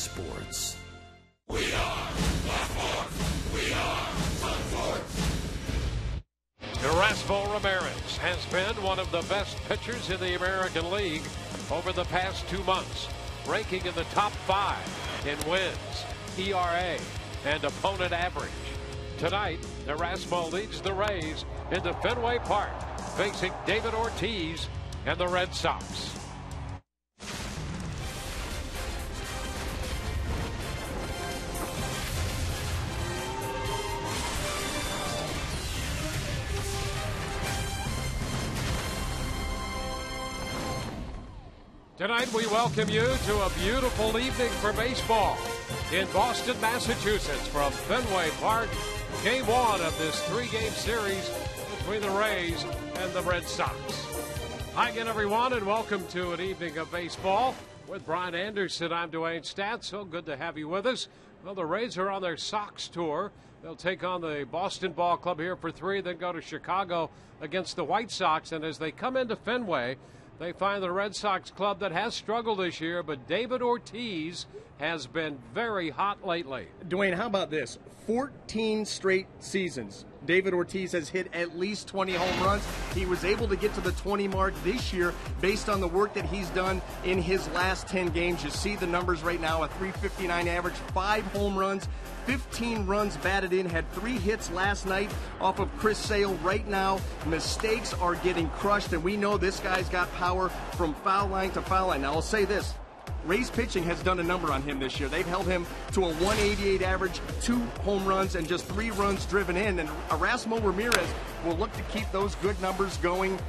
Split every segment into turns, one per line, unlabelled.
sports.
We are Blackmore. We are Sunforce.
Erasmo Ramirez has been one of the best pitchers in the American League over the past 2 months, ranking in the top 5 in wins, ERA, and opponent average. Tonight, Erasmo leads the Rays into Fenway Park, facing David Ortiz and the Red Sox. Tonight we welcome you to a beautiful evening for baseball in Boston, Massachusetts from Fenway Park. Game 1 of this 3-game series between the Rays and the Red Sox. Hi again, everyone, and welcome to an evening of baseball with Brian Anderson. I'm Dwayne Stats. So good to have you with us. Well, the Rays are on their Sox tour. They'll take on the Boston Ball Club here for 3, then go to Chicago against the White Sox. And as they come into Fenway, they find the Red Sox club that has struggled this year, but David Ortiz has been very hot lately.
Dwayne, how about this? 14 straight seasons. David Ortiz has hit at least 20 home runs. He was able to get to the 20 mark this year based on the work that he's done in his last 10 games. You see the numbers right now, a .359 average, 5 home runs, 15 runs batted in, had 3 hits last night off of Chris Sale. Right now, mistakes are getting crushed, and we know this guy's got power from foul line to foul line. Now, I'll say this. Rays pitching has done a number on him this year. They've held him to a .188 average, 2 home runs, and just 3 runs driven in. And Erasmo Ramirez will look to keep those good numbers going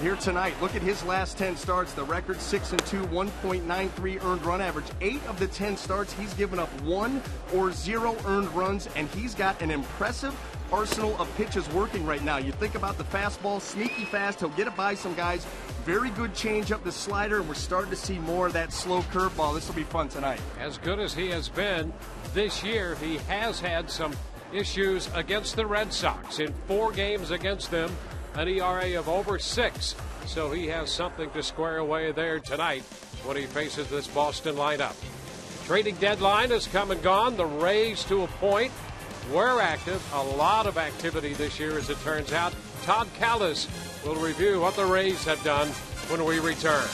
here tonight. Look at his last 10 starts. The record 6-2, 1.93 earned run average. 8 of the 10 starts, he's given up 1 or 0 earned runs, and he's got an impressive arsenal of pitches working right now. You think about the fastball, sneaky fast. He'll get it by some guys. Very good changeup, the slider, and we're starting to see more of that slow curveball. This will be fun tonight.
As good as he has been this year, he has had some issues against the Red Sox. In 4 games against them, an ERA of over 6. So he has something to square away there tonight when he faces this Boston lineup. Trading deadline has come and gone. The Rays to a point. We're active. A lot of activity this year, as it turns out. Todd Callis will review what the Rays have done when we return.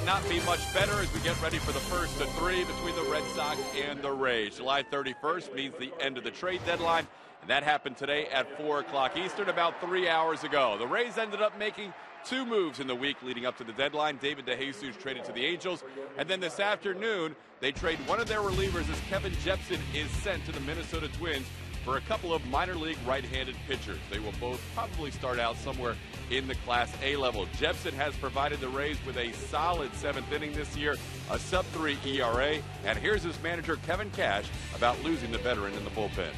not be much better as we get ready for the first of three between the Red Sox and the Rays. July 31st means the end of the trade deadline, and that happened today at 4 o'clock Eastern, about 3 hours ago. The Rays ended up making two moves in the week leading up to the deadline. David DeJesus traded to the Angels, and then this afternoon they trade one of their relievers as Kevin Jepsen is sent to the Minnesota Twins for a couple of minor league right-handed pitchers. They will both probably start out somewhere in the Class A level. Jepsen has provided the Rays with a solid seventh inning this year, a sub-3 ERA, and here's his manager Kevin Cash about losing the veteran in the bullpen.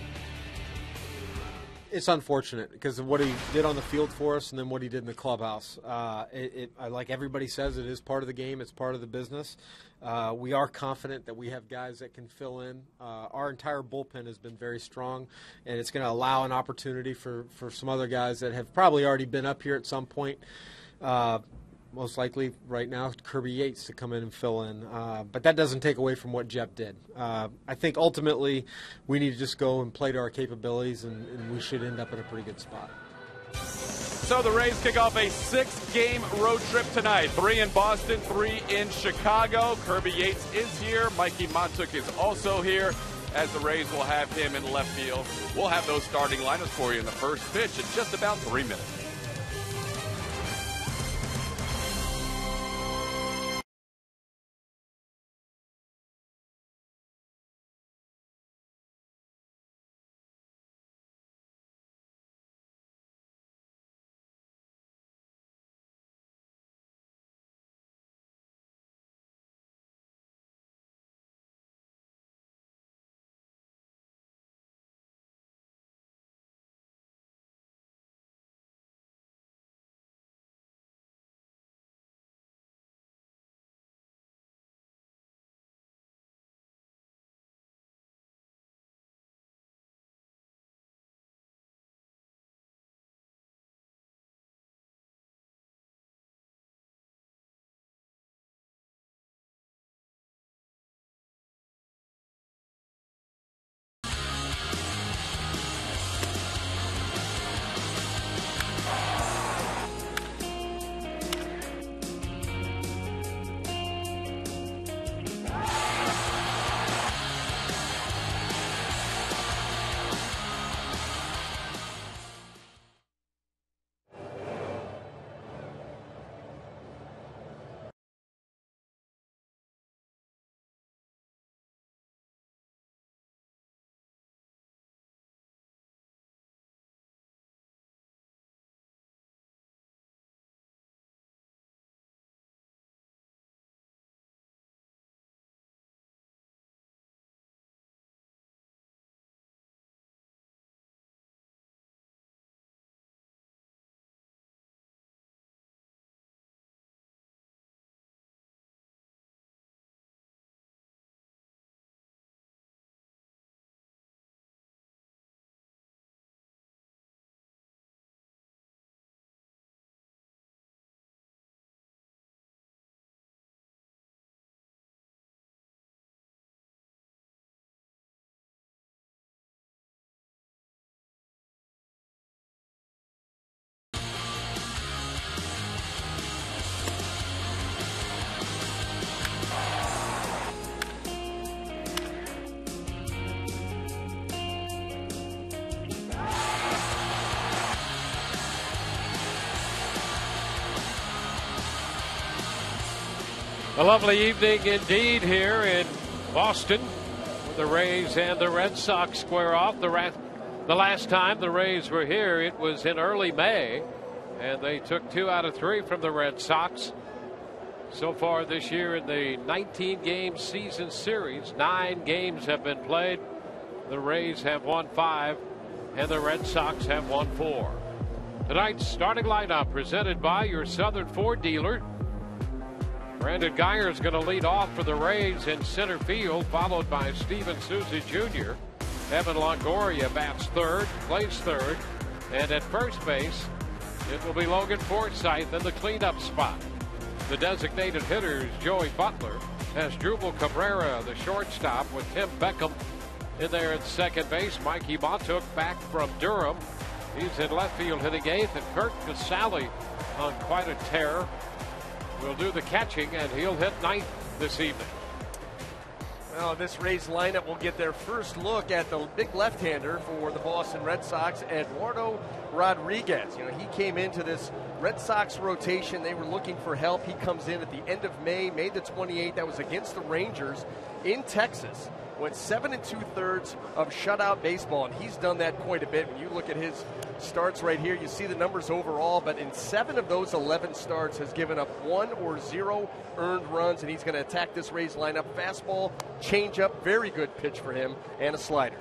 It's unfortunate because of what he did on the field for us and then what he did in the clubhouse. Like everybody says, it is part of the game. It's part of the business. We are confident that we have guys that can fill in. Our entire bullpen has been very strong, and it's going to allow an opportunity for some other guys that have probably already been up here at some point. Most likely right now, Kirby Yates to come in and fill in. But that doesn't take away from what Jep did. I think ultimately we need to just go and play to our capabilities, and we should end up in a pretty good spot.
So the Rays kick off a 6-game road trip tonight. 3 in Boston, 3 in Chicago. Kirby Yates is here. Mikey Montuk is also here, as the Rays will have him in left field. We'll have those starting lineups for you in the first pitch in just about 3 minutes.
A lovely evening indeed here in Boston, where the Rays and the Red Sox square off. The last time the Rays were here, it was in early May, and they took 2 out of 3 from the Red Sox. So far this year in the 19-game season series, 9 games have been played. The Rays have won 5, and the Red Sox have won 4. Tonight's starting lineup presented by your Southern Ford dealer. Brandon Geyer is going to lead off for the Rays in center field, followed by Steven Souza Jr. Evan Longoria bats third, plays third, and at first base, it will be Logan Forsythe in the cleanup spot. The designated hitters, Joey Butler, has Drupal Cabrera, the shortstop, with Tim Beckham in there at second base. Mikey Montuk back from Durham. He's in left field hitting eighth, and Kirk Casale on quite a tear will do the catching, and he'll hit ninth this evening.
Well, this Rays lineup will get their first look at the big left-hander for the Boston Red Sox, Eduardo Rodriguez. You know, he came into this Red Sox rotation. They were looking for help. He comes in at the end of May, May the 28th. That was against the Rangers in Texas. Went 7 2/3 of shutout baseball, and he's done that quite a bit. When you look at his starts right here, you see the numbers overall, but in 7 of those 11 starts has given up 1 or 0 earned runs, and he's going to attack this Rays lineup. Fastball, changeup, very good pitch for him, and a slider.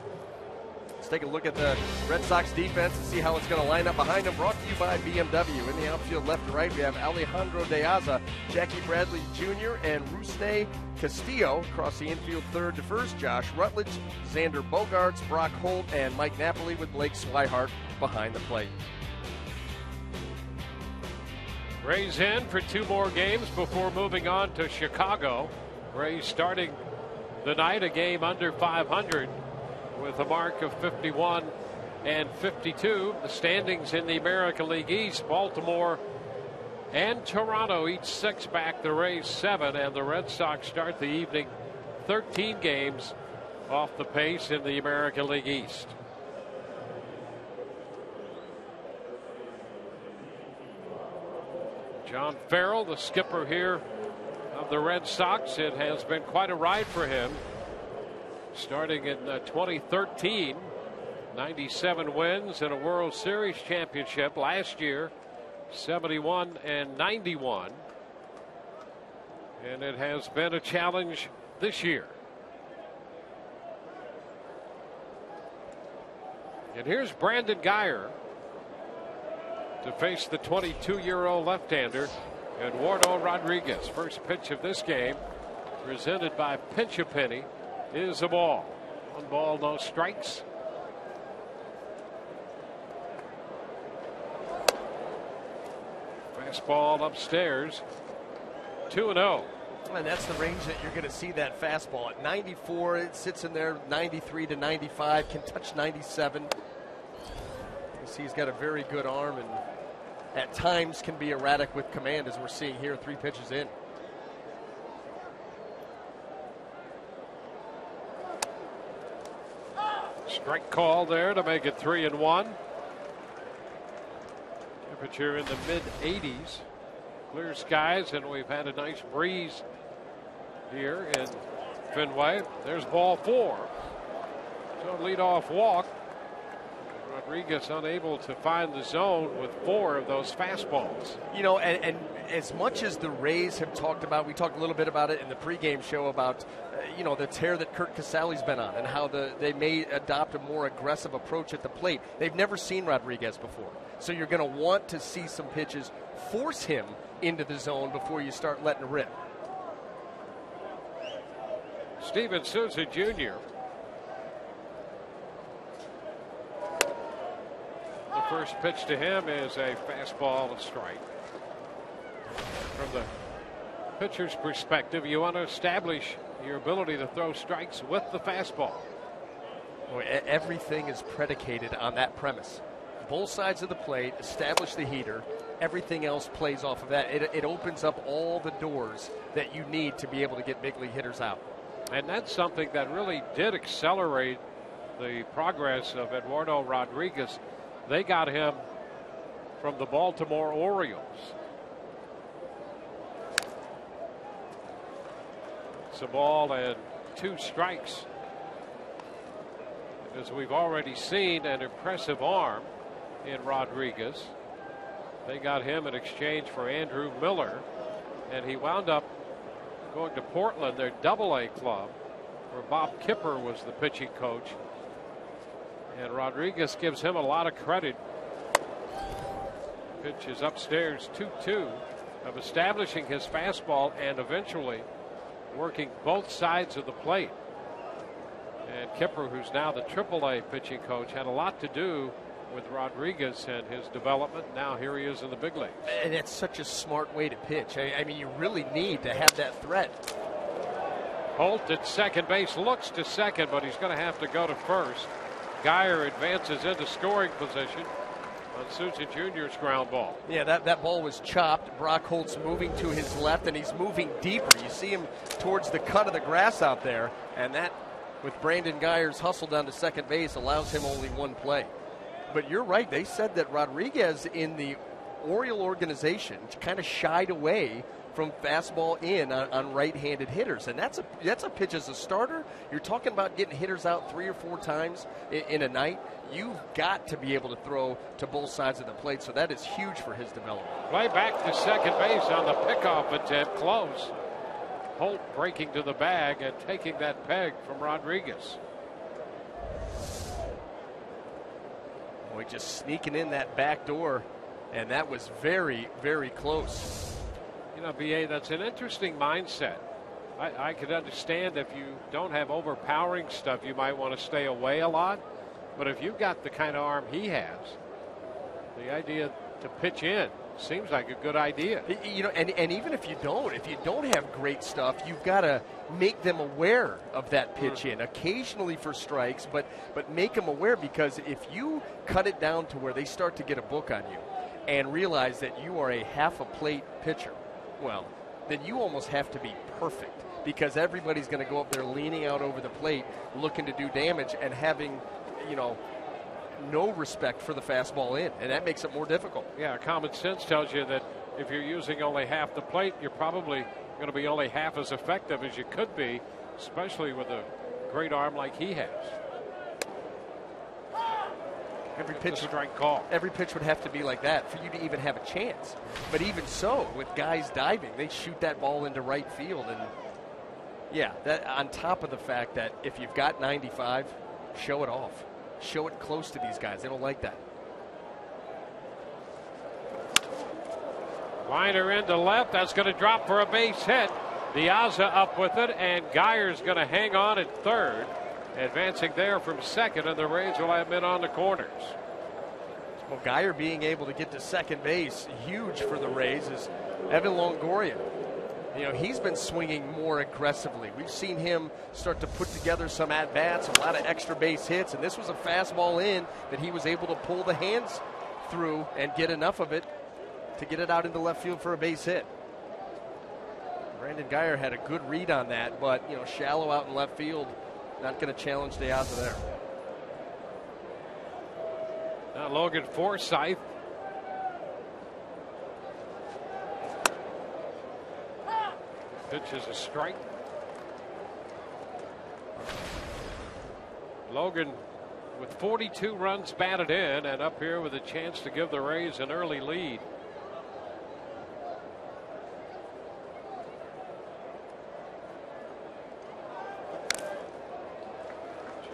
Let's take a look at the Red Sox defense and see how it's going to line up behind them. Brought to you by BMW. In the outfield left to right, we have Alejandro De Aza, Jackie Bradley Jr., and Rusney Castillo. Across the infield, third to first, Josh Rutledge, Xander Bogaerts, Brock Holt, and Mike Napoli with Blake Swihart behind the plate.
Rays in for 2 more games before moving on to Chicago. Rays starting the night a game under 500 with a mark of 51 and 52. The standings in the American League East, Baltimore and Toronto each 6 back, the Rays 7, and the Red Sox start the evening 13 games off the pace in the American League East. John Farrell, the skipper here of the Red Sox. It has been quite a ride for him. Starting in 2013, 97 wins and a World Series championship. Last year, 71 and 91. And it has been a challenge this year. And here's Brandon Guyer to face the 22-year-old left-hander, Eduardo Rodriguez. First pitch of this game, presented by Pinch a Penny, is a ball. 1 ball, no strikes. Fastball upstairs, 2-0.
And that's the range that you're going to see that fastball at 94. It sits in there 93 to 95, can touch 97. You see he's got a very good arm and at times can be erratic with command, as we're seeing here 3 pitches in.
Strike call there to make it 3-1. Temperature in the mid-80s. Clear skies, and we've had a nice breeze here in Fenway. There's ball 4. So leadoff walk. Rodriguez unable to find the zone with 4 of those fastballs.
You know, and as much as the Rays have talked about, we talked a little bit about it in the pregame show about, you know, the tear that Kurt Casale's been on and how they may adopt a more aggressive approach at the plate. They've never seen Rodriguez before. So you're going to want to see some pitches force him into the zone before you start letting it rip.
Steven Souza Jr. The first pitch to him is a fastball, a strike. From the pitcher's perspective, you want to establish your ability to throw strikes with the fastball.
Boy, everything is predicated on that premise. Both sides of the plate, establish the heater. Everything else plays off of that. It opens up all the doors that you need to be able to get big league hitters out.
And that's something that really did accelerate the progress of Eduardo Rodriguez. They got him from the Baltimore Orioles. It's a ball and 2 strikes. As we've already seen, an impressive arm in Rodriguez. They got him in exchange for Andrew Miller, and he wound up going to Portland, their Double-A club, where Bob Kipper was the pitching coach. And Rodriguez gives him a lot of credit. Pitch is upstairs, 2-2, of establishing his fastball and eventually working both sides of the plate. And Kipper, who's now the Triple-A pitching coach, had a lot to do with Rodriguez and his development. Now here he is in the big leagues.
And it's such a smart way to pitch. I mean, you really need to have that threat.
Holt at second base, looks to second, but he's going to have to go to first. Guyer advances into scoring position. on Sousa Jr.'s ground ball.
Yeah, that ball was chopped. Brock Holt's moving to his left, and he's moving deeper. You see him towards the cut of the grass out there, and that, with Brandon Guyer's hustle down to second base, allows him only one play. But you're right. They said that Rodriguez in the Oriole organization kind of shied away from fastball in on right-handed hitters, and that's a pitch as a starter. You're talking about getting hitters out 3 or 4 times in a night. You've got to be able to throw to both sides of the plate, so that is huge for his development.
Play back to second base on the pickoff attempt, close. Holt breaking to the bag and taking that peg from Rodriguez.
Boy, just sneaking in that back door, and that was very, very close.
You know, BA, that's an interesting mindset. I could understand if you don't have overpowering stuff, you might want to stay away a lot. But if you've got the kind of arm he has, the idea to pitch in seems like a good idea.
You know, and even if you don't have great stuff, you've got to make them aware of that pitch in occasionally for strikes, but make them aware, because if you cut it down to where they start to get a book on you and realize that you are a half a plate pitcher, well, then you almost have to be perfect, because everybody's going to go up there leaning out over the plate looking to do damage and having, you know, no respect for the fastball in, and that makes it more difficult.
Yeah, common sense tells you that if you're using only half the plate, you're probably going to be only half as effective as you could be, especially with a great arm like he has.
Every pitch,
strike call.
Every pitch would have to be like that for you to even have a chance. But even so, with guys diving, they shoot that ball into right field, and yeah, that on top of the fact that if you've got 95, show it off. Show it close to these guys. They don't like that.
Liner into left. That's going to drop for a base hit. Diaza up with it, and Guyer's going to hang on at third. Advancing there from second, and the Rays will have men on the corners.
Well, Guyer being able to get to second base, huge for the Rays, is Evan Longoria. You know, he's been swinging more aggressively. We've seen him start to put together some at-bats, a lot of extra base hits, and this was a fastball in that he was able to pull the hands through and get enough of it to get it out into left field for a base hit. Brandon Guyer had a good read on that, but, you know, shallow out in left field. Not going to challenge Diaza there.
Now Logan Forsythe. Pitch is a strike. Logan with 42 runs batted in, and up here with a chance to give the Rays an early lead.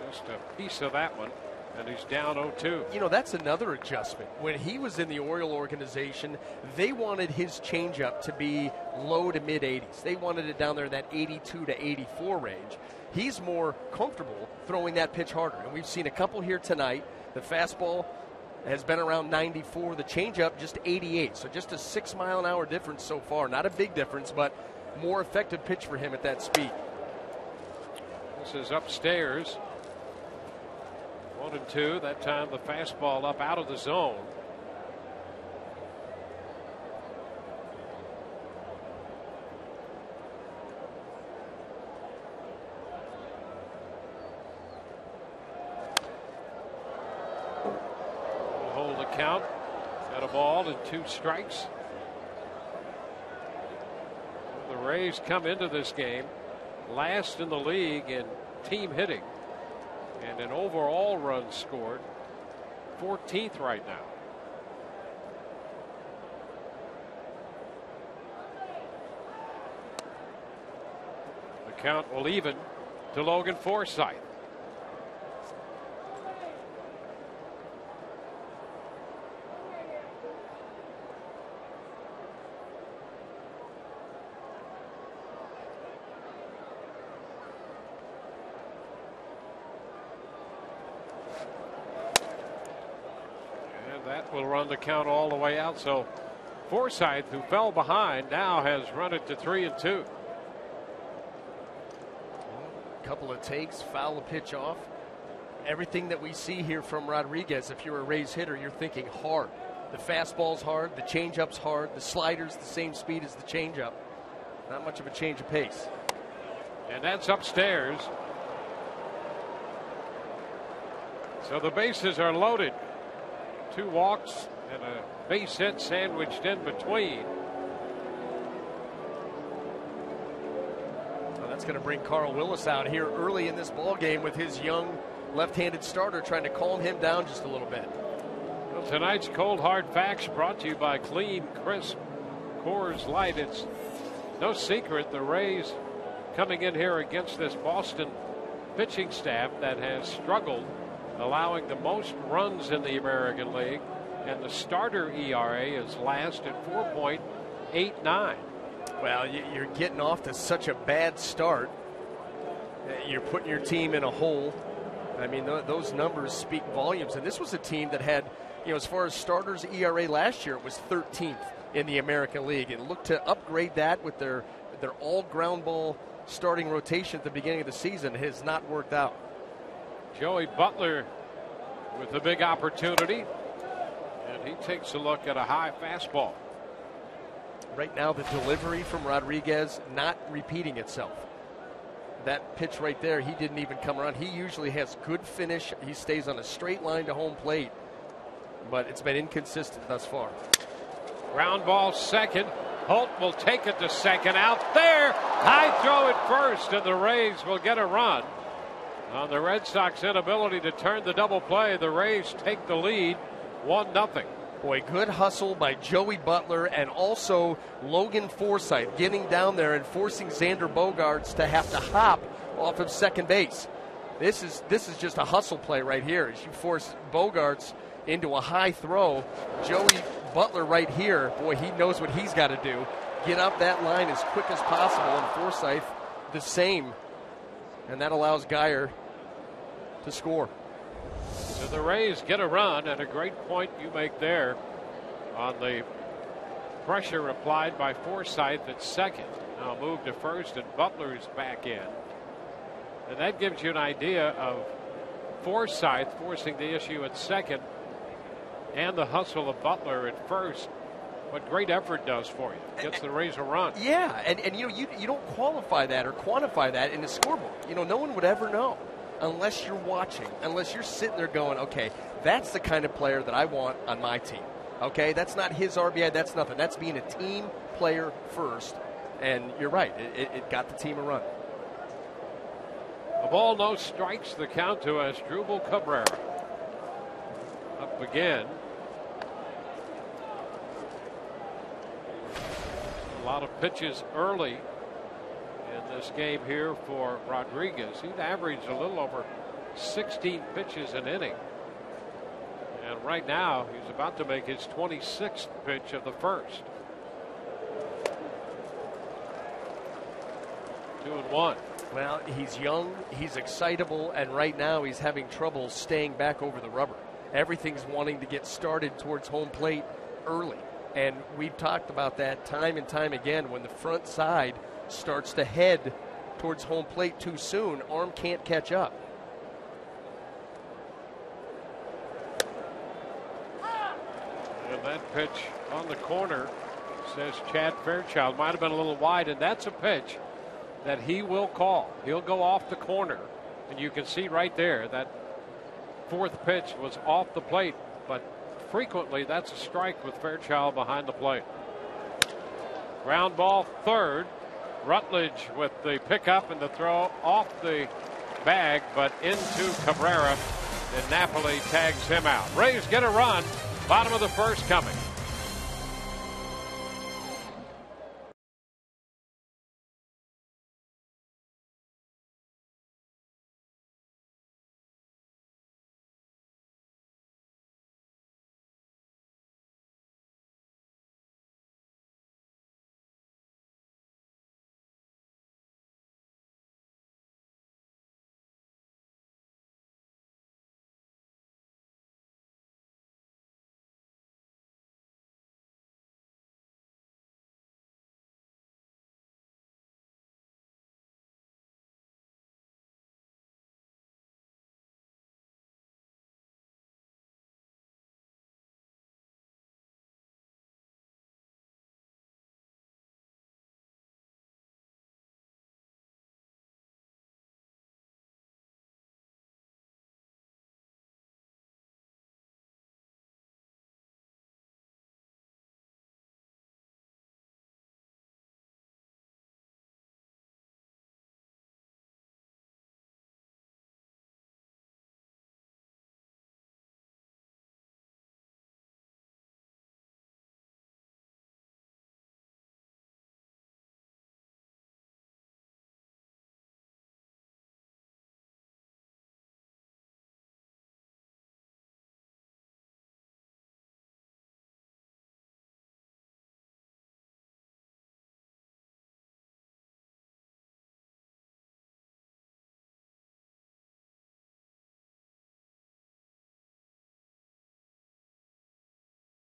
Just a piece of that one, and he's down 0-2.
You know, that's another adjustment. When he was in the Oriole organization, they wanted his changeup to be low to mid 80s. They wanted it down there in that 82 to 84 range. He's more comfortable throwing that pitch harder, and we've seen a couple here tonight. The fastball has been around 94, the changeup just 88, so just a 6 mile an hour difference so far. Not a big difference, but more effective pitch for him at that speed.
This is upstairs. 1-2. That time the fastball up out of the zone. We'll hold the count at a ball and 2 strikes. The Rays come into this game last in the league in team hitting, and an overall run scored, 14th right now. The count will even to Logan Forsythe. Will run the count all the way out. So Forsythe, who fell behind, now has run it to 3-2.
Couple of takes, foul the pitch off. everything that we see here from Rodriguez, if you're a Rays hitter, you're thinking hard. The fastball's hard, the changeup's hard, the slider's the same speed as the changeup. Not much of a change of pace.
And that's upstairs. So the bases are loaded. 2 walks and a base hit sandwiched in between.
Well, that's going to bring Carl Willis out here early in this ball game with his young left-handed starter trying to calm him down just a little bit.
Well, tonight's Cold Hard Facts brought to you by Clean, Crisp Coors Light. It's no secret the Rays coming in here against this Boston pitching staff that has struggled, allowing the most runs in the American League, and the starter ERA is last at 4.89.
Well, you're getting off to such a bad start. You're putting your team in a hole. I mean, those numbers speak volumes. And this was a team that had, as far as starters ERA last year, it was 13th in the American League, and looked to upgrade that with their all ground ball starting rotation at the beginning of the season. It has not worked out.
Joey Butler with a big opportunity, and he takes a look at a high fastball.
Right now, the delivery from Rodriguez not repeating itself. That pitch right there, he didn't even come around. He usually has good finish. He stays on a straight line to home plate, but it's been inconsistent thus far.
Ground ball second. Holt will take it to second. Out there. High throw at first, and the Rays will get a run. On the Red Sox inability to turn the double play, the Rays take the lead 1-0.
Boy, good hustle by Joey Butler and also Logan Forsythe getting down there and forcing Xander Bogaerts to have to hop off of second base. This is just a hustle play right here. As you force Bogaerts into a high throw, Joey Butler right here, boy, he knows what he's got to do. Get up that line as quick as possible, and Forsythe the same. And that allows Geyer to score.
So the Rays get a run, and a great point you make there on the pressure applied by Forsythe at second. Now move to first, and Butler's back in. And that gives you an idea of Forsythe forcing the issue at second and the hustle of Butler at first. What great effort does for you. Gets the Rays a run.
Yeah, and you don't qualify that or quantify that in the scoreboard. No one would ever know unless you're watching, unless you're sitting there going, okay, that's the kind of player that I want on my team. Okay, that's not his RBI, that's nothing. That's being a team player first. And you're right, it got the team a run.
A ball, no strikes, the count to Asdrubal Cabrera. Up again. A lot of pitches early in this game here for Rodriguez. He'd averaged a little over 16 pitches an inning. And right now, he's about to make his 26th pitch of the first. 2-1.
Well, he's young, he's excitable, and right now he's having trouble staying back over the rubber. Everything's wanting to get started towards home plate early. And we've talked about that time and time again. When the front side starts to head towards home plate too soon, arm can't catch up.
And that pitch on the corner, says Chad Fairchild, might have been a little wide, and that's a pitch that he will call. He'll go off the corner, and you can see right there that fourth pitch was off the plate, but frequently that's a strike with Fairchild behind the plate. Ground ball third. Rutledge with the pickup and the throw off the bag, but into Cabrera, and Napoli tags him out. Rays get a run. Bottom of the first coming.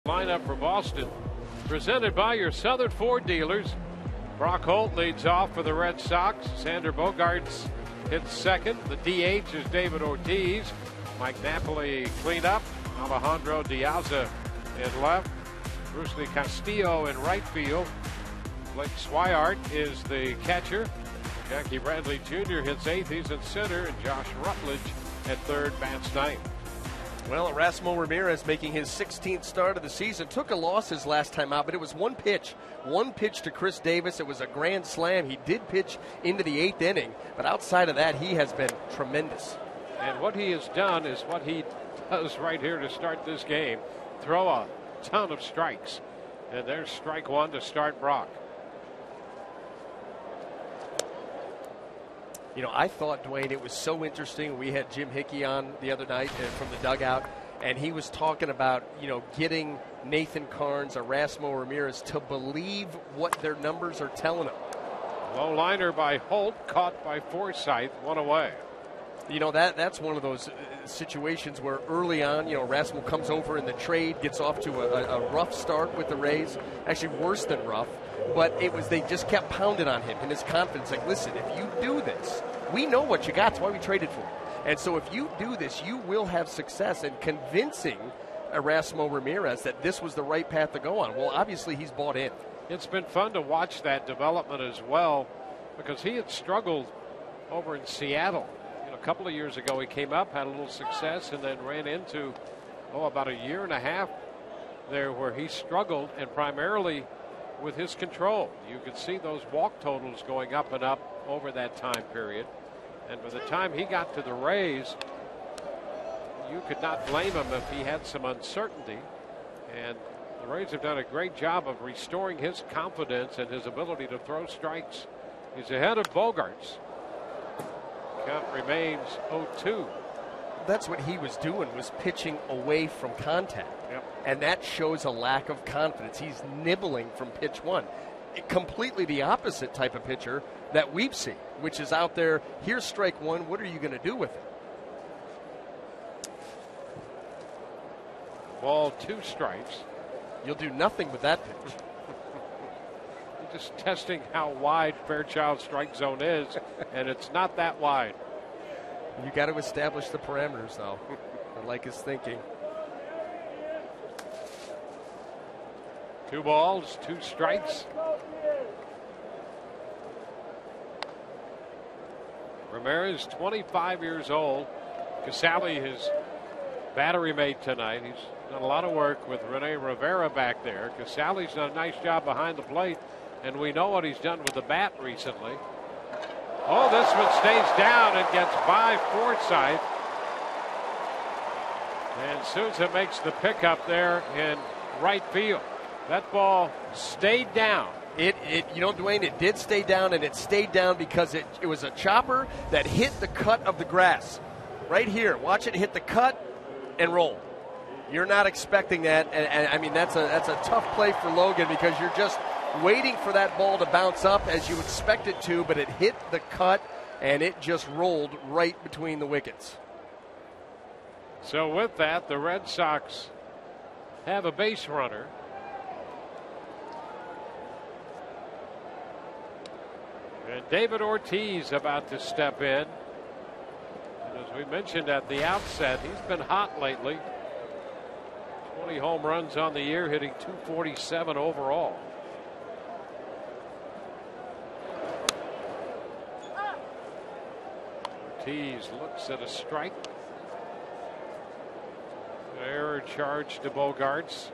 Lineup for Boston, presented by your Southern Ford dealers. Brock Holt leads off for the Red Sox. Xander Bogaerts hits second. The DH is David Ortiz. Mike Napoli cleanup. Alejandro Diaza in left. Bruce Lee Castillo in right field. Blake Swihart is the catcher. Jackie Bradley Jr. hits eighth. He's in center. And Josh Rutledge at third bats ninth.
Well, Erasmo Ramirez making his 16th start of the season. Took a loss his last time out, but it was one pitch to Chris Davis. It was a grand slam. He did pitch into the eighth inning, but outside of that, he has been tremendous.
And what he has done is what he does right here to start this game. Throw a ton of strikes. And there's strike one to start Brock.
You know, I thought, Dwayne, it was so interesting. We had Jim Hickey on the other night from the dugout, and he was talking about, you know, getting Nathan Carnes, Erasmo Ramirez to believe what their numbers are telling them.
Low liner by Holt, caught by Forsythe, one away.
You know, that's one of those situations where early on, you know, Erasmo comes over in the trade, gets off to a rough start with the Rays, actually worse than rough. But it was, they just kept pounding on him and his confidence. Like, listen, if you do this, we know what you got. That's why we traded for you. And so if you do this, you will have success in convincing Erasmo Ramirez that this was the right path to go on. Well, obviously he's bought in.
It's been fun to watch that development as well, because he had struggled over in Seattle. You know, a couple of years ago he came up, had a little success, and then ran into, about a year and a half there where he struggled, and primarily with his control. You could see those walk totals going up and up over that time period. And by the time he got to the Rays, you could not blame him if he had some uncertainty. And the Rays have done a great job of restoring his confidence and his ability to throw strikes. He's ahead of Bogaerts. Count remains 0-2.
That's what he was doing, was pitching away from contact.
Yep.
And that shows a lack of confidence. He's nibbling from pitch one. Completely the opposite type of pitcher that we've seen, which is out there, here's strike one, what are you going to do with it?
Ball, 2 strikes.
You'll do nothing with that pitch.
You're just testing how wide Fairchild's strike zone is, and it's not that wide.
You got to establish the parameters, though. I like his thinking.
2 balls, 2 strikes. Ramirez, 25 years old. Casale, his battery mate tonight. He's done a lot of work with Rene Rivera back there. Casale's done a nice job behind the plate, and we know what he's done with the bat recently. Oh, this one stays down and gets by Forsythe. And Souza makes the pickup there in right field. That ball stayed down.
You know, Dwayne, it did stay down, and it stayed down because it was a chopper that hit the cut of the grass. Right here. Watch it hit the cut and roll. You're not expecting that, and I mean, that's a tough play for Logan, because you're just waiting for that ball to bounce up as you expect it to, but it hit the cut, and it just rolled right between the wickets.
So with that, the Red Sox have a base runner. And David Ortiz about to step in. And as we mentioned at the outset, he's been hot lately. 20 home runs on the year, hitting .247 overall. Ortiz looks at a strike. An error charge to Bogaerts.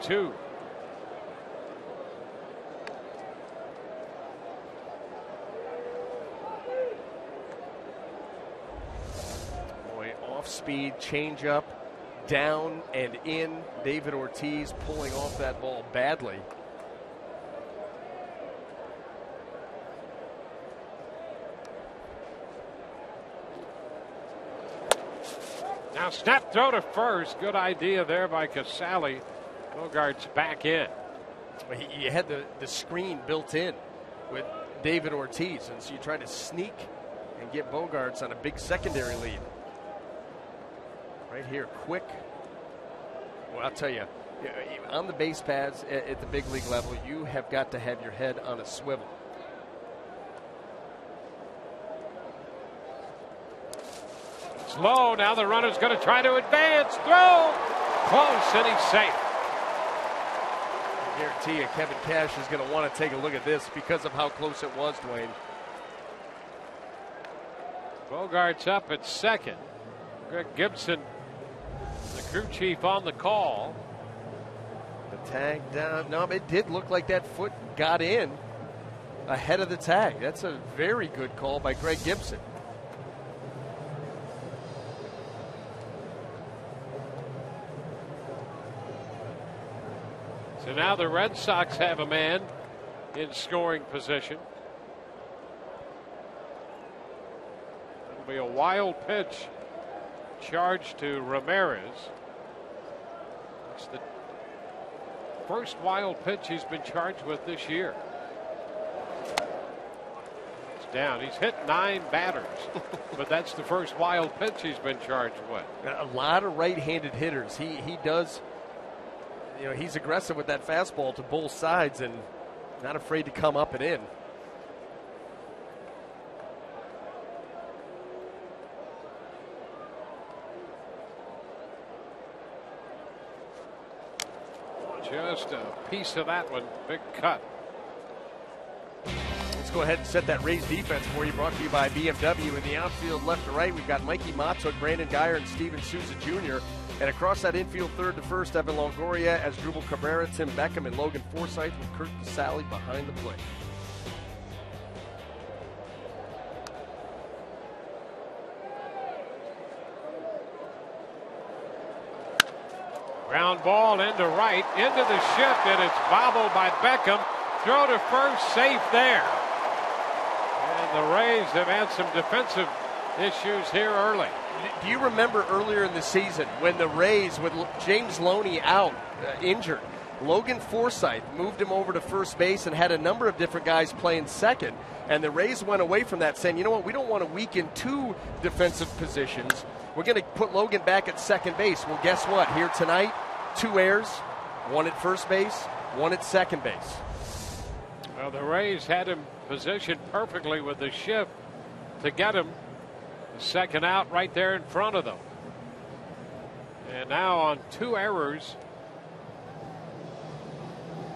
Two.
Boy, off-speed changeup, down and in. David Ortiz pulling off that ball badly.
Now snap throw to first. Good idea there by Casale. Bogaerts back in.
Well, you had the screen built in with David Ortiz, and so you try to sneak and get Bogaerts on a big secondary lead. Right here, quick. Well, I'll tell you, on the base paths at the big league level, you have got to have your head on a swivel.
It's low. Now the runner's going to try to advance. Throw. Close, and he's safe.
I guarantee you Kevin Cash is going to want to take a look at this because of how close it was, Dwayne.
Bogaerts up at second. Greg Gibson, the crew chief, on the call.
The tag down. No, it did look like that foot got in ahead of the tag. That's a very good call by Greg Gibson.
So now the Red Sox have a man in scoring position. It'll be a wild pitch charged to Ramirez. It's the first wild pitch he's been charged with this year. It's down. He's hit 9 batters, but that's the first wild pitch he's been charged with.
A lot of right-handed hitters. He does. You know, he's aggressive with that fastball to both sides and not afraid to come up and in.
Just a piece of that one. Big cut.
Let's go ahead and set that Rays defense for you. Brought to you by BMW. In the outfield, left to right, we've got Mikey Matuk, Brandon Geyer, and Steven Souza Jr. And across that infield, third to first, Evan Longoria, Asdrubal Cabrera, Tim Beckham, and Logan Forsythe with Kurt Casale behind the plate.
Ground ball into right, into the shift, and it's bobbled by Beckham. Throw to first, safe there. And the Rays have had some defensive issues here early.
Do you remember earlier in the season when the Rays, with James Loney out, injured, Logan Forsythe moved him over to first base and had a number of different guys playing second, and the Rays went away from that saying, you know what, we don't want to weaken 2 defensive positions. We're going to put Logan back at second base. Well, guess what? Here tonight, 2 errors, 1 at first base, 1 at second base.
Well, the Rays had him positioned perfectly with the shift to get him the second out right there in front of them. And now on 2 errors,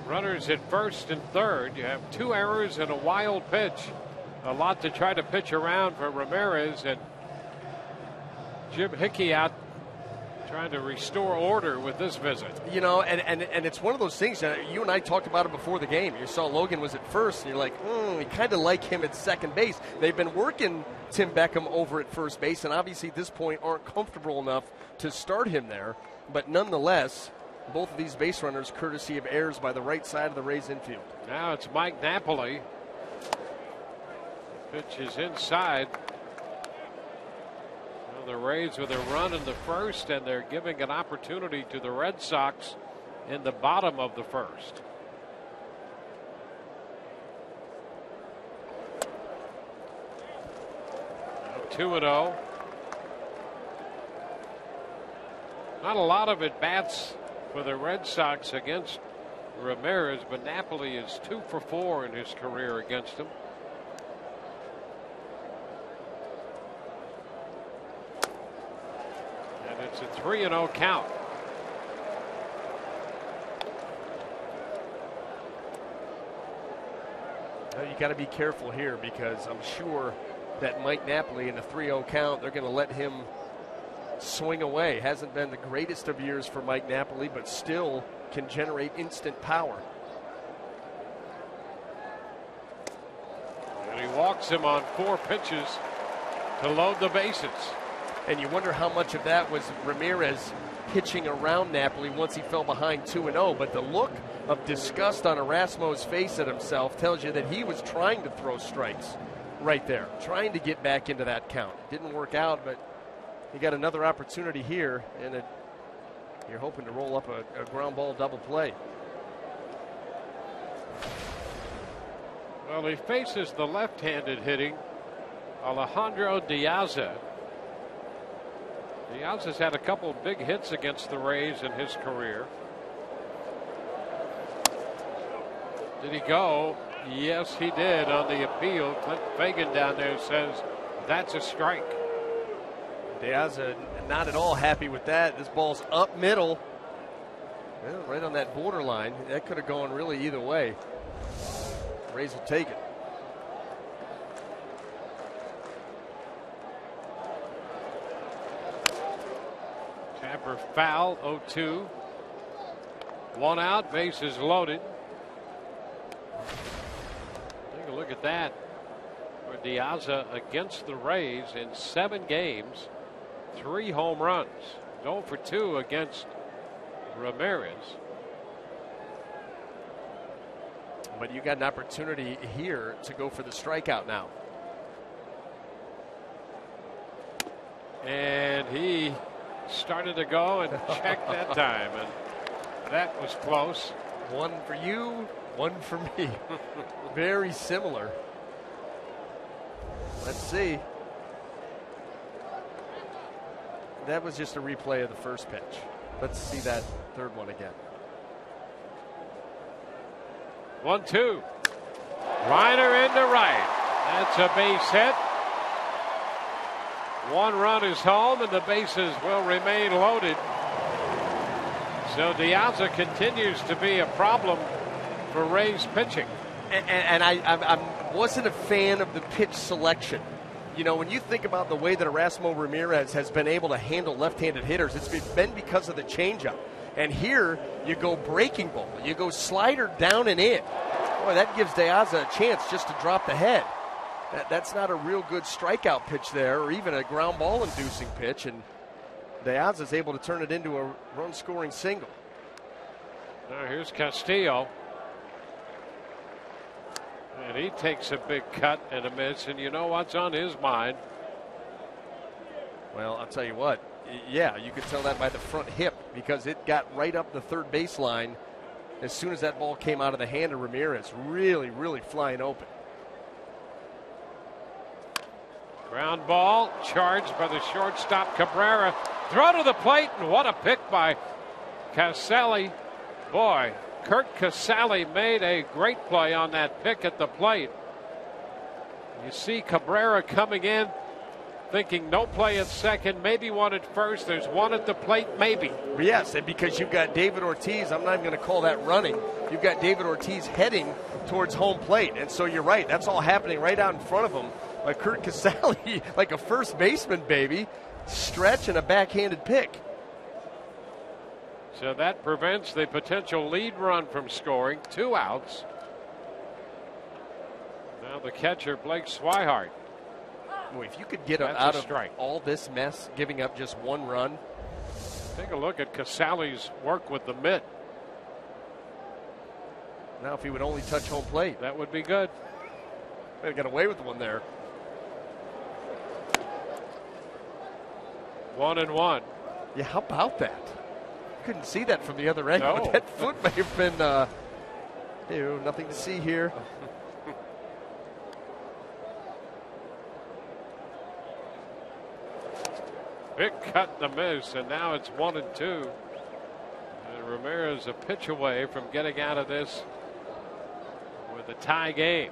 runners at first and third. You have 2 errors and a wild pitch. A lot to try to pitch around for Ramirez, and Jim Hickey out trying to restore order with this visit.
You know, and it's one of those things that you and I talked about it before the game. You saw Logan was at first, and you're like, we kind of like him at second base. They've been working Tim Beckham over at first base, and obviously at this point aren't comfortable enough to start him there. But nonetheless, both of these base runners courtesy of errors by the right side of the Rays infield.
Now it's Mike Napoli. Pitch is inside. The Rays with a run in the first, and they're giving an opportunity to the Red Sox in the bottom of the first. Now 2-0. Not a lot of at-bats for the Red Sox against Ramirez, but Napoli is 2 for 4 in his career against him. It's a 3-0 count.
Well, you got to be careful here because I'm sure that Mike Napoli in a 3-0 count, they're going to let him swing away. Hasn't been the greatest of years for Mike Napoli, but still can generate instant power.
And he walks him on 4 pitches to load the bases.
And you wonder how much of that was Ramirez pitching around Napoli once he fell behind 2-0. But the look of disgust on Erasmo's face at himself tells you that he was trying to throw strikes right there, trying to get back into that count. Didn't work out, but he got another opportunity here, and you're hoping to roll up a ground ball double play.
Well, he faces the left-handed hitting Alejandro Diaz. Diaz has had a couple of big hits against the Rays in his career. Did he go? Yes, he did on the appeal. Clint Fagan down there says that's a strike.
Diaz not at all happy with that. This ball's up middle. Well, right on that borderline. That could have gone really either way. Rays will take it.
Tapper foul, 0-2. 1 out, bases loaded. Take a look at that. For Diaz against the Rays in 7 games, 3 home runs. 0 for 2 against Ramirez.
But you got an opportunity here to go for the strikeout now.
And he started to go and checked that time, and that was close.
1 for you, 1 for me. Very similar. Let's see. That was just a replay of the first pitch. Let's see that third one again.
1-2. Liner into right. That's a base hit. 1 run is home, and the bases will remain loaded. So Diaz continues to be a problem for Rays pitching.
And I wasn't a fan of the pitch selection. You know, when you think about the way that Erasmo Ramirez has been able to handle left-handed hitters, it's been because of the changeup. And here, you go breaking ball. You go slider down and in. Boy, that gives Diaz a chance just to drop the head. That's not a real good strikeout pitch there, or even a ground ball inducing pitch. And Diaz is able to turn it into a run-scoring single.
Now here's Castillo. And he takes a big cut and a miss. And you know what's on his mind?
Well, I'll tell you what. Yeah, you could tell that by the front hip, because it got right up the third baseline as soon as that ball came out of the hand of Ramirez. Really, really flying open.
Ground ball charged by the shortstop Cabrera. Throw to the plate, and what a pick by Casale. Boy, Kurt Casale made a great play on that pick at the plate. You see Cabrera coming in, thinking no play at second, maybe one at first. There's one at the plate, maybe.
Yes, and because you've got David Ortiz, I'm not even going to call that running. You've got David Ortiz heading towards home plate. And so you're right, that's all happening right out in front of him. By Kurt Casale, like a first baseman, baby. Stretch and a backhanded pick.
So that prevents the potential lead run from scoring. 2 outs. Now the catcher, Blake Swihart.
Boy, if you could get out of all this mess, giving up just 1 run.
Take a look at Casale's work with the mitt.
Now if he would only touch home plate.
That would be good.
They got away with one there.
1-1.
Yeah, how about that? Couldn't see that from the other end.
No.
That foot may have been, nothing to see here.
Big cut the miss, and now it's 1-2. And Ramirez a pitch away from getting out of this with a tie game.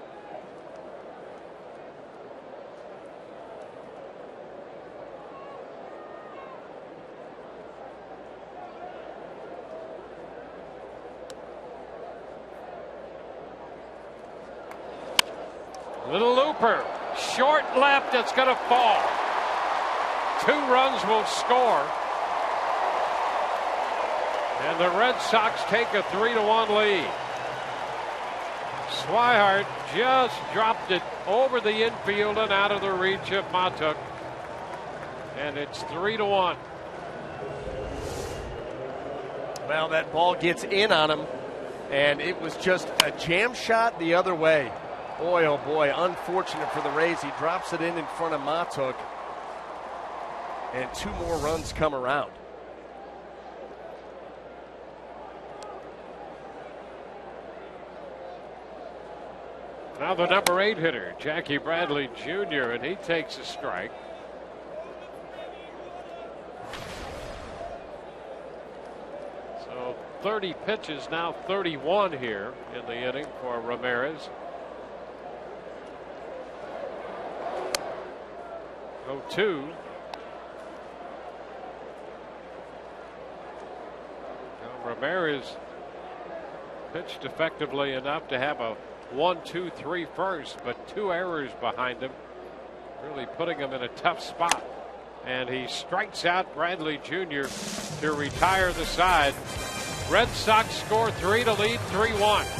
Little looper, short left, it's going to fall. 2 runs will score. And the Red Sox take a 3-1 lead. Swihart just dropped it over the infield and out of the reach of Matuk. And it's 3-1.
Well, that ball gets in on him, and it was just a jam shot the other way. Boy, oh boy, unfortunate for the Rays. He drops it in front of Matuk, and 2 more runs come around.
Now the number 8 hitter, Jackie Bradley Jr., and he takes a strike. So 30 pitches, now 31 here in the inning for Ramirez. 0-2. Ramirez pitched effectively enough to have a 1-2-3 first, but 2 errors behind him, really putting him in a tough spot. And he strikes out Bradley Jr. to retire the side. Red Sox score 3 to lead 3-1.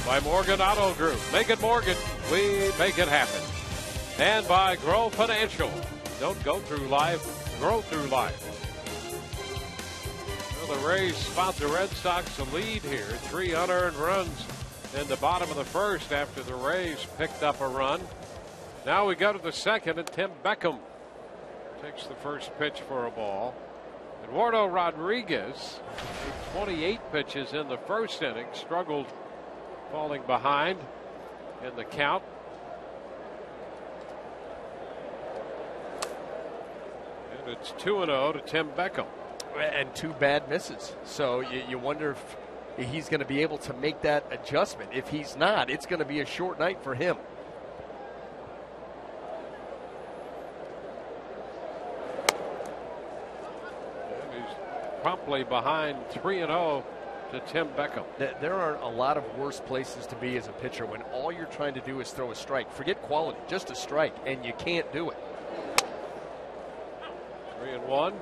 By Morgan Auto Group. Make it Morgan. We make it happen. And by Grow Financial. Don't go through life, grow through life. Well, the Rays spot the Red Sox a lead here. 3 unearned runs in the bottom of the first after the Rays picked up a run. Now we go to the second, and Tim Beckham takes the first pitch for a ball. Eduardo Rodriguez, 28 pitches in the first inning, struggled falling behind in the count. And it's 2-0 to Tim Beckham.
And 2 bad misses. So you wonder if he's going to be able to make that adjustment. If he's not, it's going to be a short night for him.
And he's promptly behind 3-0 to Tim Beckham.
There are a lot of worse places to be as a pitcher when all you're trying to do is throw a strike. Forget quality, just a strike, and you can't do it.
3-1.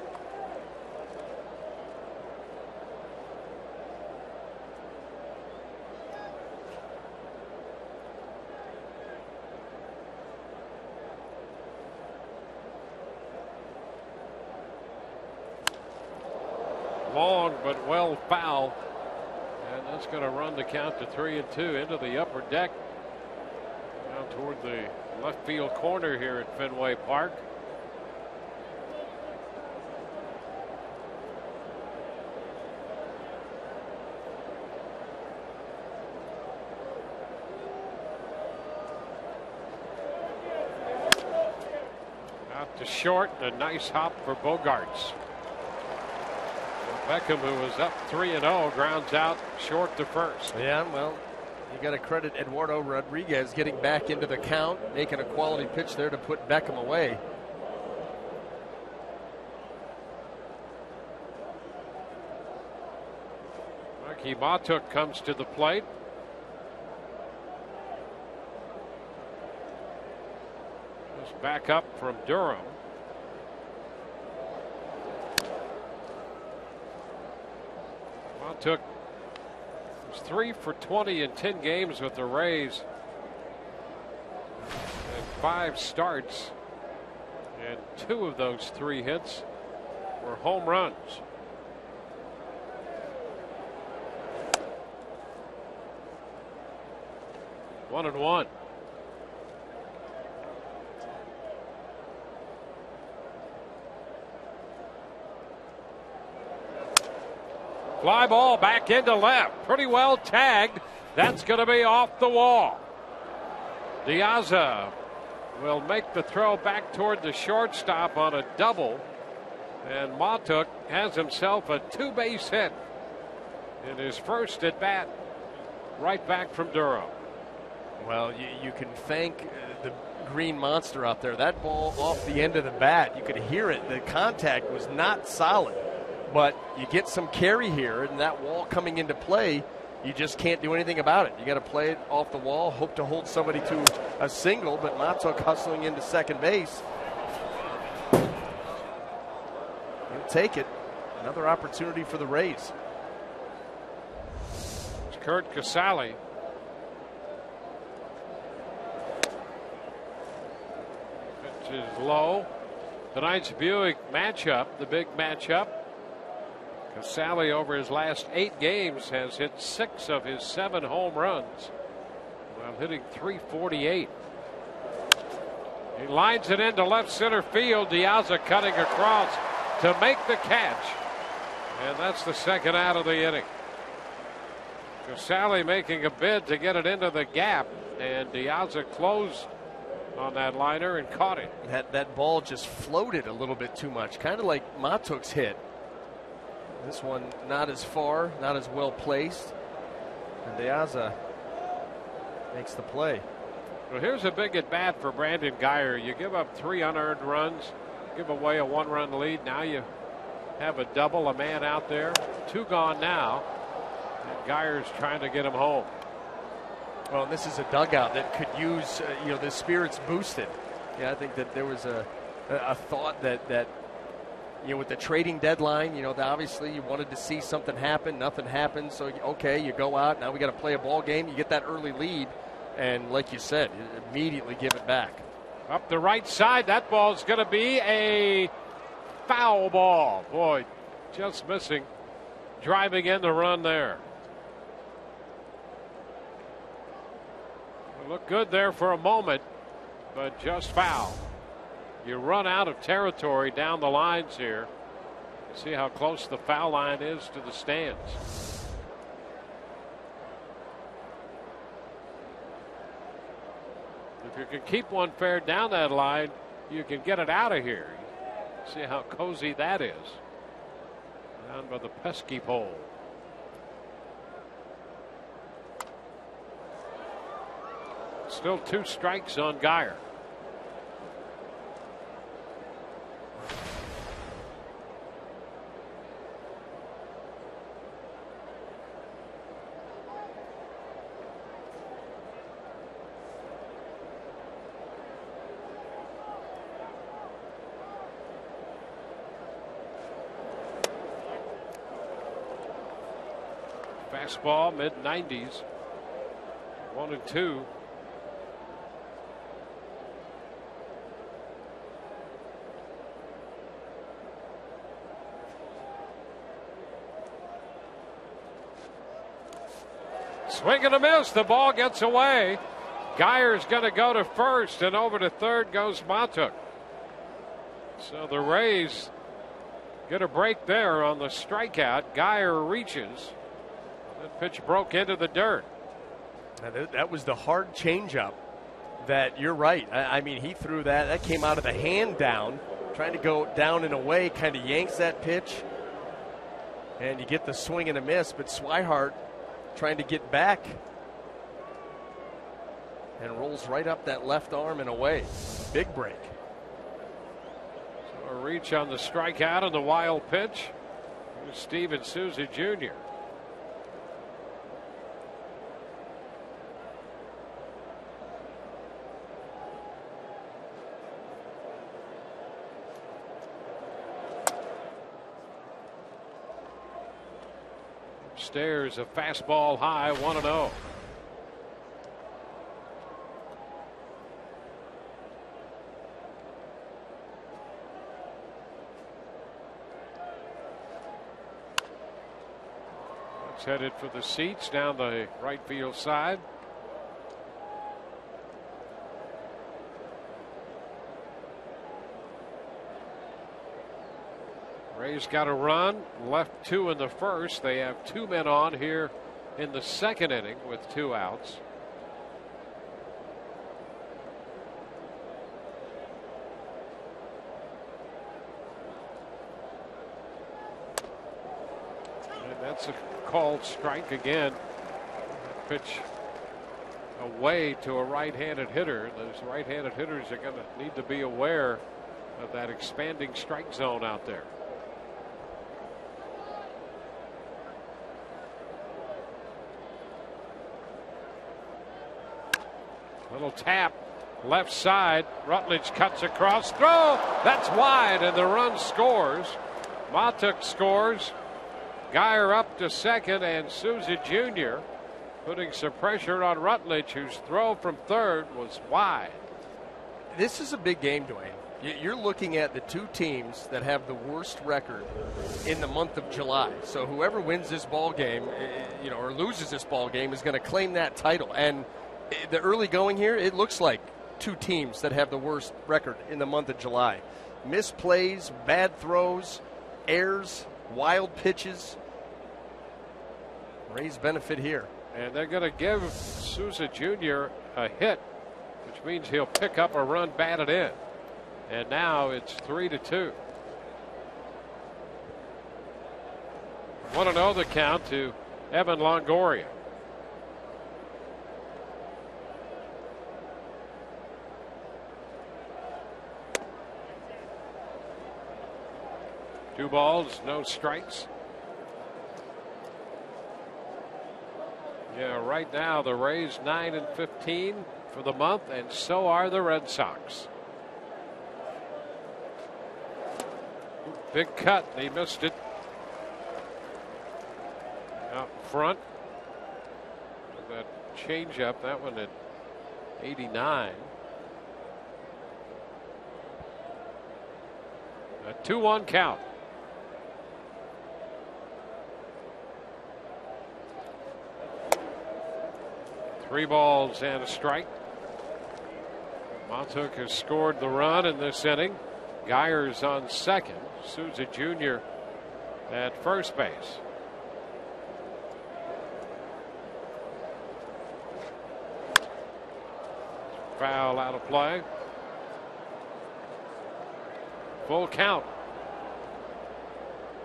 Long but well foul. And that's going to run the count to 3-2 into the upper deck. Down toward the left field corner here at Fenway Park. Out to short, a nice hop for Bogarts. Beckham, who was up 3-0, grounds out short to first.
Yeah, well, you got to credit Eduardo Rodriguez getting back into the count, making a quality pitch there to put Beckham away.
Mikey Matuk comes to the plate. Just back up from Durham. Took 3 for 20 in 10 games with the Rays and 5 starts, and 2 of those 3 hits were home runs. One and one. Fly ball back into left. Pretty well tagged. That's going to be off the wall. Diaza will make the throw back toward the shortstop on a double. And Matuk has himself a 2-base hit in his first at bat, right back from Durham.
Well, you can thank the green monster out there. That ball off the end of the bat, you could hear it. The contact was not solid. But you get some carry here, and that wall coming into play, you just can't do anything about it. You got to play it off the wall, hope to hold somebody to a single, but Matuk hustling into second base. He'll take it. Another opportunity for the Rays.
It's Kurt Casale. Pitch is low. Tonight's Buick matchup, the big matchup. Casale, over his last 8 games, has hit 6 of his 7 home runs while hitting .348. He lines it into left center field. Diaza cutting across to make the catch. And that's the second out of the inning. Casale making a bid to get it into the gap, and Diaza closed on that liner and caught it.
That ball just floated a little bit too much, kind of like Matuk's hit. This one not as far, not as well placed. And Diaza makes the play.
Well, here's a big at bat for Brandon Guyer. You give up 3 unearned runs, give away a 1-run lead. Now you have a double, a man out there. 2 gone now. And Guyer's trying to get him home.
Well, this is a dugout that could use, the spirits boosted. Yeah, I think that there was a thought that with the trading deadline, obviously you wanted to see something happen. Nothing happened. So, okay, you go out. Now we got to play a ball game. You get that early lead. And like you said, immediately give it back.
Up the right side. That ball's going to be a foul ball. Boy, just missing. Driving in the run there. It looked good there for a moment, but just foul. You run out of territory down the lines here. You see how close the foul line is to the stands. If you can keep one fair down that line, you can get it out of here. See how cozy that is. Down by the pesky pole. Still 2 strikes on Guyer. Fastball, mid-90s. 1-2. Swing and a miss. The ball gets away. Guyer's going to go to first, and over to third goes Matuk. So the Rays get a break there on the strikeout. Guyer reaches. That pitch broke into the dirt.
That was the hard changeup that you're right. I mean, he threw that. That came out of the hand down, trying to go down and away, kind of yanks that pitch. And you get the swing and a miss, but Swihart trying to get back and rolls right up that left arm and away. Big break.
So a reach on the strikeout and the wild pitch. Here's Steven Souza Jr. Upstairs, a fastball high, 1-0. It's headed for the seats down the right field side. Rays got a run, left 2 in the first. They have 2 men on here in the second inning with 2 outs. And that's a called strike again. Pitch away to a right-handed hitter. Those right-handed hitters are going to need to be aware of that expanding strike zone out there. Little tap, left side. Rutledge cuts across. Throw! That's wide, and the run scores. Matuk scores. Geyer up to second, and Souza Jr. putting some pressure on Rutledge, whose throw from third was wide.
This is a big game, Dwayne. You're looking at the 2 teams that have the worst record in the month of July. So whoever wins this ball game, or loses this ball game, is going to claim that title. And the early going here, it looks like 2 teams that have the worst record in the month of July. Misplays, bad throws, errors, wild pitches. Rays benefit here.
And they're going to give Souza Jr. a hit, which means he'll pick up a run batted in. And now it's 3-2. 1-0 the count to Evan Longoria. Two balls, no strikes. Yeah, right now the Rays 9-15 for the month, and so are the Red Sox. Big cut, he missed it. Out front. That changeup, that one at 89. A 2-1 count. Three balls and a strike. Matuk has scored the run in this inning. Geyer's on second. Souza Jr. at first base. Foul out of play. Full count.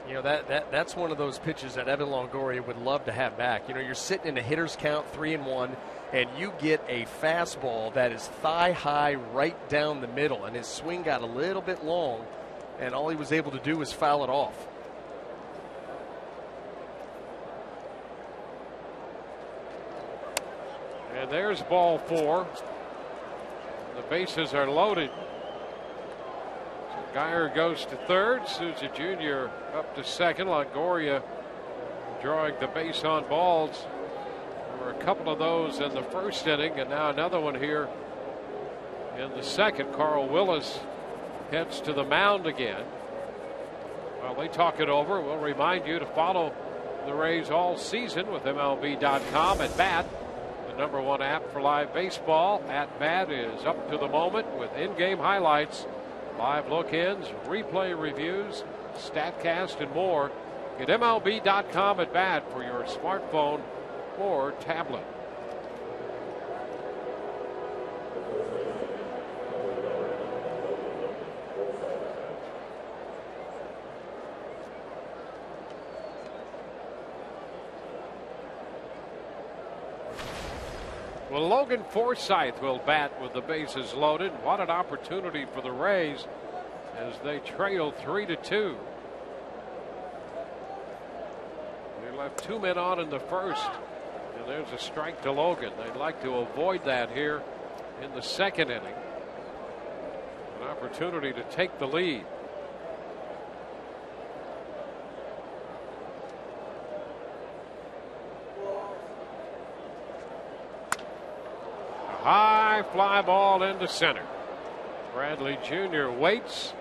That's one of those pitches that Evan Longoria would love to have back. You're sitting in a hitter's count 3-1, and you get a fastball that is thigh high right down the middle, and his swing got a little bit long, and all he was able to do was foul it off.
And there's ball 4. The bases are loaded. Geyer goes to third. Souza Jr. up to second. Longoria drawing the base on balls. There were a couple of those in the first inning, and now another one here in the second. Carl Willis heads to the mound again. While they talk it over, we'll remind you to follow the Rays all season with MLB.com. At Bat, the #1 app for live baseball. At Bat is up to the moment with in-game highlights, live look-ins, replay reviews, StatCast, and more. Get MLB.com at Bat for your smartphone or tablet. Well, Logan Forsythe will bat with the bases loaded. What an opportunity for the Rays as they trail 3-2. They left 2 men on in the first, and there's a strike to Logan. They'd like to avoid that here in the second inning. An opportunity to take the lead. High fly ball into center. Bradley Jr. waits.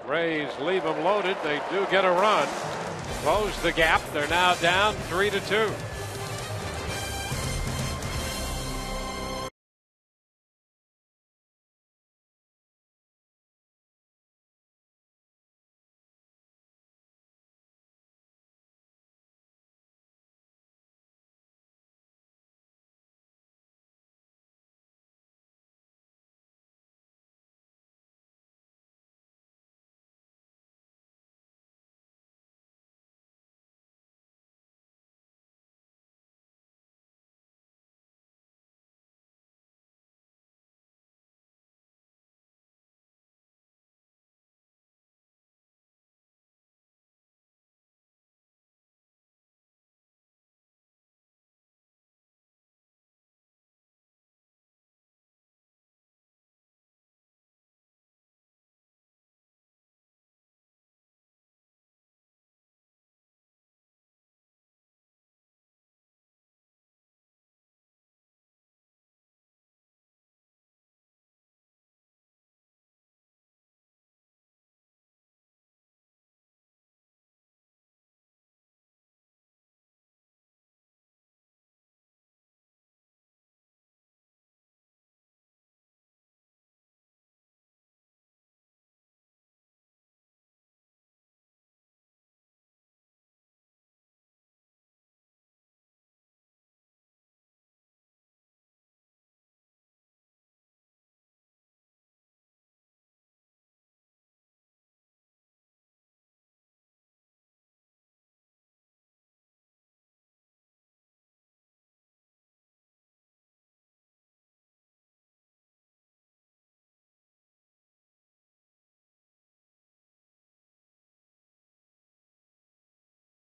Rays leave him loaded. They do get a run. Close the gap. They're now down 3-2.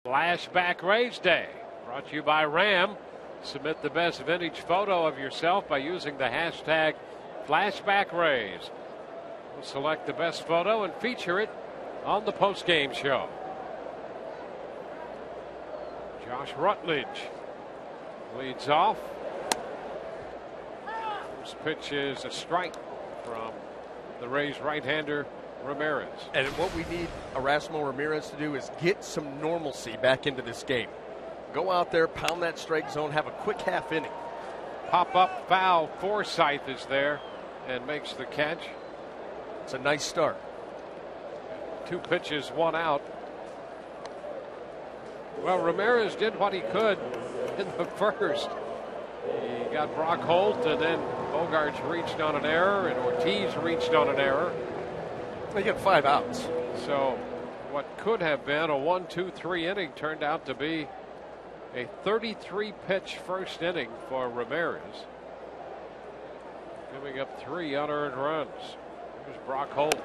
Flashback Rays Day, brought to you by Ram. Submit the best vintage photo of yourself by using the hashtag #FlashbackRays. We'll select the best photo and feature it on the postgame show. Josh Rutledge leads off. This pitch is a strike from the Rays right-hander Ramirez.
And what we need Erasmo Ramirez to do is get some normalcy back into this game. Go out there, pound that strike zone, have a quick half inning.
Pop up foul. Forsythe is there and makes the catch.
It's a nice start.
2 pitches, 1 out. Well, Ramirez did what he could in the first. He got Brock Holt, and then Bogaerts reached on an error, and Ortiz reached on an error.
They get 5 outs.
So what could have been a 1-2-3 inning turned out to be a 33-pitch first inning for Ramirez, giving up 3 unearned runs. Here's Brock Holt.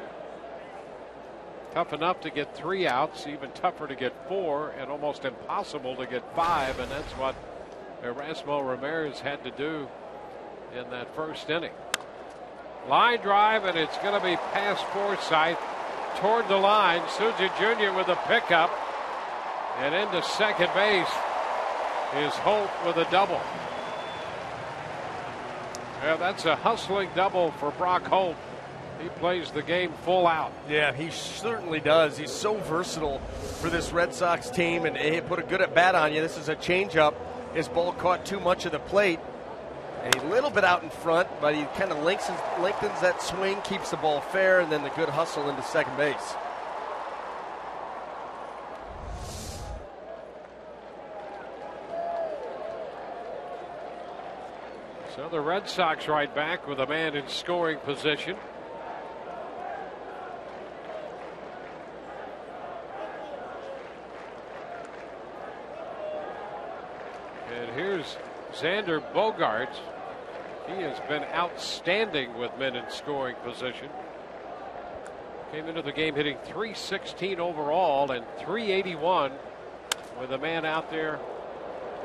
Tough enough to get 3 outs, even tougher to get 4, and almost impossible to get 5, and that's what Erasmo Ramirez had to do in that first inning. Line drive, and it's going to be past Forsythe toward the line. Souza Jr. with a pickup, and into second base is Holt with a double. Yeah, that's a hustling double for Brock Holt. He plays the game full out.
Yeah, he certainly does. He's so versatile for this Red Sox team, and he put a good at bat on you. This is a changeup. His ball caught too much of the plate, and he's a little bit out in front, but he kind of lengthens that swing, keeps the ball fair, and then the good hustle into second base.
So the Red Sox right back with a man in scoring position. And here's Xander Bogaerts. He has been outstanding with men in scoring position. Came into the game hitting .316 overall and .381 with a man out there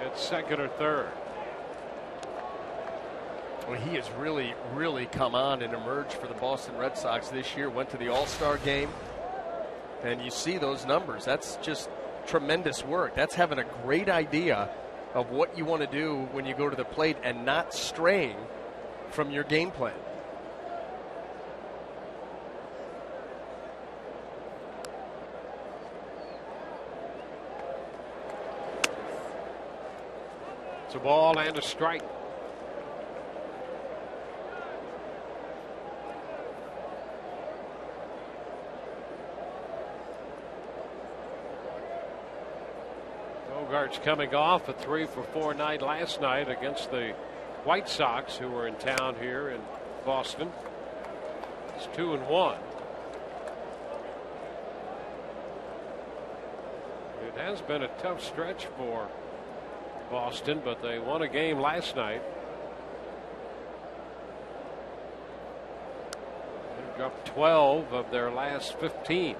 at second or third.
Well, he has really, really come on and emerged for the Boston Red Sox this year. Went to the All-Star game, and you see those numbers. That's just tremendous work. That's having a great idea of what you want to do when you go to the plate and not straying from your game plan.
It's a ball and a strike. Bogart's coming off a 3-for-4 night last night against the White Sox, who were in town here in Boston. It's 2-1. It has been a tough stretch for Boston, but they won a game last night. They've dropped 12 of their last 15.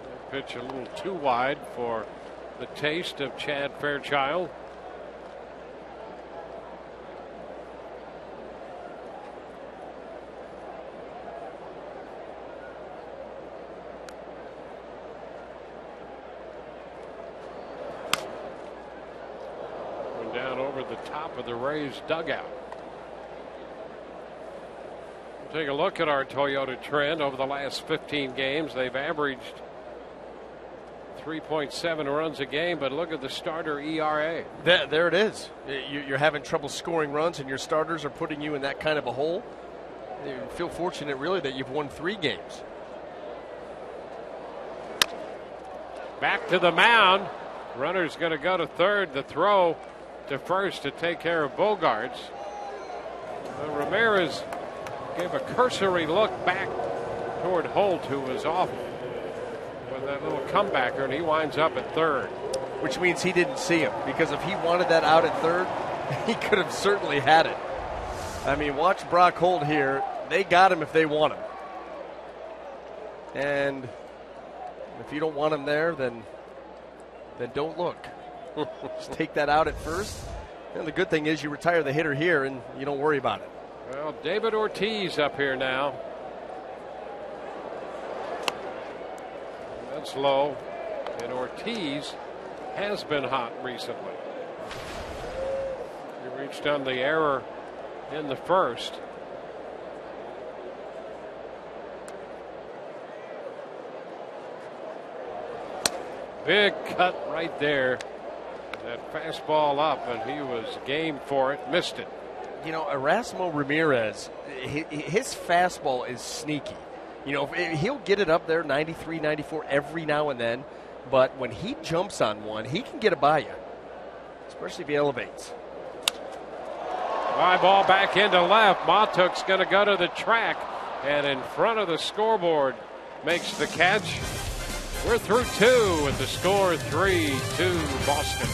They pitch a little too wide for the taste of Chad Fairchild. Down over the top of the Rays dugout. Take a look at our Toyota trend over the last 15 games. They've averaged 3.7 runs a game, but look at the starter ERA.
There it is. You're having trouble scoring runs, and your starters are putting you in that kind of a hole. You feel fortunate, really, that you've won 3 games.
Back to the mound. Runner's going to go to third. The throw to first to take care of Bogarts. Ramirez gave a cursory look back toward Holt, who was off with that little comebacker, and he winds up at third.
Which means he didn't see him, because if he wanted that out at third, he could have certainly had it. I mean, watch Brock Holt here. They got him if they want him. And if you don't want him there, then don't look. Just take that out at first. And the good thing is you retire the hitter here and you don't worry about it.
Well, David Ortiz up here now. That's low. And Ortiz has been hot recently. He reached on the error in the first. Big cut right there. That fastball up, and he was game for it, missed it.
You know, Erasmo Ramirez, his fastball is sneaky. You know, he'll get it up there 93, 94 every now and then, but when he jumps on one, he can get it by you, especially if he elevates.
Fly ball back into left. Matuk's going to go to the track, and in front of the scoreboard makes the catch. We're through 2 with the score 3-2 Boston.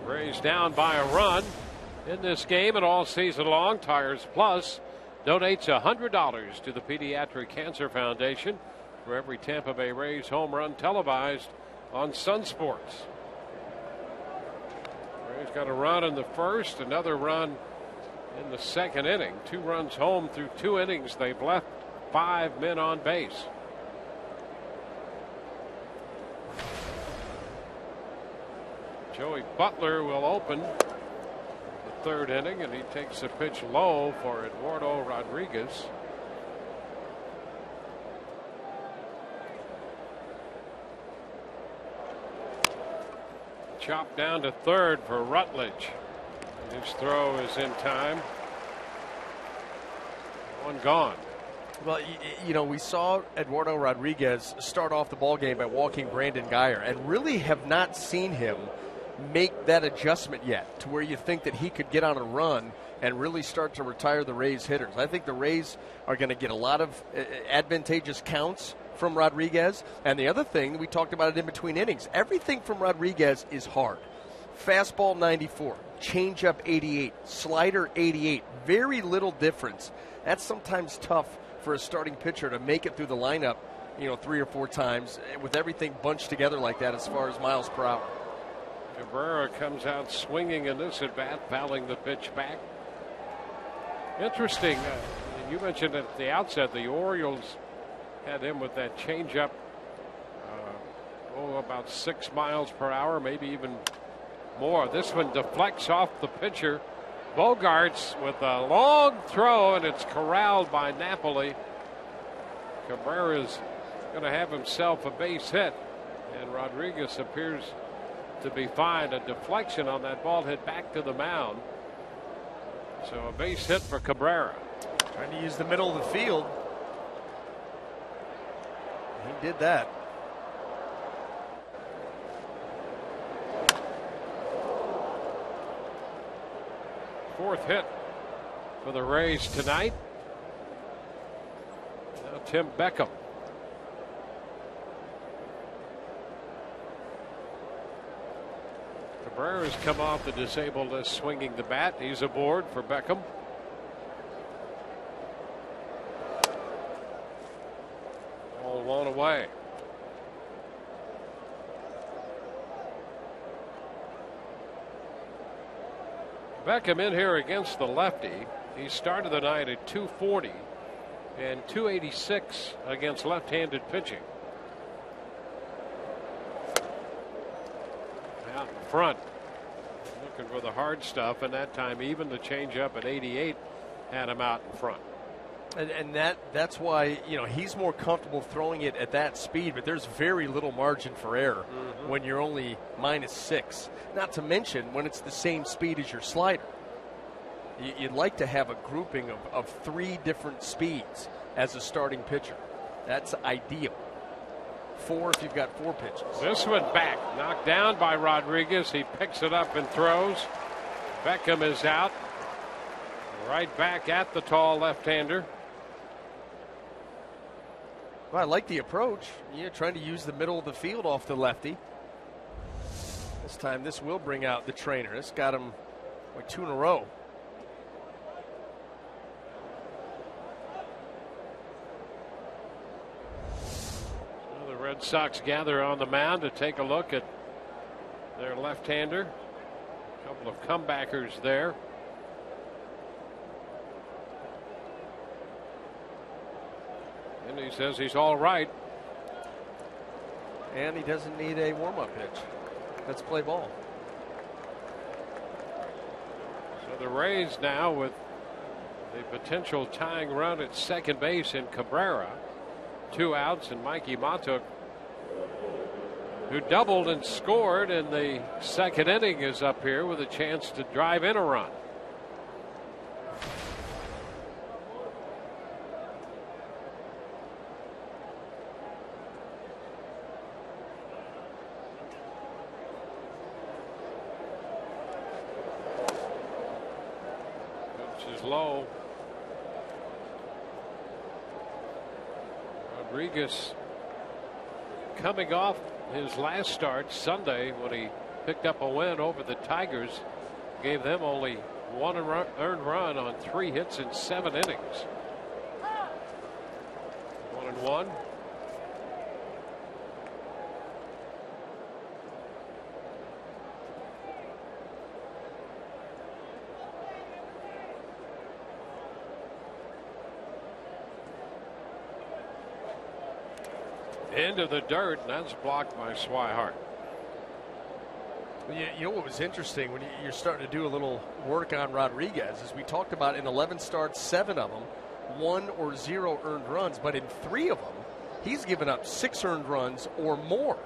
Rays down by a run in this game and all season long. Tires Plus donates $100 to the Pediatric Cancer Foundation for every Tampa Bay Rays home run televised on Sun Sports. Rays got a run in the first, another run in the second inning. 2 runs home through 2 innings. They've left 5 men on base. Joey Butler will open the 3rd inning, and he takes a pitch low for Eduardo Rodriguez. Chopped down to 3rd for Rutledge. And his throw is in time. 1 gone.
Well, you know, we saw Eduardo Rodriguez start off the ball game by walking Brandon Guyer, and really have not seen him make that adjustment yet to where you think that he could get on a run and really start to retire the Rays hitters. I think the Rays are going to get a lot of advantageous counts from Rodriguez. And the other thing, we talked about it in between innings, everything from Rodriguez is hard. Fastball 94, changeup 88, slider 88, very little difference. That's sometimes tough for a starting pitcher to make it through the lineup, 3 or 4 times with everything bunched together like that as far as miles per hour.
Cabrera comes out swinging in this at bat, fouling the pitch back. Interesting. You mentioned at the outset the Orioles had him with that changeup, about 6 miles per hour, maybe even more. This one deflects off the pitcher. Bogarts with a long throw, and it's corralled by Napoli. Cabrera's going to have himself a base hit, and Rodriguez appears to be fine. A deflection on that ball hit back to the mound. So a base hit for Cabrera.
Trying to use the middle of the field. He did that.
Fourth hit for the Rays tonight. Now Tim Beckham. Cabrera's come off the disabled list swinging the bat. He's aboard for Beckham. All 1 away. Beckham in here against the lefty. He started the night at 240 and 286 against left-handed pitching. Out in front, looking for the hard stuff, and that time even the changeup at 88 had him out in front.
And that's why he's more comfortable throwing it at that speed, but there's very little margin for error when you're only -6. Not to mention when it's the same speed as your slider. You'd like to have a grouping of 3 different speeds as a starting pitcher. That's ideal. 4 if you've got 4 pitches.
This one back, knocked down by Rodriguez. He picks it up and throws. Beckham is out. Right back at the tall left-hander.
Well, I like the approach. Trying to use the middle of the field off the lefty. This time, this will bring out the trainer. This got him like 2 in a row.
Well, the Red Sox gather on the mound to take a look at their left-hander. A couple of comebackers there. And he says he's all right.
And he doesn't need a warm-up pitch. Let's play ball.
So the Rays now with the potential tying run at second base in Cabrera. 2 outs, and Mikey Matuk, who doubled and scored in the second inning, is up here with a chance to drive in a run. Low. Rodriguez coming off his last start Sunday when he picked up a win over the Tigers. Gave them only one earned run on 3 hits in 7 innings. 1-1. Into the dirt, and that's blocked by Swihart.
You know what was interesting when you're starting to do a little work on Rodriguez is we talked about in 11 starts, 7 of them, 1 or 0 earned runs, but in 3 of them, he's given up 6 earned runs or more.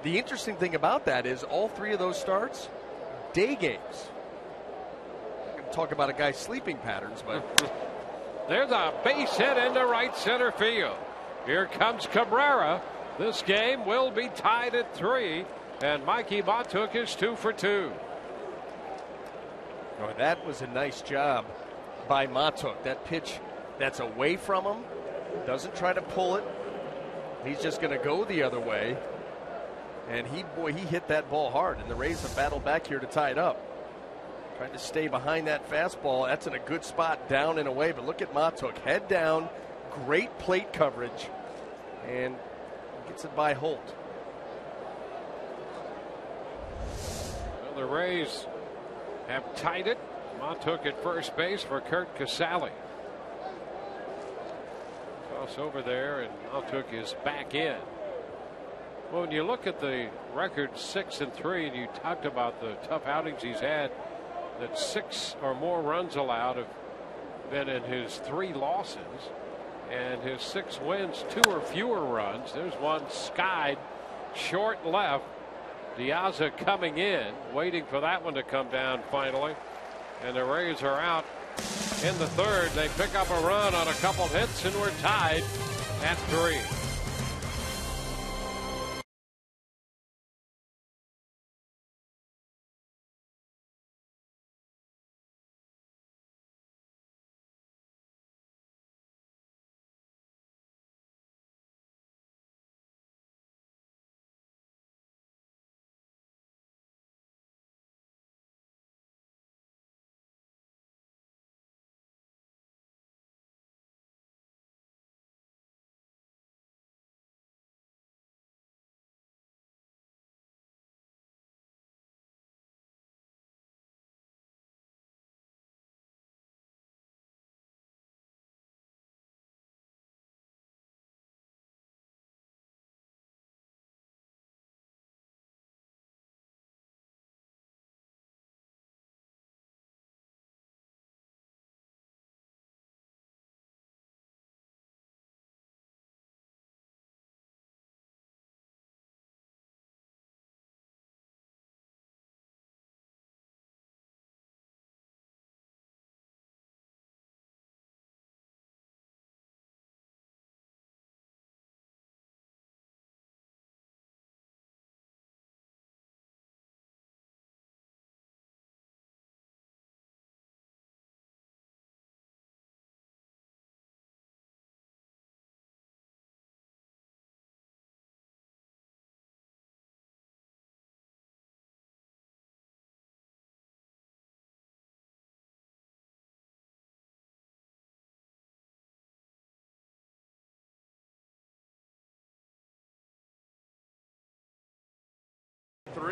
The interesting thing about that is all 3 of those starts, day games. I'm going to talk about a guy's sleeping patterns, but
there's a base hit into right center field. Here comes Cabrera. This game will be tied at 3, and Mikey Matuk is 2 for 2.
Oh, that was a nice job by Matuk. That pitch that's away from him, doesn't try to pull it. He's just going to go the other way. And he hit that ball hard, and the Rays have battled back here to tie it up. Trying to stay behind that fastball. That's in a good spot down and away, but look at Matuk. Head down, great plate coverage, and gets it by Holt.
Well, the Rays have tied it. Matuk at first base for Kurt Casale. Toss over there, and Matuk is back in. Well, when you look at the record 6-3, and you talked about the tough outings he's had, that 6 or more runs allowed have been in his 3 losses. And his 6 wins, 2 or fewer runs. There's one skied short left. Diaza coming in, waiting for that one to come down finally. And the Rays are out in the 3rd. They pick up a run on a couple hits, and we're tied at 3.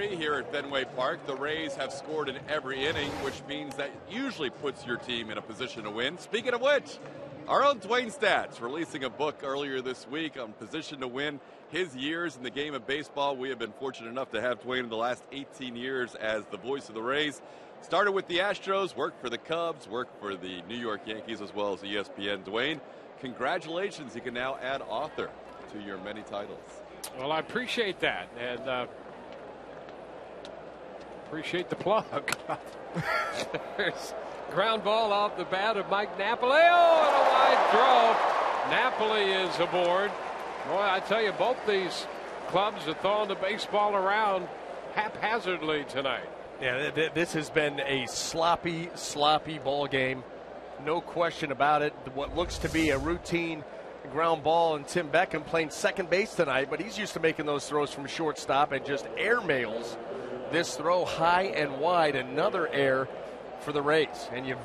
Here at Fenway Park. The Rays have scored in every inning, which means that usually puts your team in a position to win. Speaking of which, our own Dwayne Stats releasing a book earlier this week on position to win, his years in the game of baseball. We have been fortunate enough to have Dwayne in the last 18 years as the voice of the Rays. Started with the Astros, worked for the Cubs, worked for the New York Yankees as well as ESPN. Dwayne, congratulations. You can now add author to your many titles.
Well, I appreciate that, and appreciate the plug. There's ground ball off the bat of Mike Napoli. Oh, and a wide throw. Napoli is aboard. Boy, I tell you, both these clubs are throwing the baseball around haphazardly tonight.
Yeah, this has been a sloppy ball game. No question about it. What looks to be a routine ground ball, and Tim Beckham playing second base tonight, but he's used to making those throws from shortstop and just airmails
this throw high and wide, another error for the Rays. And you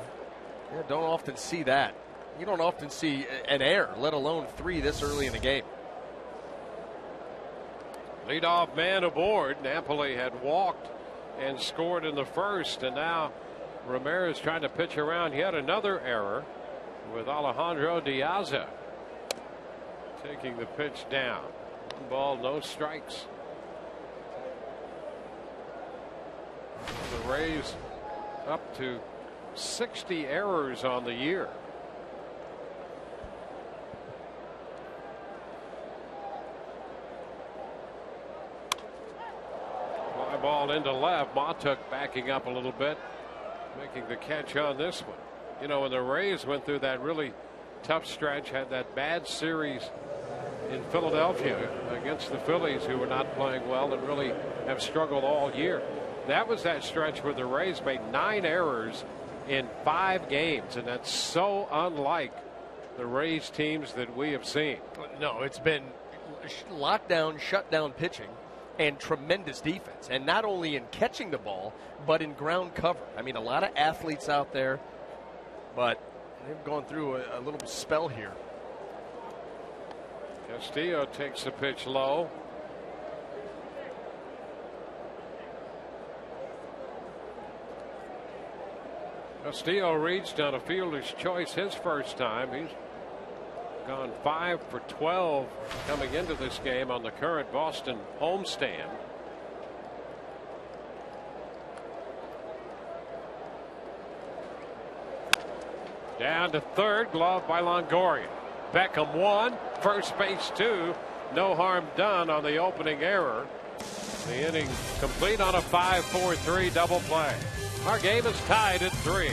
don't often see that. You don't often see an error, let alone 3 this early in the game.
Leadoff man aboard. Napoli had walked and scored in the first, and now Ramirez trying to pitch around yet another error with Alejandro Diaz taking the pitch down. 1 ball, no strikes. The Rays up to 60 errors on the year. Fly ball into left. Matuk backing up a little bit, making the catch on this one. You know, when the Rays went through that really tough stretch, had that bad series in Philadelphia against the Phillies, who were not playing well and really have struggled all year. That was that stretch where the Rays made 9 errors in 5 games, and that's so unlike the Rays teams that we have seen.
No, it's been lockdown, shutdown pitching, and tremendous defense. And not only in catching the ball, but in ground cover. I mean, a lot of athletes out there, but they've gone through a little spell here.
Castillo takes the pitch low. Castillo reached on a fielder's choice his first time. He's gone 5 for 12 coming into this game on the current Boston homestand. Down to third, glove by Longoria. Beckham 1, first base 2. No harm done on the opening error. The inning complete on a 5-4-3 double play. Our game is tied at 3.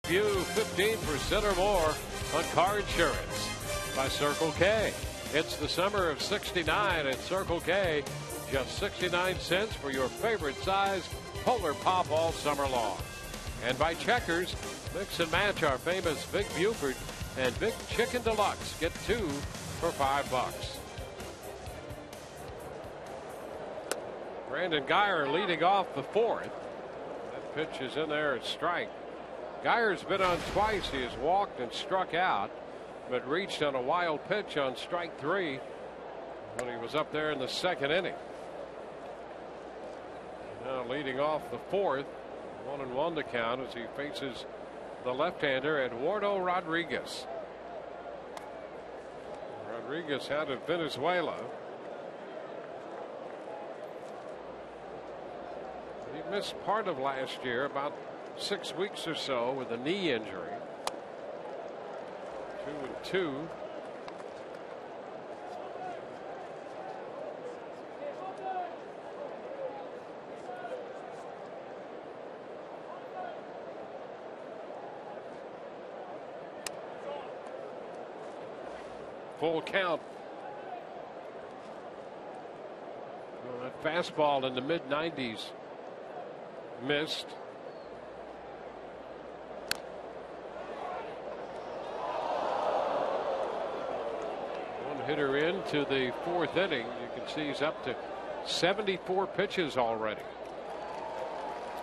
You 15% or more on car insurance by Circle K. It's the summer of '69 at Circle K. Just 69 cents for your favorite size Polar Pop all summer long. And by Checkers, mix and match our famous Big Buford and Big Chicken Deluxe. Get 2 for $5. Brandon Guyer leading off the 4th. That pitch is in there at strike. Guyer's been on twice. He has walked and struck out, but reached on a wild pitch on strike 3 when he was up there in the 2nd inning. Now leading off the 4th, 1-1 to count as he faces the left-hander Eduardo Rodriguez. Rodriguez out of Venezuela. He missed part of last year, about 6 weeks or so with a knee injury. 2-2. Full count. Well, that fastball in the mid-90s missed. One hitter into the 4th inning. You can see he's up to 74 pitches already.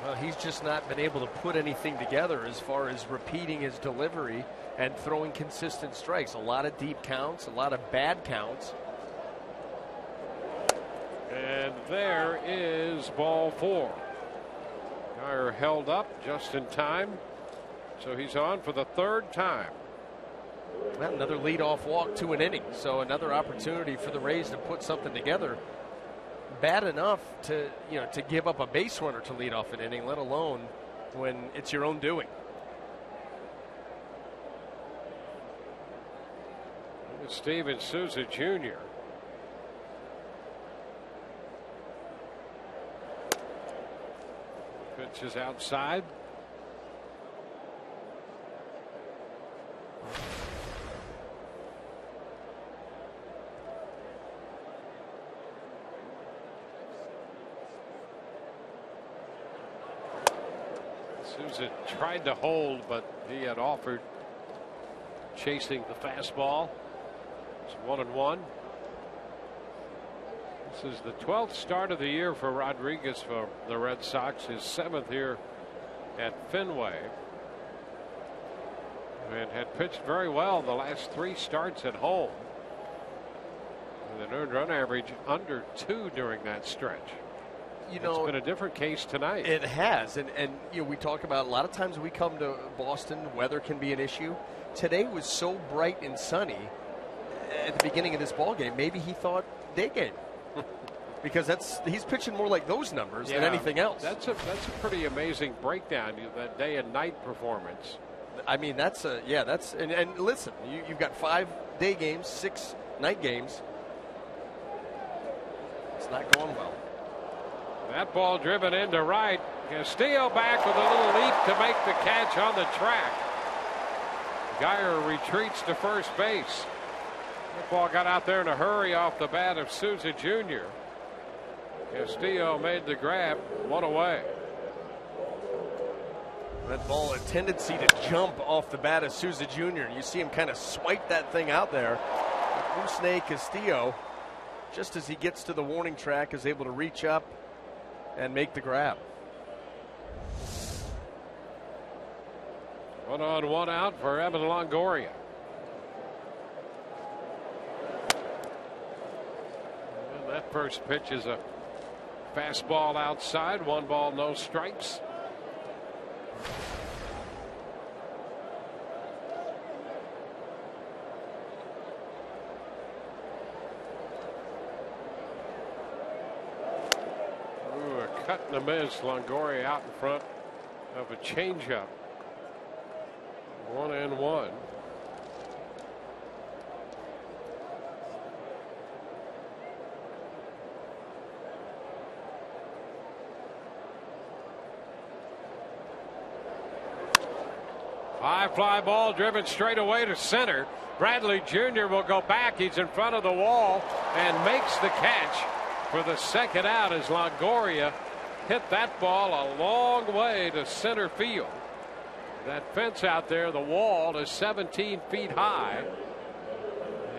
Well, he's just not been able to put anything together as far as repeating his delivery and throwing consistent strikes. A lot of deep counts, a lot of bad counts.
And there is ball 4. Geyer held up just in time, so he's on for the 3rd time.
Well, another leadoff walk to an inning, so another opportunity for the Rays to put something together. Bad enough to to give up a base runner to lead off an inning, let alone when it's your own doing.
Steven Souza Jr. Pitch is outside. Souza tried to hold, but he had offered chasing the fastball. It's 1-1. This is the 12th start of the year for Rodriguez for the Red Sox, his 7th here at Fenway, and had pitched very well the last 3 starts at home with an earned run average under 2 during that stretch. It's been a different case tonight.
It has, and we talk about a lot of times we come to Boston, weather can be an issue. Today was so bright and sunny at the beginning of this ball game. Maybe he thought day game. Because he's pitching more like those numbers than anything else.
That's a pretty amazing breakdown, that day and night performance.
I mean, and listen, you've got 5 day games, 6 night games. It's not going well.
That ball driven into right. Castillo back with a little leap to make the catch on the track. Geyer retreats to first base. That ball got out there in a hurry off the bat of Souza Jr. Castillo made the grab, 1 away.
That ball, a tendency to jump off the bat of Souza Jr. And you see him kind of swipe that thing out there. Rusney Castillo, just as he gets to the warning track, is able to reach up and make the grab.
1 on, 1 out for Evan Longoria. And that first pitch is a fastball outside. 1 ball, no strikes. Ooh, a cut and a miss. Longoria out in front of a changeup. 1-1. High fly ball driven straight away to center. Bradley Jr. will go back. He's in front of the wall and makes the catch for the 2nd out as Longoria hit that ball a long way to center field. That fence out there, the wall, is 17 feet high.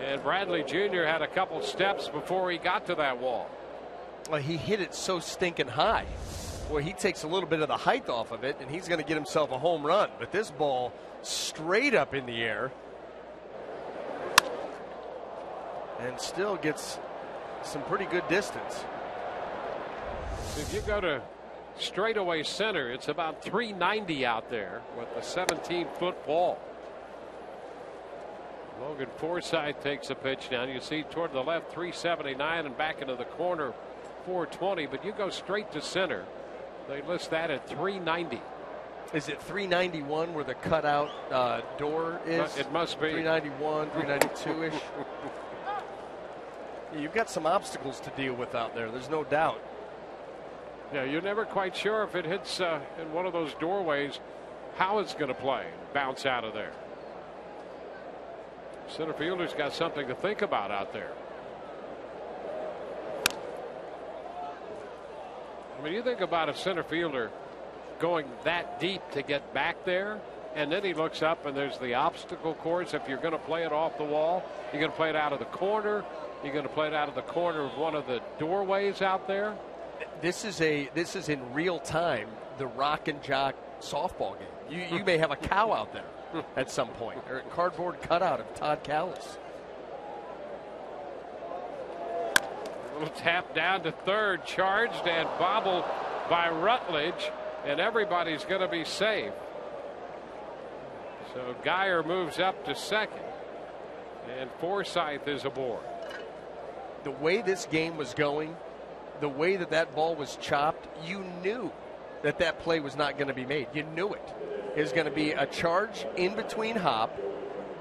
And Bradley Jr. had a couple steps before he got to that wall.
Well, he hit it so stinking high. Boy, he takes a little bit of the height off of it, and he's going to get himself a home run. But this ball straight up in the air. And still gets some pretty good distance.
If you go to straightaway center, it's about 390 out there with a 17-foot ball. Logan Forsythe takes a pitch down. You see toward the left 379 and back into the corner 420, but you go straight to center. They list that at 390.
Is it 391 where the cutout door is?
It must be.
391, 392-ish. You've got some obstacles to deal with out there. There's no doubt.
Yeah, you're never quite sure if it hits in one of those doorways how it's going to play, bounce out of there. Center fielder's got something to think about out there. I mean, you think about a center fielder going that deep to get back there, and then he looks up and there's the obstacle course. If you're going to play it off the wall, you're going to play it out of the corner. You're going to play it out of the corner of one of the doorways out there.
This is in real time the Rock and Jock softball game. You may have a cow out there at some point, or a cardboard cutout of Todd Callis.
A little tap down to third, charged and bobbled by Rutledge, and everybody's going to be safe. So Geyer moves up to second, and Forsythe is aboard.
The way this game was going, the way that ball was chopped, you knew that play was not going to be made. You knew it. It was going to be a charge in between hop,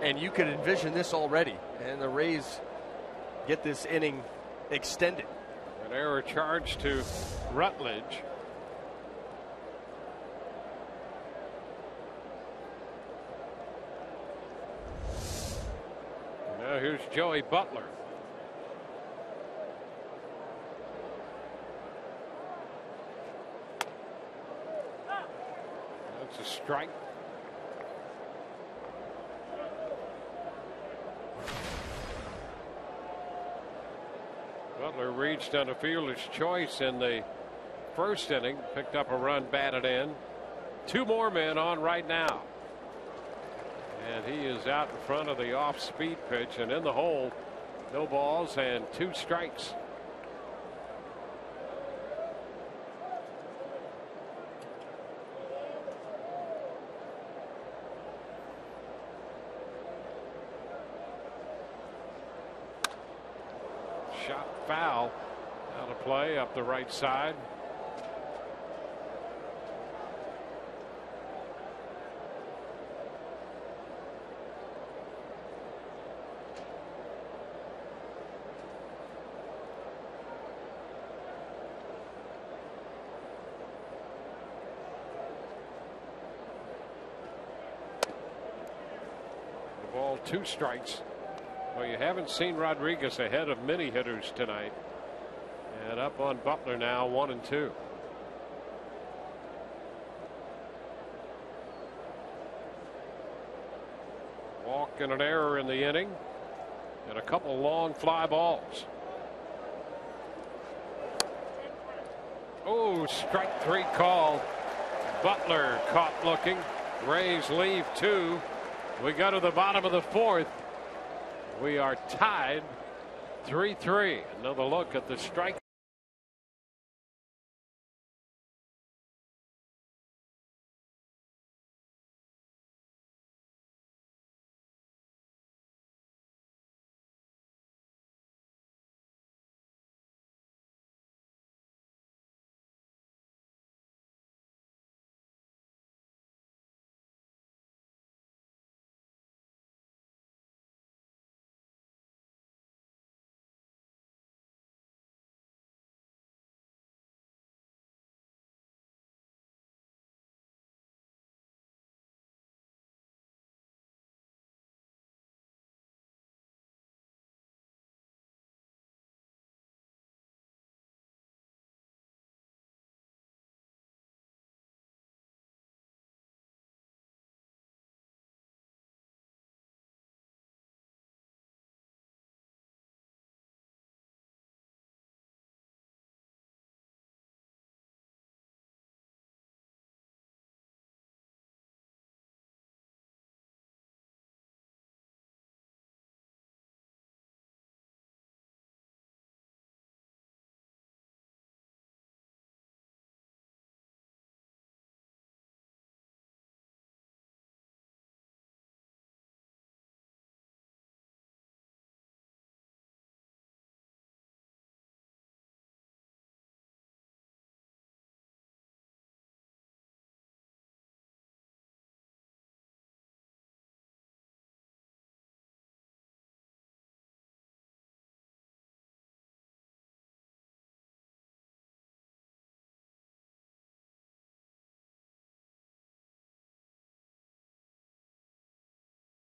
and you could envision this already. And the Rays get this inning extended.
An error charge to Rutledge. Now here's Joey Butler. That's a strike. Butler reached on a fielder's choice in the first inning, picked up a run, batted in. Two more men on right now. And he is out in front of the off-speed pitch and in the hole. No balls and 2 strikes. Shot foul out of play up the right side. The ball, 2 strikes. Well, you haven't seen Rodriguez ahead of many hitters tonight. And up on Butler now, 1-2. Walk and an error in the inning. And a couple long fly balls. Oh, strike 3 called. Butler caught looking. Rays leave 2. We go to the bottom of the 4th. We are tied 3-3. Another look at the strike.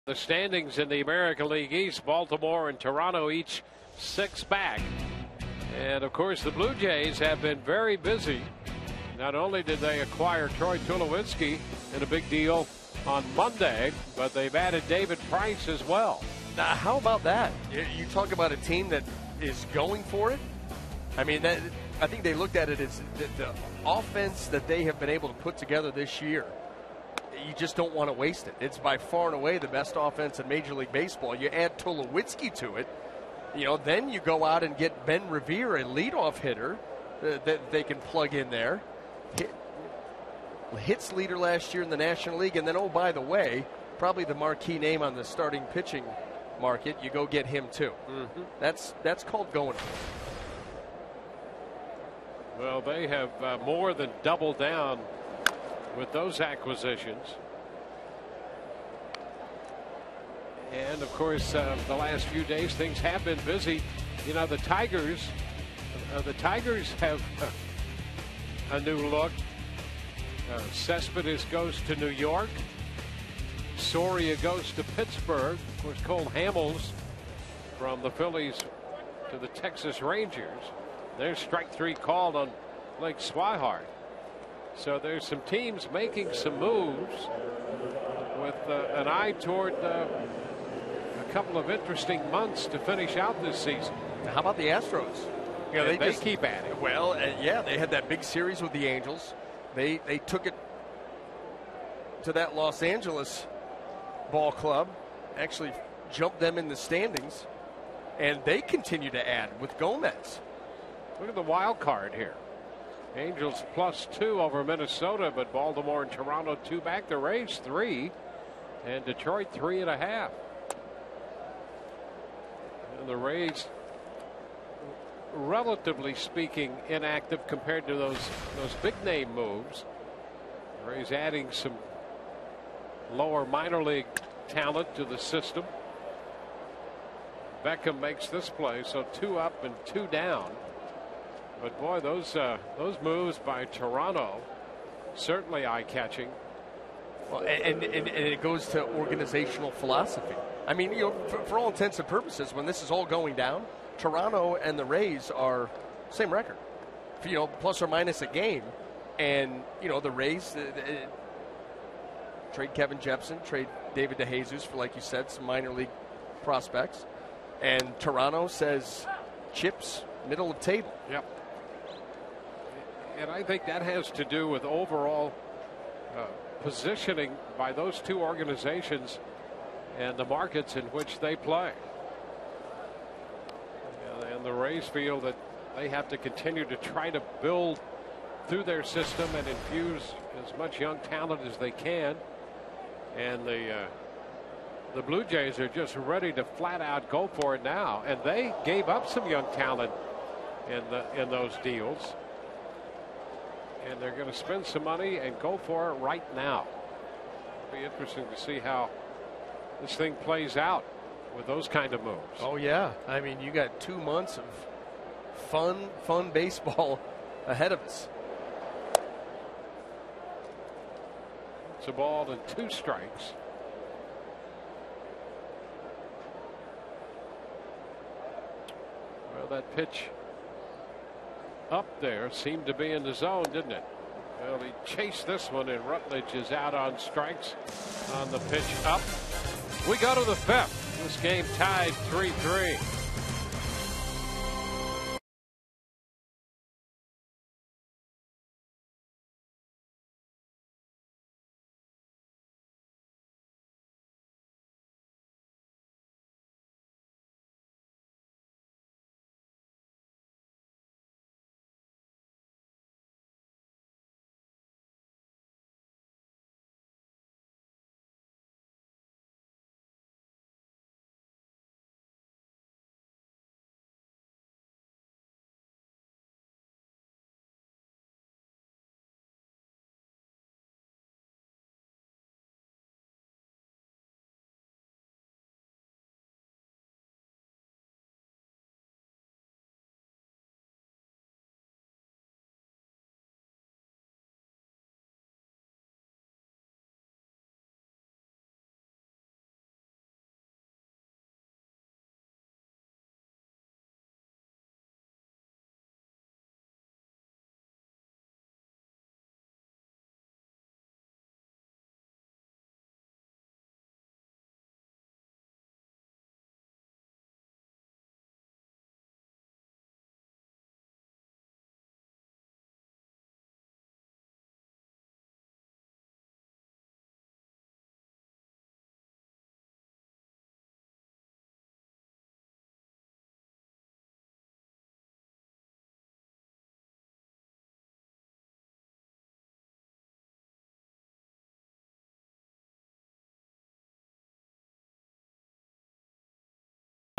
The standings in the American League East, Baltimore and Toronto each 6 back. And of course the Blue Jays have been very busy. Not only did they acquire Troy Tulowitzki in a big deal on Monday, but they've added David Price as well.
Now, how about that? You talk about a team that is going for it. I mean, I think they looked at it as the offense that they have been able to put together this year. You just don't want to waste it. It's by far and away the best offense in Major League Baseball. You add Tulowitzki to it, then you go out and get Ben Revere, a leadoff hitter that they can plug in there. Hits leader last year in the National League, and then, oh, by the way, probably the marquee name on the starting pitching market. You go get him too. Mm-hmm. That's called going for it.
Well, they have more than doubled down with those acquisitions. And of course, the last few days things have been busy. The Tigers have a new look. Cespedes goes to New York. Soria goes to Pittsburgh. Of course, Cole Hamels from the Phillies to the Texas Rangers. There's strike 3 called on Blake Swihart. So there's some teams making some moves with an eye toward a couple of interesting months to finish out this season.
How about the Astros?
They keep at it.
Well, they had that big series with the Angels. They took it to that Los Angeles ball club, actually jumped them in the standings, and they continue to add with Gomez.
Look at the wild card here. Angels +2 over Minnesota, but Baltimore and Toronto 2 back. The Rays 3 and Detroit 3.5. And the Rays, relatively speaking, inactive compared to those big name moves. The Rays adding some lower minor league talent to the system. Beckham makes this play, so 2 up and 2 down. But boy, those moves by Toronto certainly eye-catching.
Well, and it goes to organizational philosophy. I mean, for all intents and purposes, when this is all going down, Toronto and the Rays are same record, plus or minus a game. And the Rays trade Kevin Jepsen, trade David DeJesus for, like you said, some minor league prospects, and Toronto says chips middle of table.
Yep. And I think that has to do with overall positioning by those two organizations and the markets in which they play. And the Rays feel that they have to continue to try to build through their system and infuse as much young talent as they can. And the Blue Jays are just ready to flat out go for it now. And they gave up some young talent in those deals. And they're going to spend some money and go for it right now. It'll be interesting to see how this thing plays out with those kind of moves.
Oh, yeah. I mean, you got 2 months of fun baseball ahead of us.
It's a ball and 2 strikes. Well, that pitch up there seemed to be in the zone, didn't it? Well, he chased this one, and Rutledge is out on strikes on the pitch up. We go to the 5th. This game tied 3-3.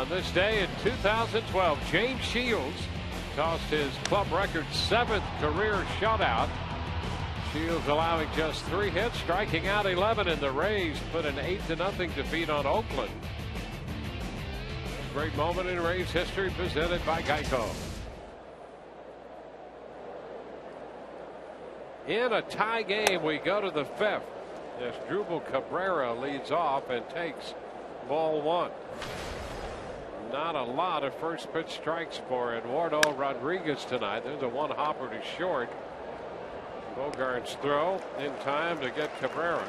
On this day in 2012, James Shields tossed his club record 7th career shutout. Shields allowing just 3 hits, striking out 11, and the Rays put an 8-0 defeat on Oakland. A great moment in Rays history presented by Geico. In a tie game, we go to the 5th as Drupal Cabrera leads off and takes ball 1. Not a lot of first pitch strikes for Eduardo Rodriguez tonight. There's a 1-hopper to short. Bogart's throw in time to get Cabrera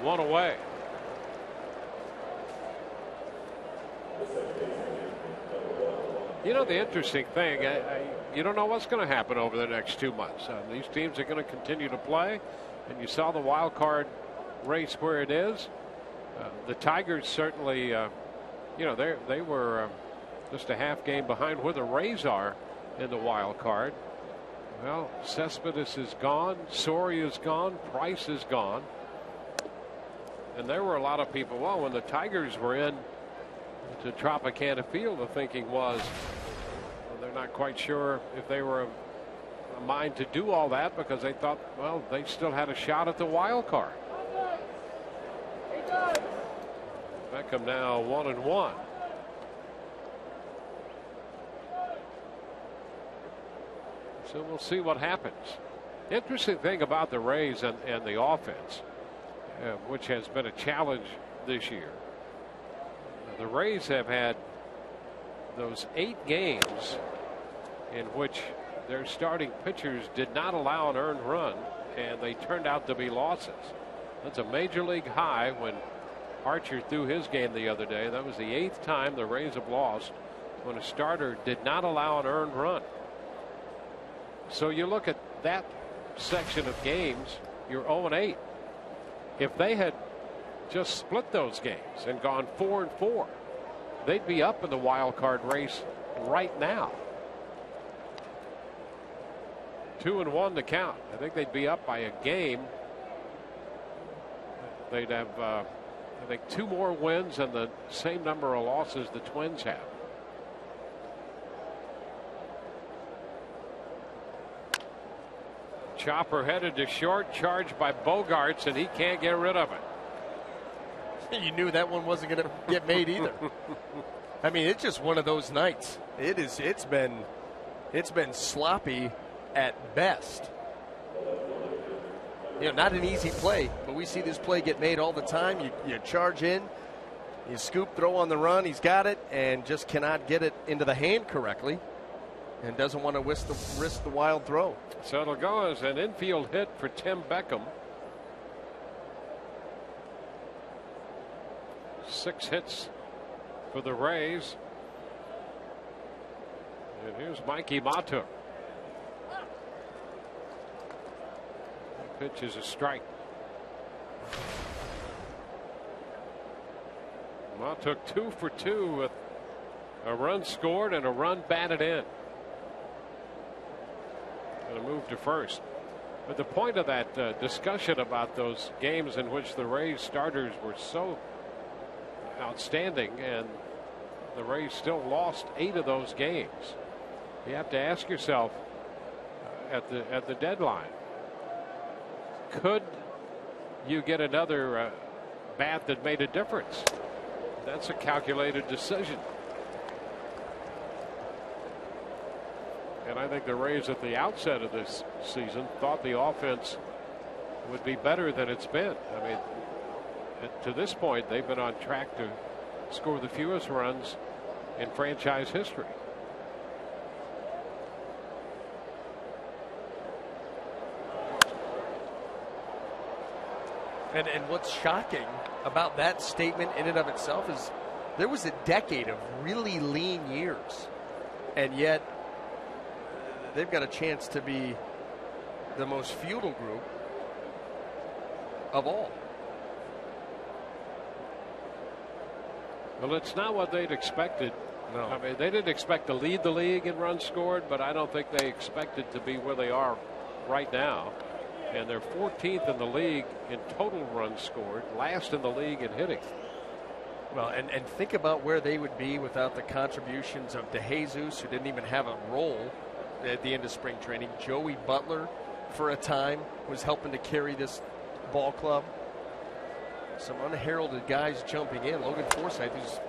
1 away. You know, the interesting thing, you don't know what's going to happen over the next 2 months. These teams are going to continue to play, and you saw the wild card race where it is. The Tigers certainly, you know, they were just a half game behind where the Rays are in the wild card. Well, Cespedes is gone, Soria is gone, Price is gone, and there were a lot of people. Well, when the Tigers were in to Tropicana Field, the thinking was, well, they're not quite sure if they were a mind to do all that because they thought, well, they still had a shot at the wild card. Beckham now 1-1. So we'll see what happens. Interesting thing about the Rays and the offense, which has been a challenge this year. The Rays have had those 8 games in which their starting pitchers did not allow an earned run, and they turned out to be losses. That's a major league high when Archer threw his game the other day. That was the 8th time the Rays have lost when a starter did not allow an earned run. So you look at that section of games, you're 0-8. If they had just split those games and gone 4-4, they'd be up in the wild card race right now. 2-1 to count. I think they'd be up by a game. They'd have, I think, 2 more wins and the same number of losses the Twins have. Chopper headed to short, charged by Bogarts, and he can't get rid of it.
You knew that one wasn't going to get made either. I mean, it's just one of those nights. It's been sloppy at best. You know, not an easy play, but we see this play get made all the time. You charge in, you scoop, throw on the run. He's got it, and just cannot get it into the hand correctly, and doesn't want to risk the wild throw.
So it'll go as an infield hit for Tim Beckham. 6 hits for the Rays. And here's Mikey Matuk. Pitch is a strike. Matuk 2 for 2 with a run scored and a run batted in. And a move to first. But the point of that discussion about those games in which the Rays starters were so outstanding and the Rays still lost 8 of those games. You have to ask yourself at the deadline, could you get another bat that made a difference? That's a calculated decision. And I think the Rays at the outset of this season thought the offense would be better than it's been. I mean, to this point, they've been on track to score the fewest runs in franchise history.
And what's shocking about that statement in and of itself is there was a decade of really lean years, and yet they've got a chance to be the most futile group of all.
Well, it's not what they'd expected.
No.
I mean, they didn't expect to lead the league in runs scored, but I don't think they expected to be where they are right now. And they're 14th in the league in total runs scored, last in the league in hitting.
Well, and think about where they would be without the contributions of DeJesus, who didn't even have a role at the end of spring training. Joey Butler, for a time, was helping to carry this ball club. Some unheralded guys jumping in. Logan Forsythe, who's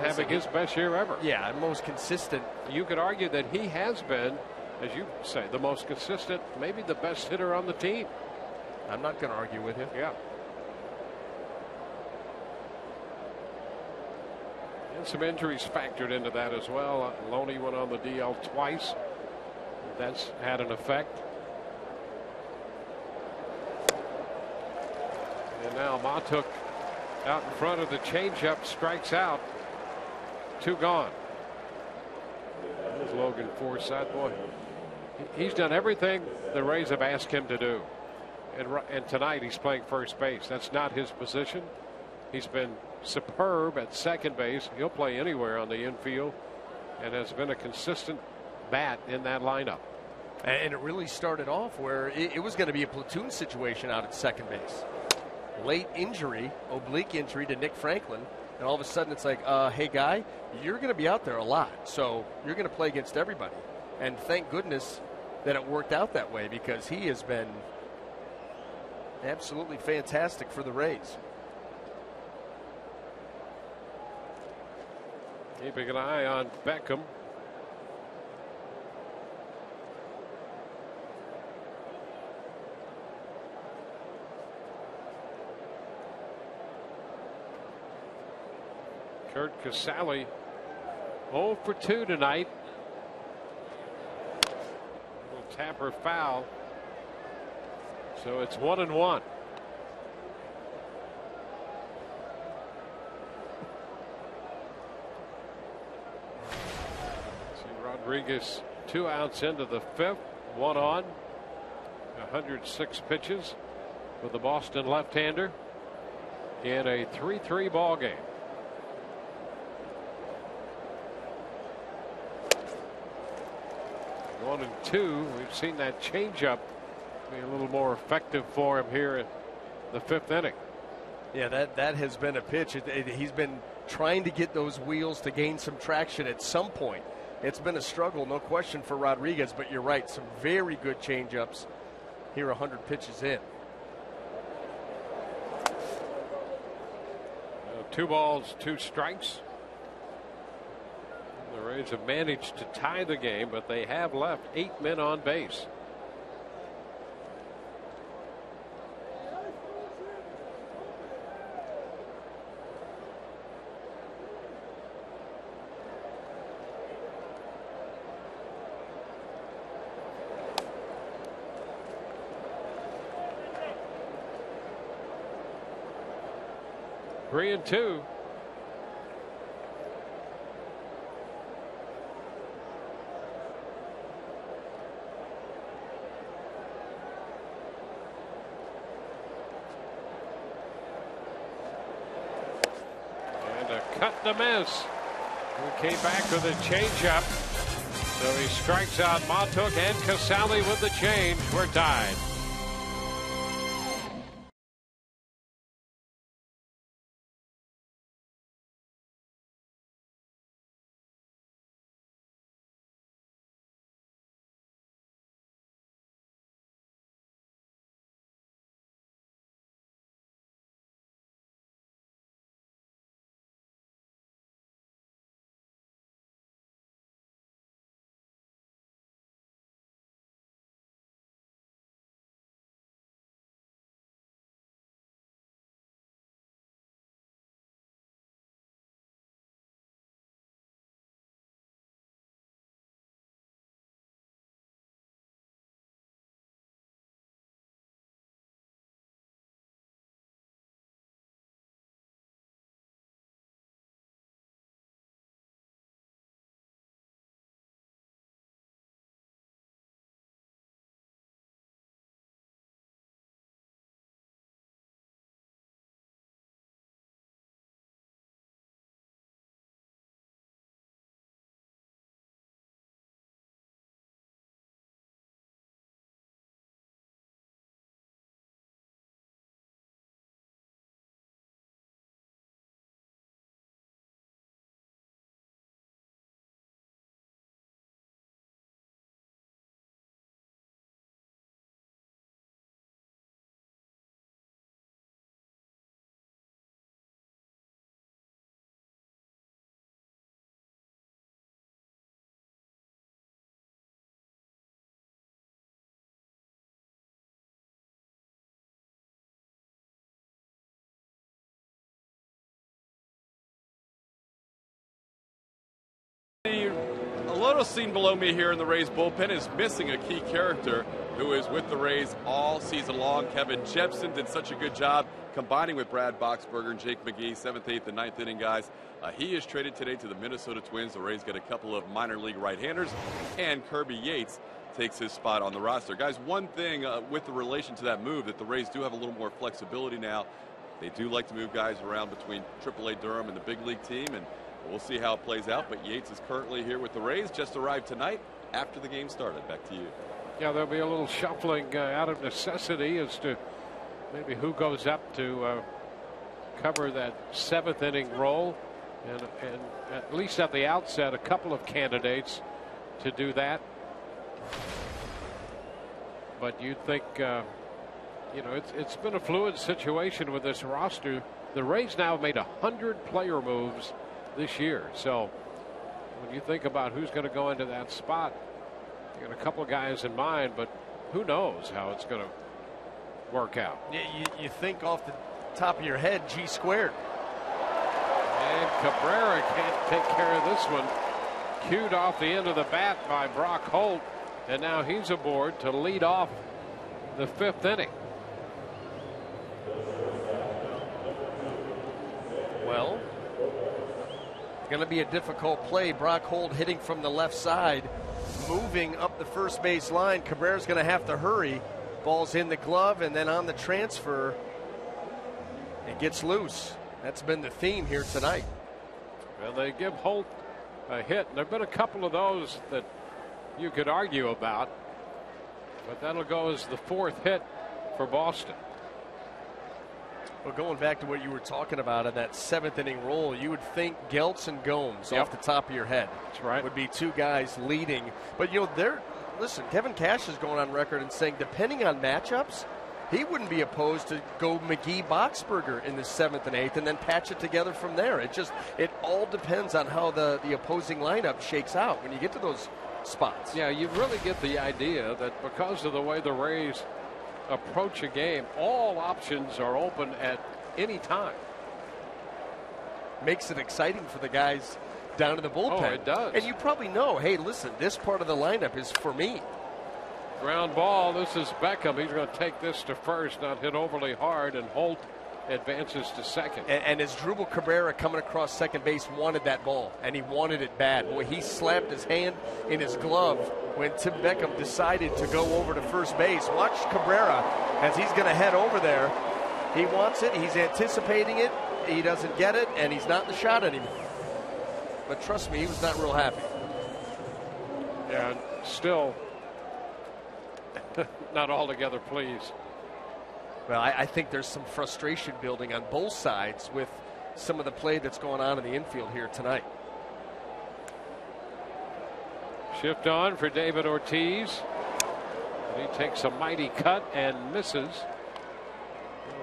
having his best year ever.
Yeah, most consistent.
You could argue that he has been, as you say, the most consistent, maybe the best hitter on the team.
I'm not going to argue with you.
Yeah. And some injuries factored into that as well. Loney went on the DL twice. That's had an effect. And now Matuk out in front of the changeup, strikes out. 2 gone. There's Logan Forsythe. Boy, he's done everything the Rays have asked him to do. And tonight he's playing first base. That's not his position. He's been superb at second base. He'll play anywhere on the infield and has been a consistent bat in that lineup.
And it really started off where it was going to be a platoon situation out at second base. Late injury, oblique injury to Nick Franklin. And all of a sudden it's like, hey, guy, you're going to be out there a lot. So you're going to play against everybody. And thank goodness that it worked out that way, because he has been absolutely fantastic for the Rays.
Keeping an eye on Beckham. Kurt Casale 0 for 2 tonight. Little tapper foul. So it's 1-1. See Rodriguez 2 outs into the 5th. 1 on. 106 pitches for the Boston left-hander in a 3-3 ball game. 1-2. We've seen that changeup be a little more effective for him here in the 5th inning.
Yeah, that has been a pitch. He's been trying to get those wheels to gain some traction at some point. It's been a struggle, no question, for Rodriguez, but you're right. Some very good changeups here, 100 pitches in.
2 balls, 2 strikes. The Rays have managed to tie the game, but they have left 8 men on base. Three and 2. Cut to miss. He came back with a changeup. So he strikes out Matuk and Casale with the change. We're tied.
little scene below me here in the Rays bullpen is missing a key character who is with the Rays all season long. Kevin Jepson did such a good job combining with Brad Boxberger and Jake McGee, 7th, 8th, and 9th inning guys. He is traded today to the Minnesota Twins. The Rays get a couple of minor league right-handers, and Kirby Yates takes his spot on the roster. Guys, one thing with the relation to that move, that the Rays do have a little more flexibility now. They do like to move guys around between AAA Durham and the big league team, and we'll see how it plays out. But Yates is currently here with the Rays, just arrived tonight after the game started. Back to you.
Yeah, there'll be a little shuffling out of necessity as to maybe who goes up to cover that 7th inning role, and at least at the outset, a couple of candidates to do that. But you'd think, it's been a fluid situation with this roster. The Rays now have made 100 player moves this year. So when you think about who's going to go into that spot, you got a couple of guys in mind, but who knows how it's going to work out.
You think off the top of your head, G squared.
And Cabrera can't take care of this one. Cued off the end of the bat by Brock Holt, and now he's aboard to lead off the 5th inning.
Well, going to be a difficult play. Brock Holt hitting from the left side, moving up the first base line. Cabrera's going to have to hurry. Ball's in the glove, and then on the transfer, it gets loose. That's been the theme here tonight.
Well, they give Holt a hit, and there have been a couple of those that you could argue about, but that'll go as the 4th hit for Boston.
Well, going back to what you were talking about in that 7th inning role, you would think Geltz and Gomes off the top of your head.
That's right.
Would be two guys leading. But, listen, Kevin Cash is going on record and saying depending on matchups, he wouldn't be opposed to go McGee-Boxberger in the 7th and 8th and then patch it together from there. It all depends on how the opposing lineup shakes out when you get to those spots.
Yeah, you really get the idea that because of the way the Rays approach a game, all options are open at any time.
Makes it exciting for the guys down in the bullpen.
Oh, it does.
And you probably know, hey, listen, this part of the lineup is for me.
Ground ball. This is Beckham. He's going to take this to first, not hit overly hard, and Holt advances to second.
And as Drupal Cabrera coming across second base wanted that ball, and he wanted it bad. Boy, he slapped his hand in his glove when Tim Beckham decided to go over to first base. Watch Cabrera as he's going to head over there. He wants it. He's anticipating it. He doesn't get it, and he's not in the shot anymore. But trust me, he was not real happy.
Yeah, still not altogether pleased.
Well, I think there's some frustration building on both sides with some of the play that's going on in the infield here tonight.
Shift on for David Ortiz. And he takes a mighty cut and misses.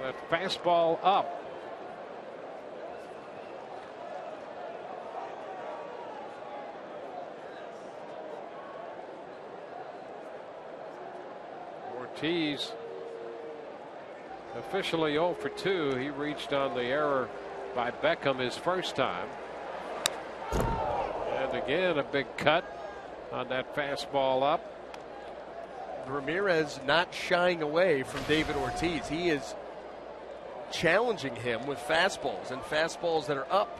Well, that fastball up. Ortiz officially 0 for 2. He reached on the error by Beckham his first time. And again, a big cut on that fastball up.
Ramirez not shying away from David Ortiz. He is challenging him with fastballs, and fastballs that are up.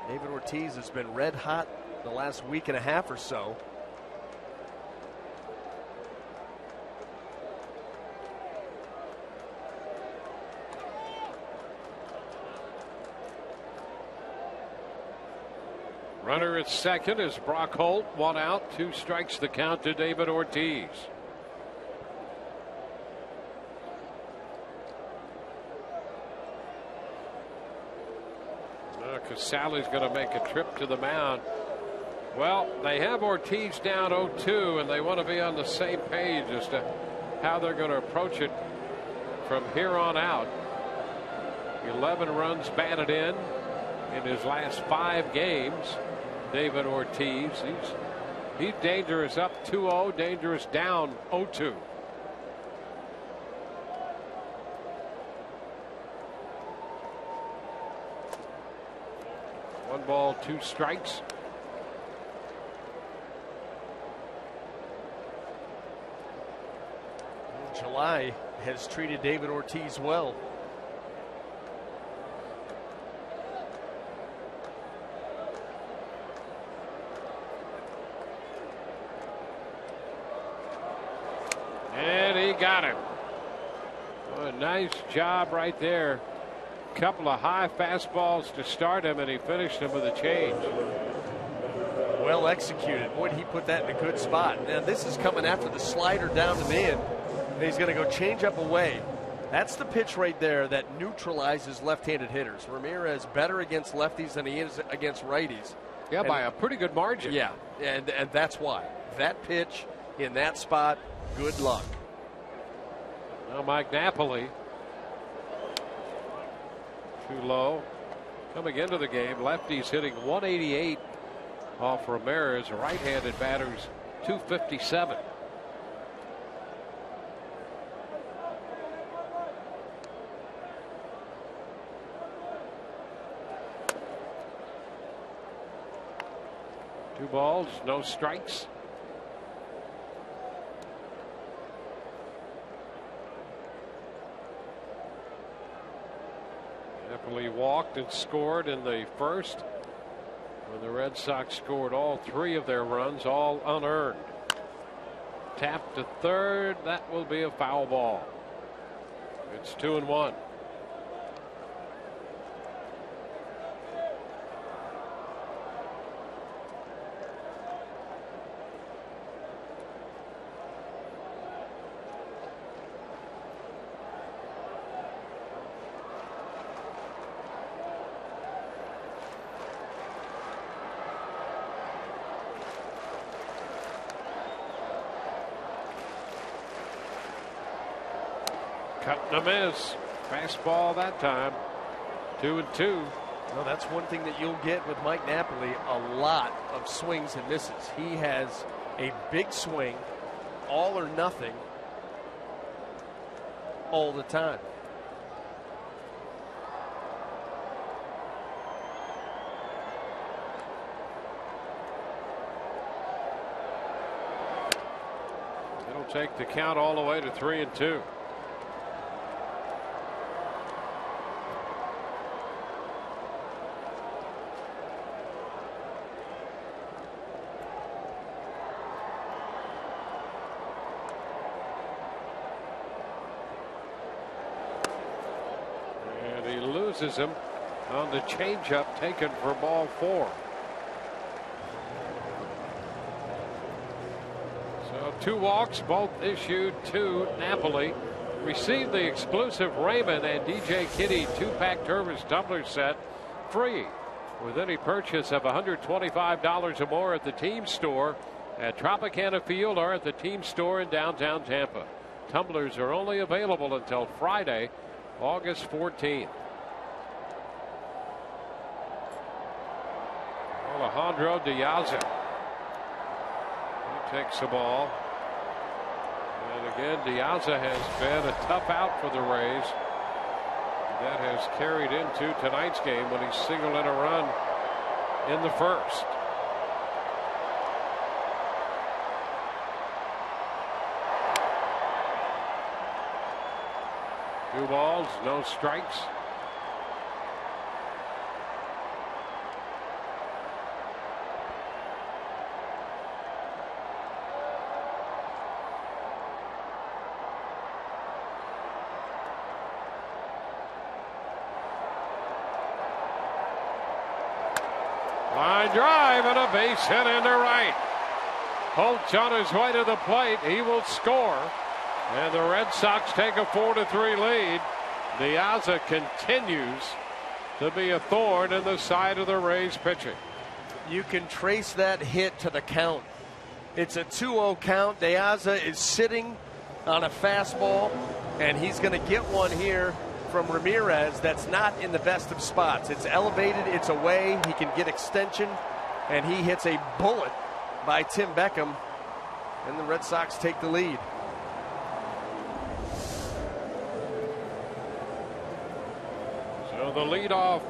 David Ortiz has been red hot the last week and a half or so.
Runner at second is Brock Holt. 1 out, 2 strikes the count to David Ortiz. Casali's going to make a trip to the mound. Well, they have Ortiz down 0-2, and they want to be on the same page as to how they're going to approach it from here on out. 11 runs batted in his last 5 games. David Ortiz, he's dangerous up 2-0, dangerous down 0-2. 1 ball, 2 strikes.
July has treated David Ortiz well.
And he got him. A nice job right there. Couple of high fastballs to start him, and he finished him with a change.
Well executed. Boy, did he put that in a good spot. Now, this is coming after the slider down to mid. He's going to go change up away. That's the pitch right there that neutralizes left-handed hitters. Ramirez better against lefties than he is against righties.
Yeah, by a pretty good margin.
Yeah, and that's why. That pitch in that spot, good luck.
Now Mike Napoli. Too low. Coming into the game, lefties hitting 188 off Ramirez. Right-handed batters 257. Two balls, no strikes. Napoli walked and scored in the first when the Red Sox scored all 3 of their runs, all unearned. Tap to third. That will be a foul ball. It's 2-1. Cutting a miss. Fastball that time. 2-2.
Well, that's one thing that you'll get with Mike Napoli, a lot of swings and misses. He has a big swing, all or nothing, all the time.
It'll take the count all the way to 3-2. Him on the changeup taken for ball 4. So 2 walks, both issued to Napoli. Received the exclusive Raymond and DJ Kitty 2-pack Tervis tumbler set free with any purchase of $125 or more at the team store at Tropicana Field or at the team store in downtown Tampa. Tumblers are only available until Friday, August 14th. Alejandro Diaza. He takes the ball. And again, Diaza has been a tough out for the Rays. That has carried into tonight's game when he singled in a run in the first. Two balls, no strikes. Line drive and a base hit into right. Holtz on his way to the plate. He will score. And the Red Sox take a 4-3 lead. Diaza continues to be a thorn in the side of the Rays pitching.
You can trace that hit to the count. It's a 2-0 count. Diaza is sitting on a fastball, and he's going to get one here from Ramirez that's not in the best of spots. It's elevated, it's away, he can get extension, and he hits a bullet by Tim Beckham, and the Red Sox take the lead.
So the leadoff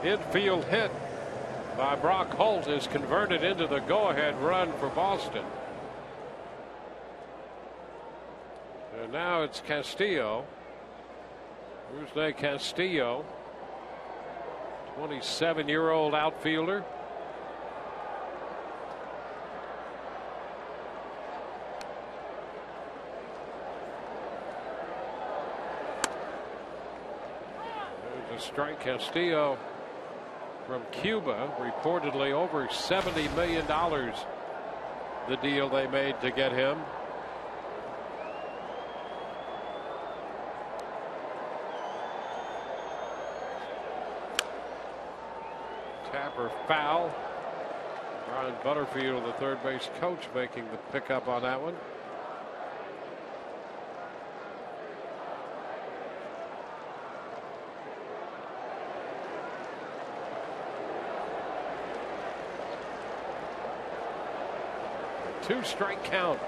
infield hit by Brock Holt is converted into the go-ahead run for Boston. And now it's Castillo. Jose Castillo, 27-year-old outfielder. There's a strike. Castillo from Cuba, reportedly over $70 million, the deal they made to get him. Tapper foul. Brian Butterfield, the third base coach, making the pickup on that one. Two-strike count.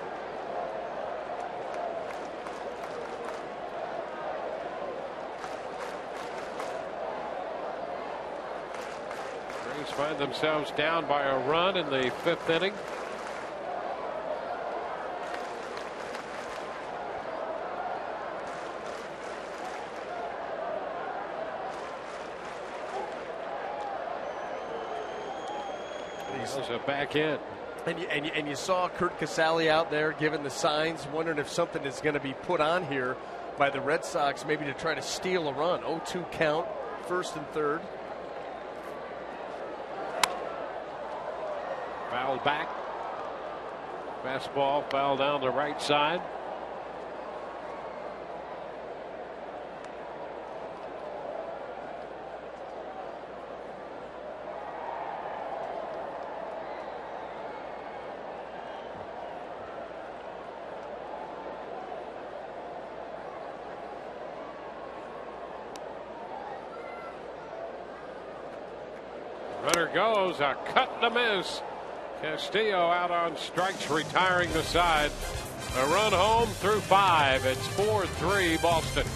Rays find themselves down by a run in the fifth inning. These are back in.
And you saw Kurt Casale out there giving the signs, wondering if something is going to be put on here by the Red Sox, maybe to try to steal a run. 0-2 count, first and third.
Foul back. Fastball foul down the right side. Runner goes, a cut and a miss. Castillo out on strikes, retiring the side. A run home through 5. It's 4-3 Boston.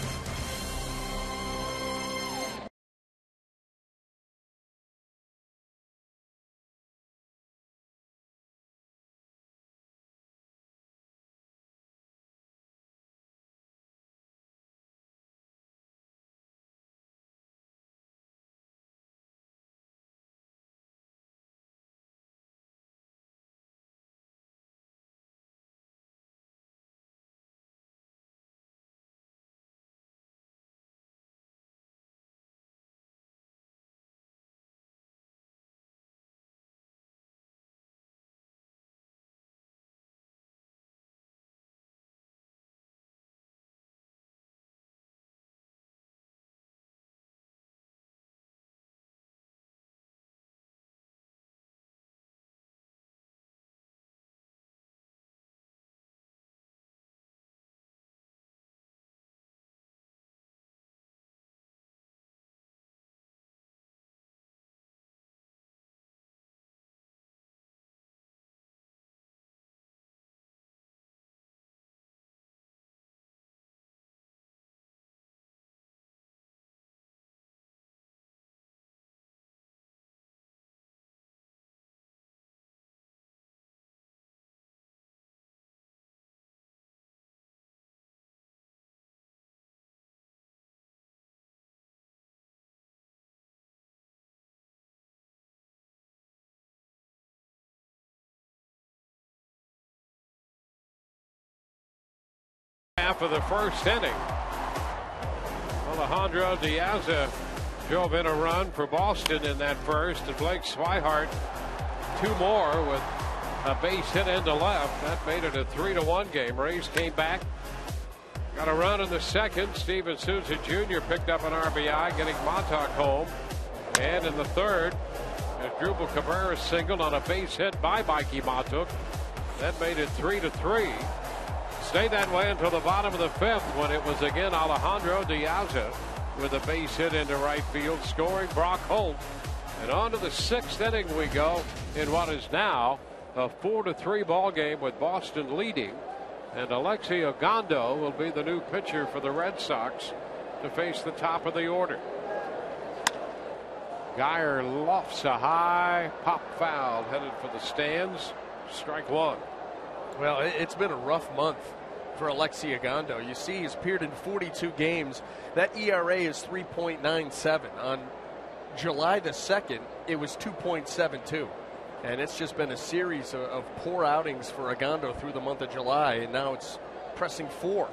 Half of the first inning. Alejandro Diaz drove in a run for Boston in that first, and Blake Swihart 2 more with a base hit into left. That made it a 3-1 game. Rays came back, got a run in the second. Steven Souza Jr. picked up an RBI, getting Montauk home. And in the third, Asdrubal Cabrera singled on a base hit by Mikey Montauk. That made it 3-3. Stayed that way until the bottom of the fifth, when it was again Alejandro Diaz with a base hit into right field, scoring Brock Holt. And on to the sixth inning we go in what is now a 4-3 ball game with Boston leading. And Alexi Ogando will be the new pitcher for the Red Sox to face the top of the order. Geyer lofts a high pop foul headed for the stands. Strike one.
Well, it's been a rough month for Alexi Ogando. You see, he's appeared in 42 games. That ERA is 3.97. On July the 2nd, it was 2.72. And it's just been a series of poor outings for Ogando through the month of July, and now it's pressing 4.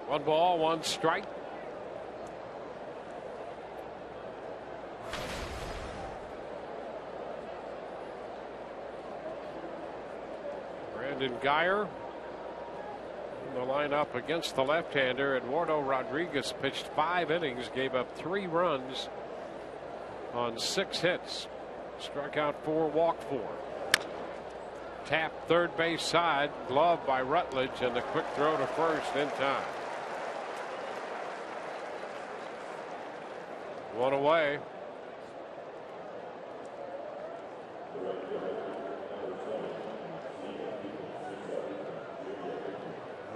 One ball, one strike. Brandon Geyer in the lineup against the left-hander. Eduardo Rodriguez pitched 5 innings, gave up 3 runs on 6 hits. Struck out 4, walked 4. Tap third base side, glove by Rutledge, and the quick throw to first in time. 1 away.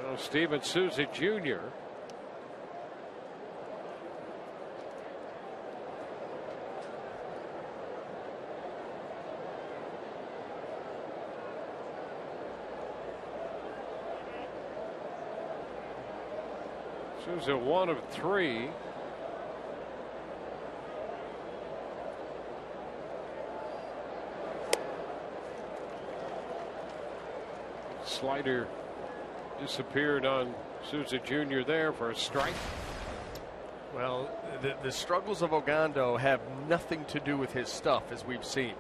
Well, Steven Souza Jr. Souza 1 of 3. Slider disappeared on Souza Jr. there for a strike.
Well, the struggles of Ogando have nothing to do with his stuff, as we've seen.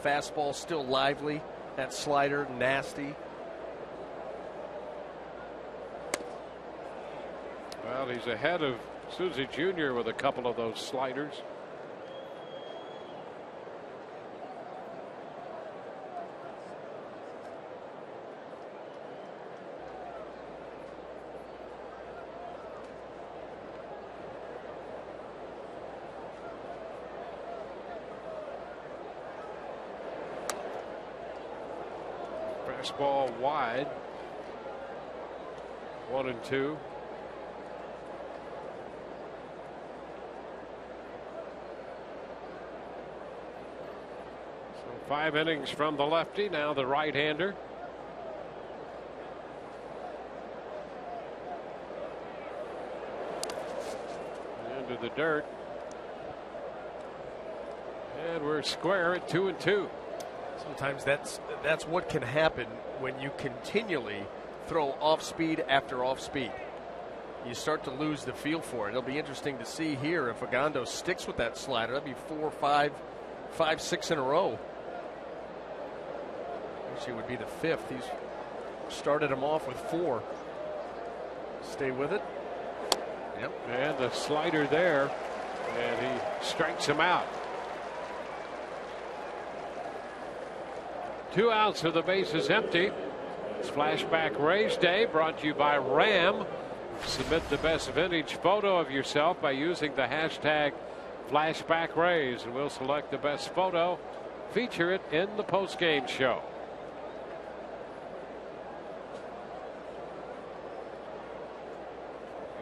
Fastball still lively, that slider nasty.
Well, he's ahead of Souza Jr. with a couple of those sliders. Fastball wide. 1 and 2. So 5 innings from the lefty. Now the right-hander. Into the dirt. And we're square at 2 and 2.
Sometimes that's what can happen when you continually throw off speed after off speed. You start to lose the feel for it. It'll be interesting to see here if Ogando sticks with that slider. That'd be 4, 5, 6 in a row. Actually, it would be the 5th. He's started him off with 4. Stay with it. Yep.
And the slider there, and he strikes him out. 2 outs with the bases empty. It's Flashback Rays Day, brought to you by Ram. Submit the best vintage photo of yourself by using the hashtag Flashback Rays, and we'll select the best photo, feature it in the postgame show.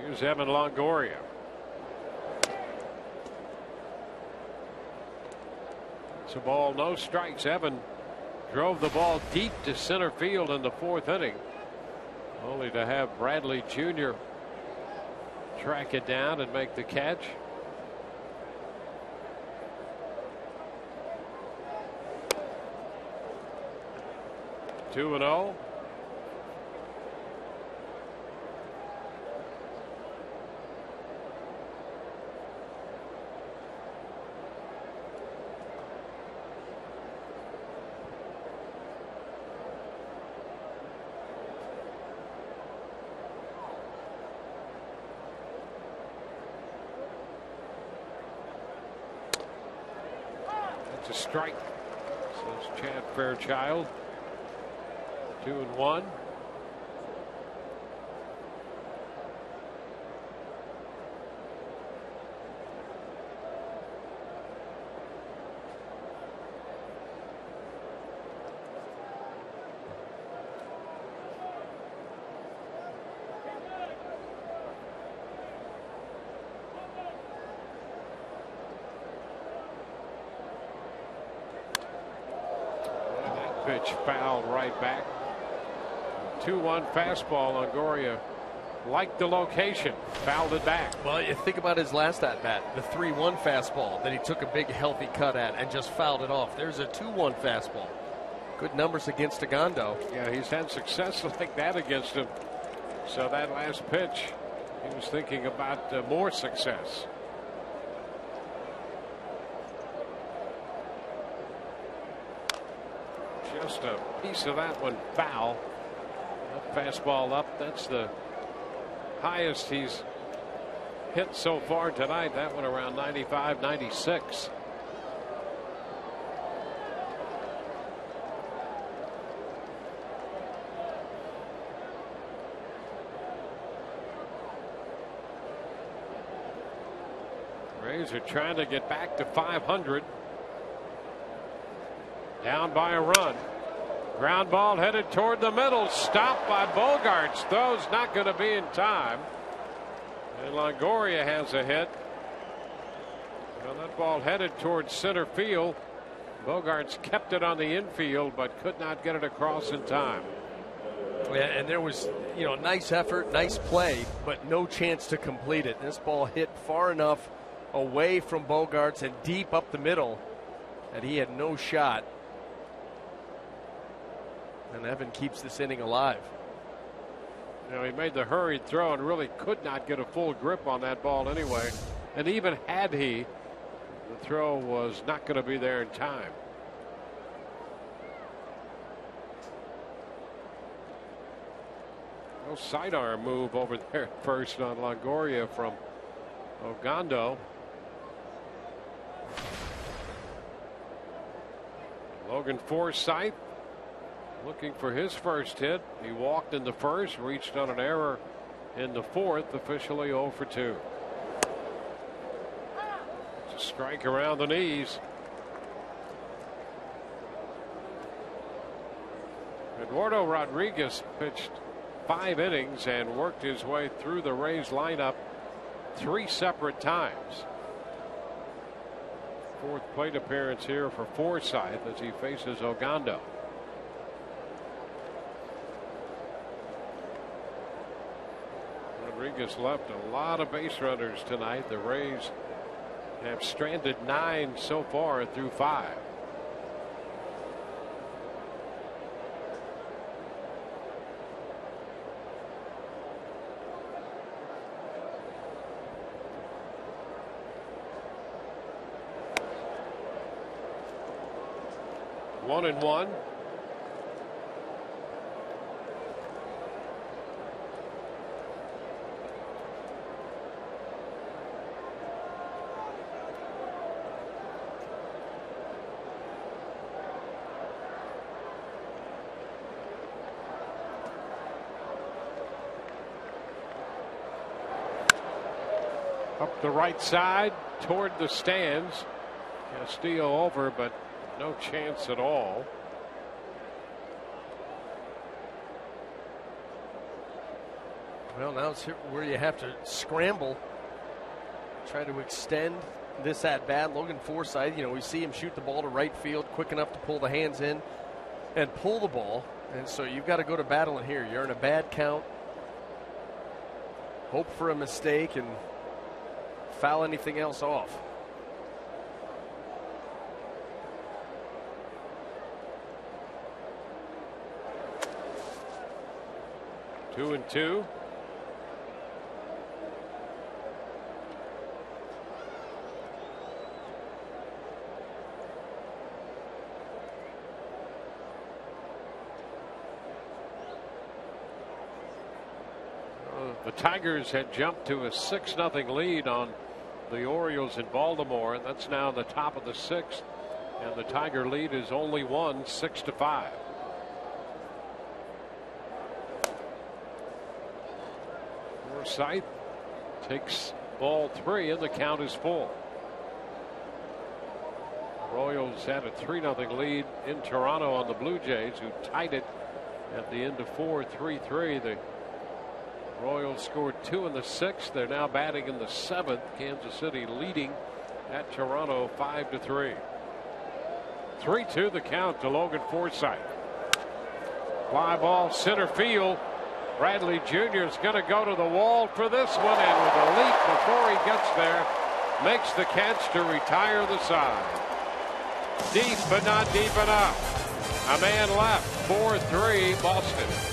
Here's Evan Longoria. It's a ball, no strikes. Evan drove the ball deep to center field in the 4th inning, only to have Bradley Jr. track it down and make the catch. Two and 0. A strike, says Chad Fairchild. 2 and 1. pitch fouled right back. 2-1 fastball. Longoria liked the location, fouled it back.
Well, you think about his last at bat, the 3-1 fastball that he took a big healthy cut at and just fouled it off. There's a 2-1 fastball. Good numbers against Ogando.
Yeah, he's had success like that against him. So that last pitch, he was thinking about more success. Just a piece of that one foul. That fastball up, that's the highest he's hit so far tonight. That one around 95, 96. Rays are trying to get back to 500. Down by a run. Ground ball headed toward the middle. Stopped by Bogarts. Throw's not going to be in time. And Longoria has a hit. Well, that ball headed towards center field. Bogarts kept it on the infield but could not get it across in time.
Yeah, and there was, nice effort, nice play, but no chance to complete it. This ball hit far enough away from Bogarts and deep up the middle that he had no shot. And Evan keeps this inning alive.
He made the hurried throw and really could not get a full grip on that ball anyway. And even had he, the throw was not going to be there in time. No sidearm move over there at first on Longoria from Ogando. Logan Forsythe looking for his first hit. He walked in the first, reached on an error in the fourth, officially 0 for 2. It's a strike around the knees. Eduardo Rodriguez pitched 5 innings and worked his way through the Rays lineup 3 separate times. Fourth plate appearance here for Forsythe as he faces Ogando. Rodriguez left a lot of base runners tonight. The Rays have stranded 9 so far through 5. One and one. Up the right side toward the stands. Castillo over, but no chance at all.
Well, now it's where you have to scramble, try to extend this at bat. Logan Forsythe, we see him shoot the ball to right field quick enough to pull the hands in and pull the ball. And so you've got to go to battle in here. You're in a bad count. Hope for a mistake and foul anything else off.
Two and two. The Tigers had jumped to a 6-0 lead on the Orioles in Baltimore, and that's now the top of the 6th, and the Tiger lead is only 6-5. Forsythe takes ball 3 and the count is full. Royals had a 3-0 lead in Toronto on the Blue Jays, who tied it at the end of 4, 3-3. The Royals scored 2 in the 6th. They're now batting in the 7th. Kansas City leading at Toronto 5-3. 3-2 the count to Logan Forsythe. Fly ball center field. Bradley Jr. is going to go to the wall for this one, and with a leap before he gets there, makes the catch to retire the side. Deep, but not deep enough. A man left. 4-3 Boston.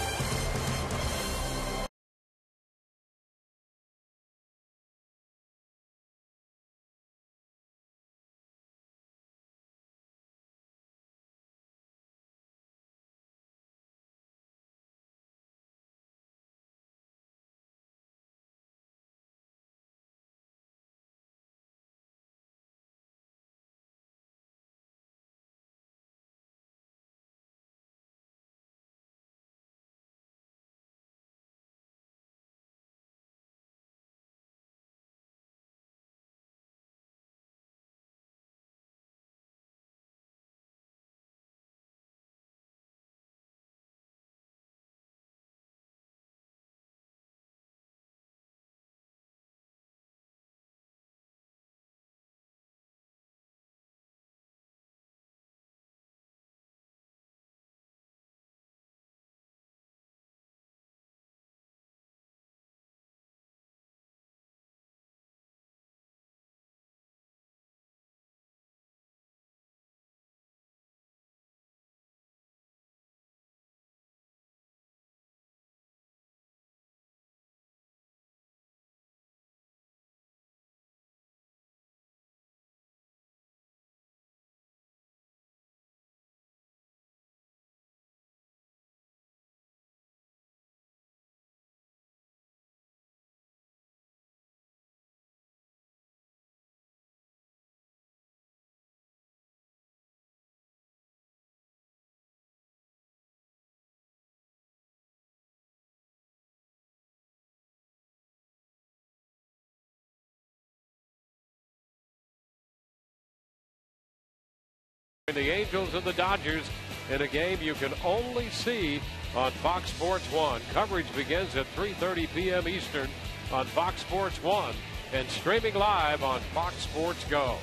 The Angels and the Dodgers in a game you can only see on Fox Sports 1. Coverage begins at 3:30 p.m. Eastern on Fox Sports 1 and streaming live on Fox Sports Go.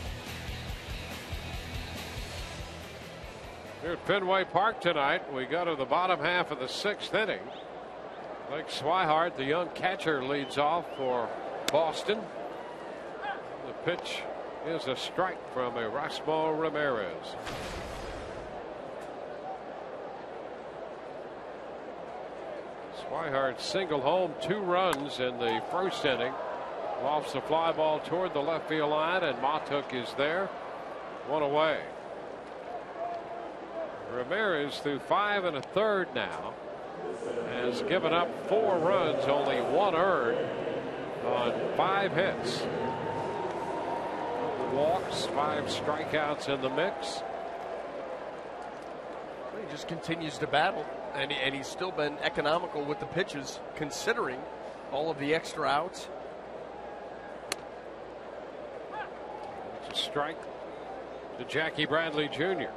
Here at Fenway Park tonight, we go to the bottom half of the 6th inning. Blake Swihart, the young catcher, leads off for Boston. The pitch is a strike from Erasmo Ramirez. Swihart singled home 2 runs in the 1st inning. Lofts the fly ball toward the left field line, and Matuk is there. 1 away. Ramirez, through 5 1/3 now, has given up 4 runs, only 1 earned on 5 hits. Walks, 5 strikeouts in the mix.
He just continues to battle, and he's still been economical with the pitches, considering all of the extra outs.
It's a strike to Jackie Bradley Jr.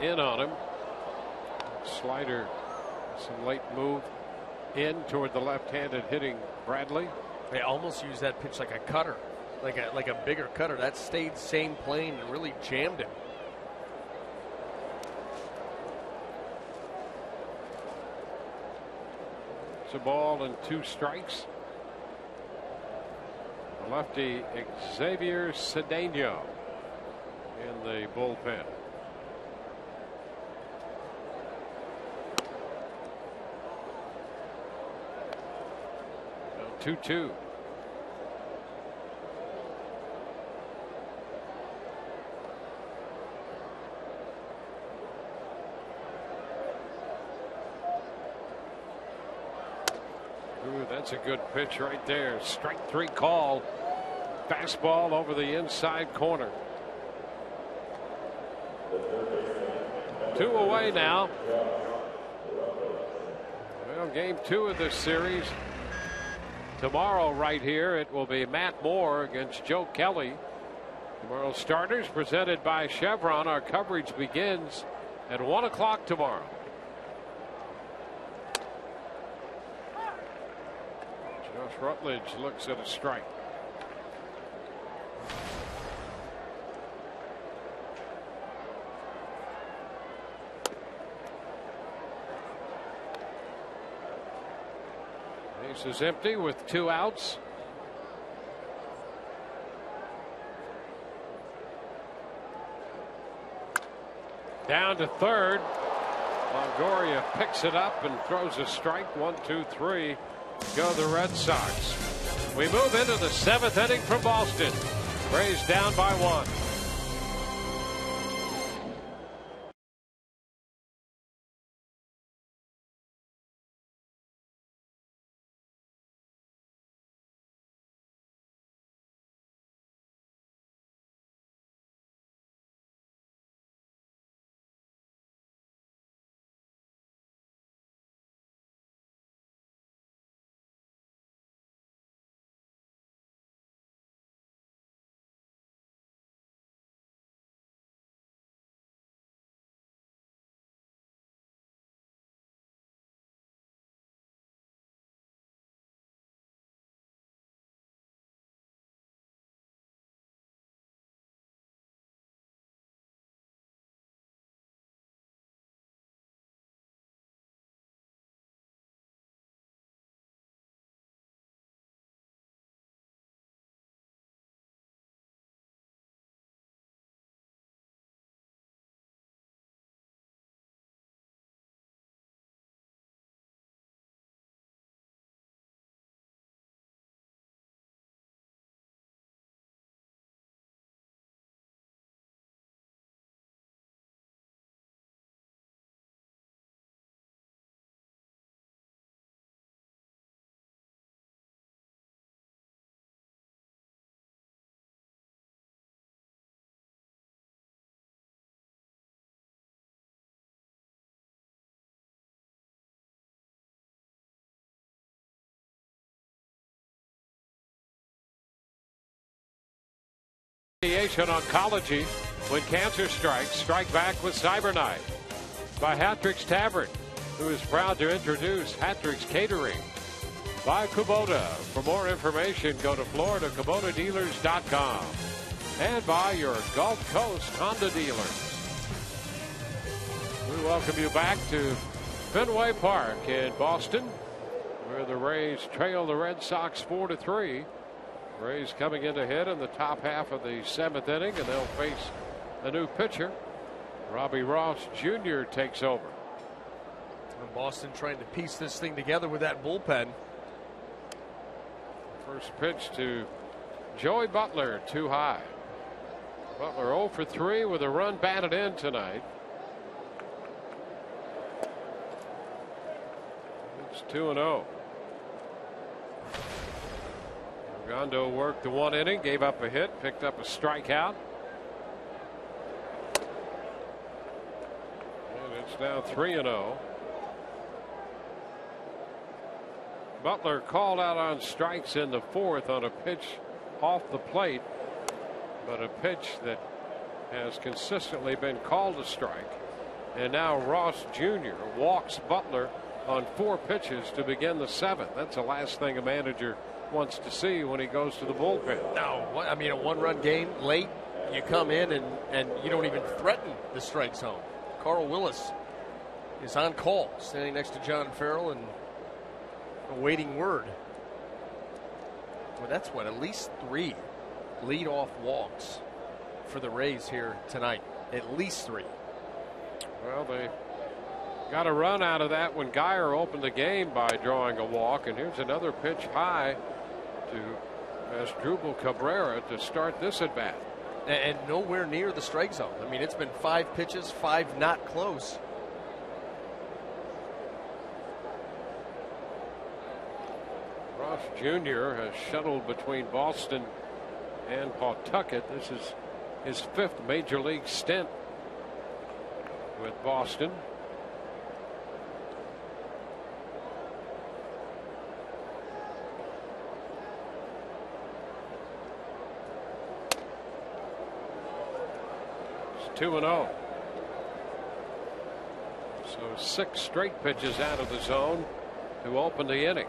In on him. Slider, some late move in toward the left-handed hitting Bradley.
They almost used that pitch like a cutter, like a bigger cutter. That stayed same plane and really jammed it.
It's a ball and 2 strikes. The lefty Xavier Cedeno in the bullpen. 2-2. Ooh, that's a good pitch right there. Strike 3 call. Fastball over the inside corner. 2 away now. Well, game 2 of this series. Tomorrow right here it will be Matt Moore against Joe Kelly. Tomorrow's starters presented by Chevron. Our coverage begins at 1 o'clock tomorrow. Josh Rutledge looks at a strike. Base is empty with 2 outs. Down to third. Longoria picks it up and throws a strike. 1, 2, 3. Go the Red Sox. We move into the 7th inning from Boston. Rays down by 1. Oncology. When cancer strikes, strike back with CyberKnife. By Hattrick's Tavern, who is proud to introduce Hattrick's Catering. By Kubota. For more information, go to FloridaKubotaDealers.com. And by your Gulf Coast Honda dealers. We welcome you back to Fenway Park in Boston, where the Rays trail the Red Sox 4-3. Rays coming in to hit in the top half of the 7th inning, and they'll face a new pitcher. Robbie Ross Jr. takes over.
And Boston trying to piece this thing together with that bullpen.
First pitch to Joey Butler, too high. Butler 0 for 3 with a run batted in tonight. It's 2-0. Gondo worked the 1 inning, gave up a hit, picked up a strikeout. And it's now 3-0. Butler called out on strikes in the 4th on a pitch off the plate, but a pitch that has consistently been called a strike. And now Ross Jr. walks Butler on 4 pitches to begin the 7th. That's the last thing a manager wants to see when he goes to the bullpen.
No, I mean, a 1-run game late, you come in and you don't even threaten the strike zone. Carl Willis is on call, standing next to John Farrell and awaiting word. Well, that's what, at least 3 leadoff walks for the Rays here tonight. At least 3.
Well, they got a run out of that when Geyer opened the game by drawing a walk, and here's another pitch high to Asdrubal Cabrera to start this at bat.
And nowhere near the strike zone. I mean, it's been 5 pitches, 5 not close.
Ross Jr. has shuttled between Boston and Pawtucket. This is his 5th major league stint with Boston. It's 2-0. So 6 straight pitches out of the zone to open the inning.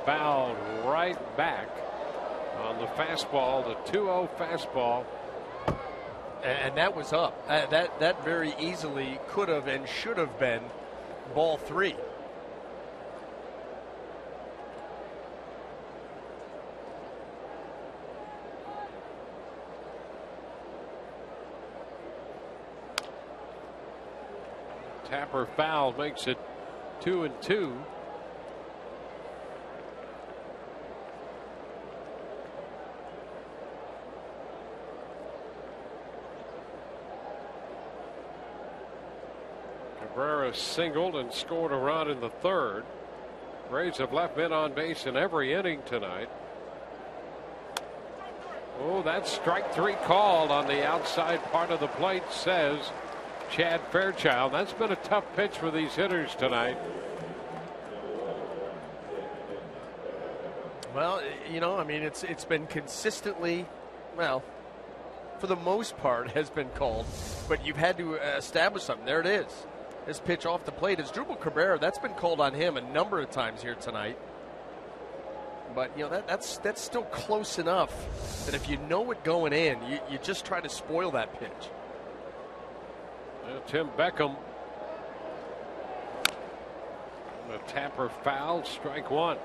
fouled right back on the fastball, the 2-0 fastball.
And that was up. That very easily could have and should have been ball 3.
Tapper foul makes it 2-2. Cabrera singled and scored a run in the 3rd. Braves have left men on base in every inning tonight. Oh, that's strike 3 called on the outside part of the plate, says Chad Fairchild. That's been a tough pitch for these hitters tonight.
Well, you know, I mean, it's been consistently, well, for the most part, has been called, but you've had to establish something. There it is. This pitch off the plate is Drupal Cabrera. That's been called on him a number of times here tonight. But, you know, that's still close enough that if you know it going in, you just try to spoil that pitch.
Tim Beckham. The Tapper foul, strike 1.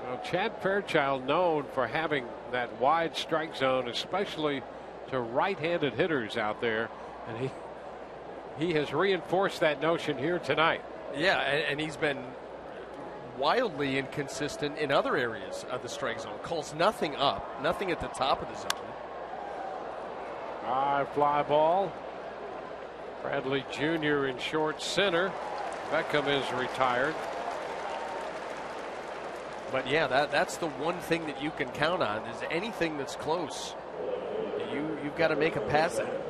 Well, Chad Fairchild known for having that wide strike zone, especially to right-handed hitters out there, and he has reinforced that notion here tonight.
Yeah, and he's been wildly inconsistent in other areas of the strike zone. Calls nothing up, nothing at the top of the zone.
High fly ball. Bradley Jr. in short center. Beckham is retired.
But yeah, that's the one thing that you can count on is anything that's close. You've got to make a pass at it.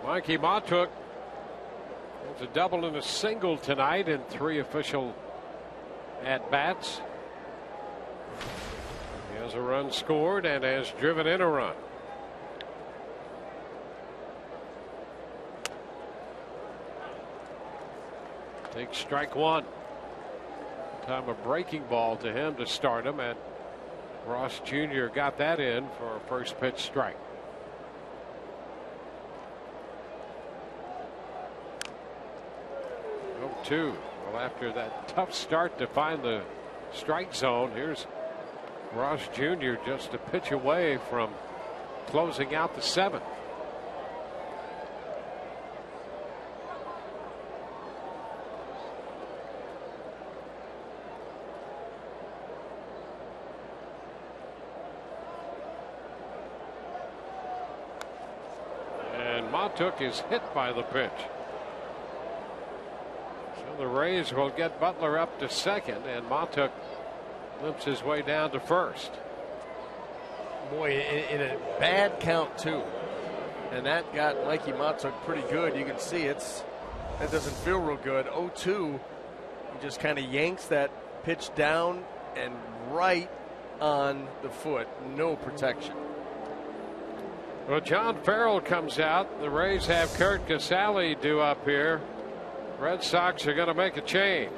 Mikey Montook. It's a double and a single tonight in 3 official at-bats. He has a run scored and has driven in a run. Takes strike 1. Time a breaking ball to him to start him, and Ross Jr. got that in for a first pitch strike. Two. Well, after that tough start to find the strike zone, here's Ross Jr. just a pitch away from closing out the 7th. And Montook is hit by the pitch. The Rays will get Butler up to second, and Montook limps his way down to first.
Boy, in a bad count too, and that got Mikey Montook pretty good. You can see that doesn't feel real good. 0-2, he just kind of yanks that pitch down and right on the foot. No protection.
Well, John Farrell comes out. The Rays have Kurt Casale due up here. Red Sox are going to make a change.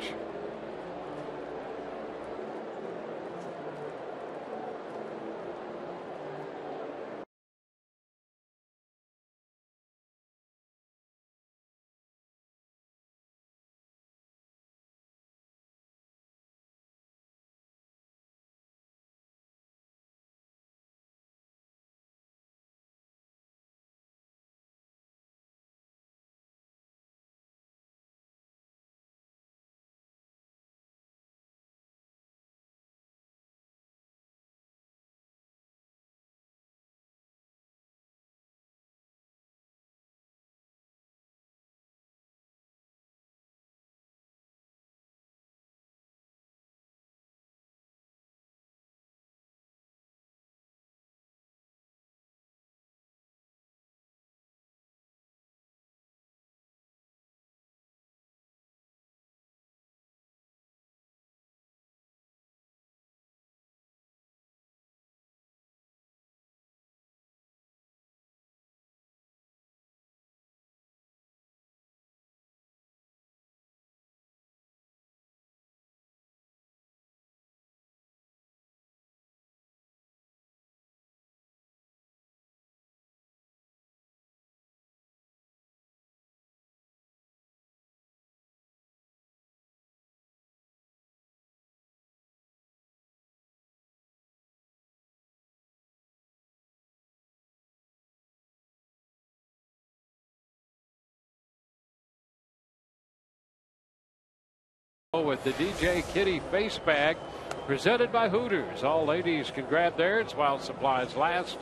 with the DJ Kitty face bag presented by Hooters. All ladies can grab theirs while supplies last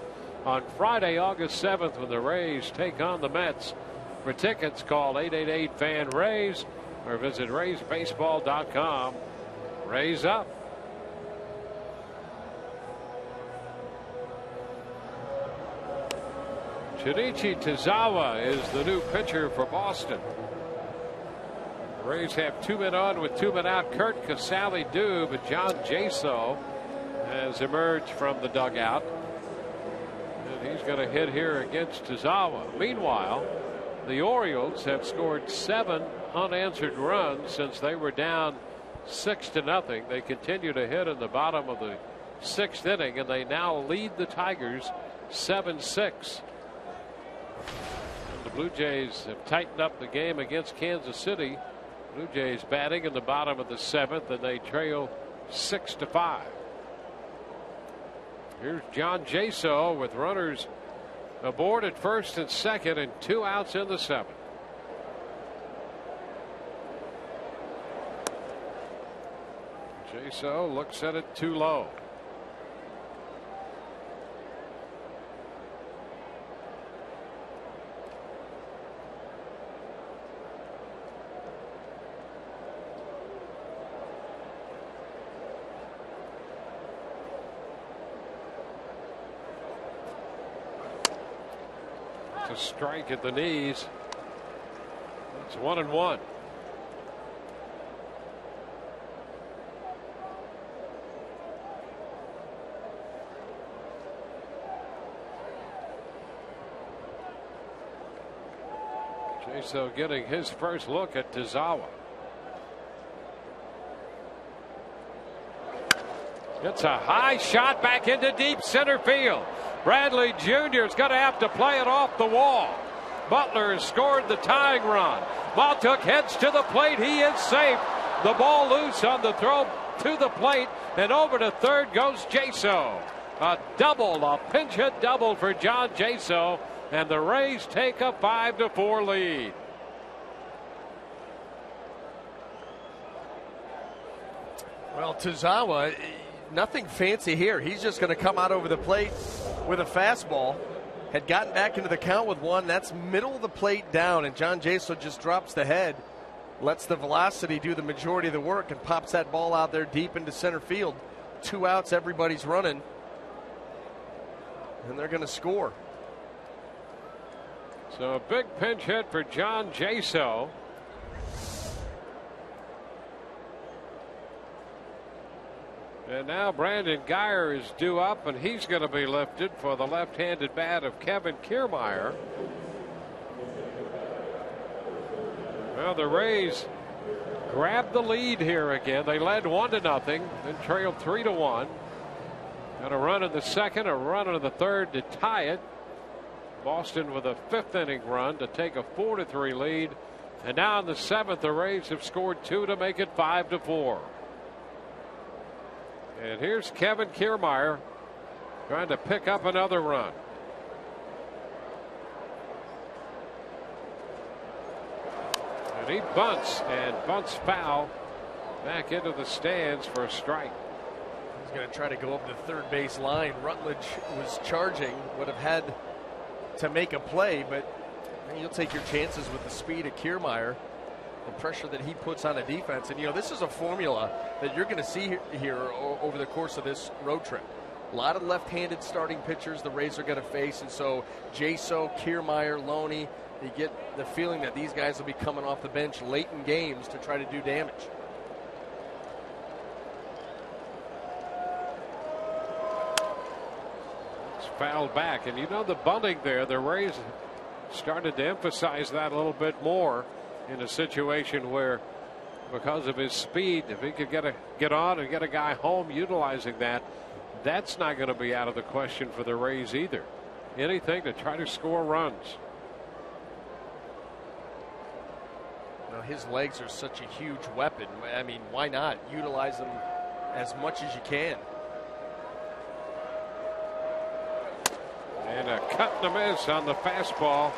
on Friday, August 7th, when the Rays take on the Mets. For tickets, call 888-FAN-RAYS or visit RaysBaseball.com. Rays up. Shinichi Tozawa is the new pitcher for Boston. The Rays have 2 men on with 2 men out. Kurt Casale-Due, but John Jaso has emerged from the dugout. And he's going to hit here against Tozawa. Meanwhile, the Orioles have scored 7 unanswered runs since they were down 6-0. They continue to hit in the bottom of the 6th inning, and they now lead the Tigers 7-6. The Blue Jays have tightened up the game against Kansas City. Blue Jays batting in the bottom of the 7th, and they trail 6-5. Here's John Jaso with runners aboard at first and second and 2 outs in the 7th. Jaso looks at it too low. A strike at the knees. It's 1-1. Jaso getting his first look at Tozawa. It's a high shot back into deep center field. Bradley Jr. is going to have to play it off the wall. Butler has scored the tying run. Maltuk heads to the plate. He is safe. The ball loose on the throw to the plate, and over to third goes Jaso. A double, a pinch hit double for John Jaso, and the Rays take a 5-4 lead.
Well, Tozawa, nothing fancy here. He's just going to come out over the plate with a fastball. Had gotten back into the count with one. That's middle of the plate down, and John Jaso just drops the head, lets the velocity do the majority of the work, and pops that ball out there deep into center field. 2 outs, everybody's running, and they're going to score.
So a big pinch hit for John Jaso. And now Brandon Geyer is due up, and he's going to be lifted for the left-handed bat of Kevin Kiermaier. Well, the Rays grabbed the lead here again. They led 1-0, then trailed 3-1. Got a run in the second, a run in the third to tie it. Boston with a 5th inning run to take a 4-3 lead. And now in the 7th, the Rays have scored 2 to make it 5-4. And here's Kevin Kiermaier trying to pick up another run. And he bunts, and bunts foul back into the stands for a strike.
He's going to try to go up the third base line. Rutledge was charging, would have had to make a play, but you'll take your chances with the speed of Kiermaier, the pressure that he puts on a defense. And, you know, this is a formula that you're going to see here over the course of this road trip. A lot of left-handed starting pitchers the Rays are going to face, and so Jaso, Kiermaier, Loney, you get the feeling that these guys will be coming off the bench late in games to try to do damage.
It's fouled back, and you know the bunting there, the Rays started to emphasize that a little bit more in a situation where, because of his speed, if he could get on and get a guy home utilizing that, that's not going to be out of the question for the Rays either. Anything to try to score runs.
Now, his legs are such a huge weapon. I mean, why not utilize them as much as you can?
And a cut and a miss on the fastball.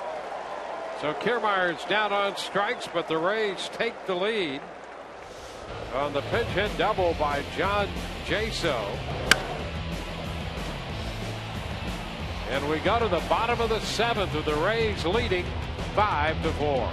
So Kiermaier's down on strikes, but the Rays take the lead. on the pinch hit double by John Jaso. And we go to the bottom of the 7th with the Rays leading 5-4.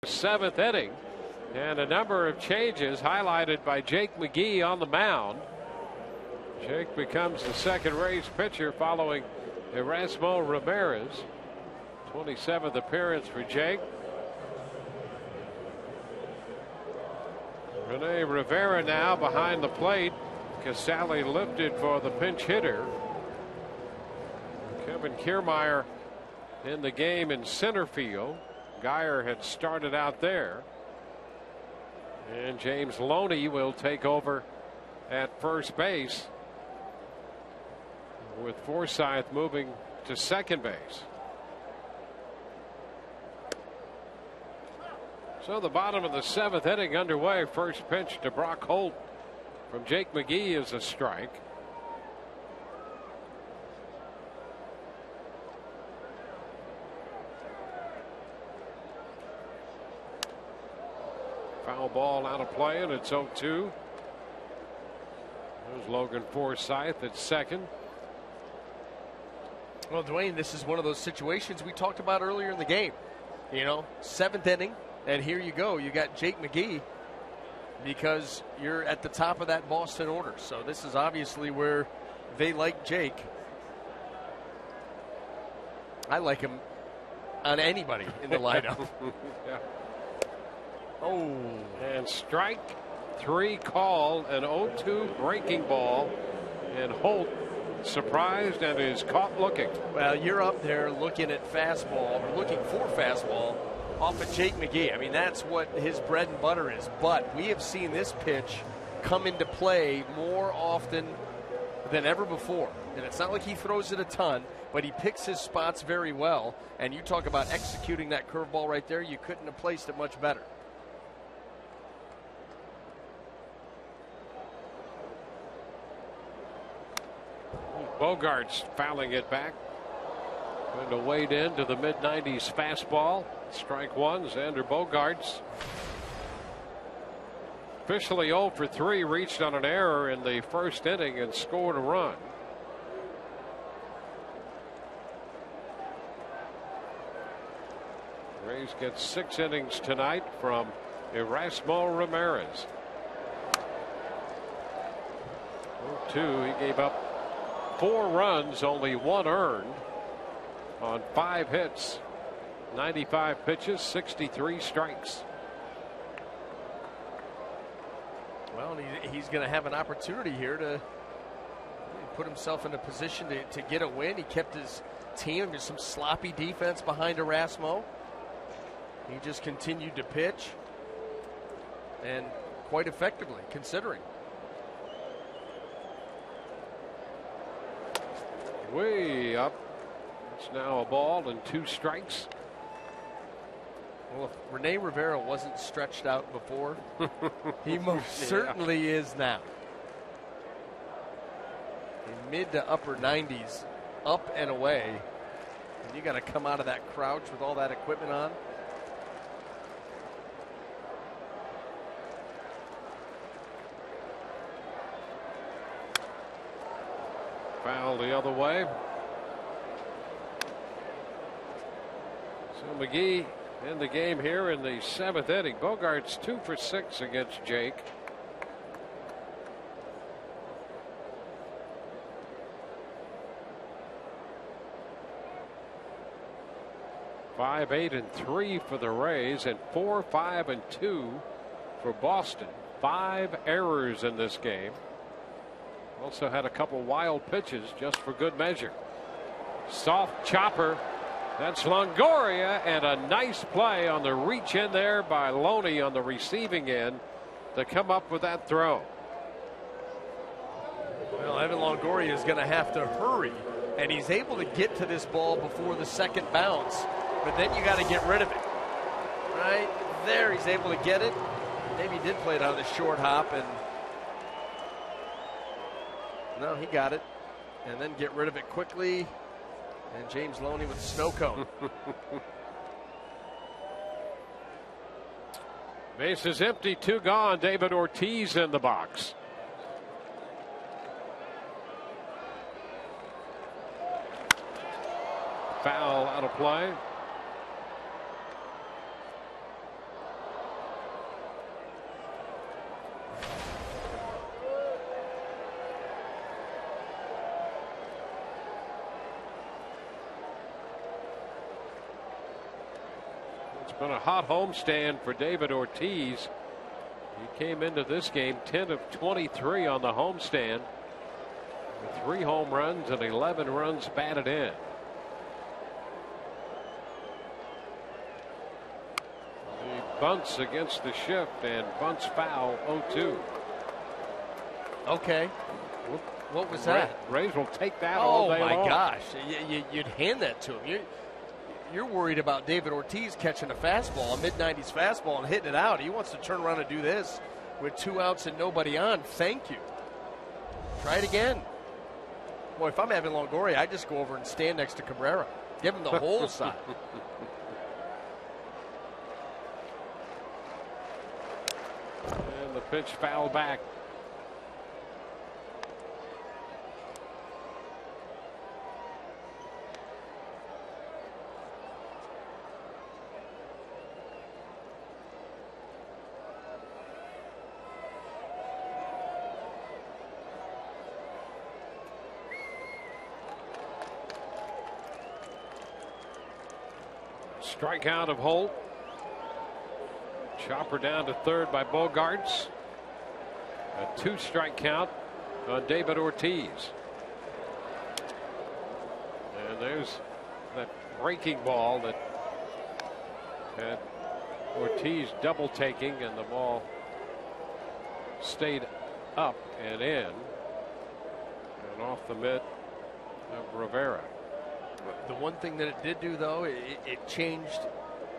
Seventh inning, and a number of changes highlighted by Jake McGee on the mound. Jake becomes the second Rays pitcher following Erasmo Ramirez. 27th appearance for Jake. Rene Rivera now behind the plate. Casale lifted for the pinch hitter. Kevin Kiermaier in the game in center field. Geyer had started out there. And James Loney will take over at first base, with Forsythe moving to second base. So the bottom of the 7th inning underway. First pitch to Brock Holt from Jake McGee is a strike. Foul ball out of play, and it's 0-2. There's Logan Forsythe at second.
Well, Dwayne, this is one of those situations we talked about earlier in the game. You know, 7th inning, and here you go. You got Jake McGee because you're at the top of that Boston order. So this is obviously where they like Jake. I like him on anybody in the lineup.
Yeah.
Oh.
And strike 3 called, an 0-2 breaking ball, and Holt surprised and is caught looking.
Well, you're up there looking at fastball, or looking for fastball off of Jake McGee. I mean, that's what his bread and butter is. But we have seen this pitch come into play more often than ever before. And it's not like he throws it a ton, but he picks his spots very well. And you talk about executing that curveball right there, you couldn't have placed it much better.
Bogarts fouling it back. Going to wade into the mid-90s fastball. Strike one, Xander Bogaerts. Officially 0 for 3, reached on an error in the first inning and scored a run. Rays get 6 innings tonight from Erasmo Ramirez. 0-2, he gave up 4 runs, only 1 earned on 5 hits, 95 pitches, 63 strikes.
Well, he's going to have an opportunity here to put himself in a position to get a win. He kept his team. There's some sloppy defense behind Erasmo. He just continued to pitch, and quite effectively, considering.
Way up. It's now a ball and 2 strikes.
Well, if Rene Rivera wasn't stretched out before, he most certainly is now. In mid to upper 90s, up and away. And you got to come out of that crouch with all that equipment on.
Foul the other way. So McGee in the game here in the 7th inning. Bogart's 2 for 6 against Jake. Five, 8, and 3 for the Rays, and 4, 5, and 2 for Boston. 5 errors in this game. Also had a couple wild pitches just for good measure. Soft chopper. That's Longoria, and a nice play on the reach in there by Loney on the receiving end to come up with that throw.
Well, Evan Longoria is going to have to hurry, and he's able to get to this ball before the second bounce, but then you got to get rid of it. Right there, he's able to get it. Maybe he did play it on the short hop, and no, he got it. And then get rid of it quickly. And James Loney with the snow cone.
Base is empty, 2 gone. David Ortiz in the box. Foul out of play. Been a hot homestand for David Ortiz. He came into this game 10 of 23 on the homestand with 3 home runs and 11 runs batted in. He bunts against the shift and bunts foul 0-2.
Okay. What was that?
Rays will take that all day long.
Oh my gosh. You'd hand that to him. You're worried about David Ortiz catching a fastball, a mid-90s fastball, and hitting it out. He wants to turn around and do this with 2 outs and nobody on. Thank you. Try it again. Boy, if I'm Evan Longoria, I just go over and stand next to Cabrera. Give him the whole side.
And the pitch foul back. Strikeout of Holt. Chopper down to third by Bogarts. A 2-strike count on David Ortiz. And there's that breaking ball that had Ortiz double taking, and the ball stayed up and in and off the mitt of Rivera.
The one thing that it did do, though, it changed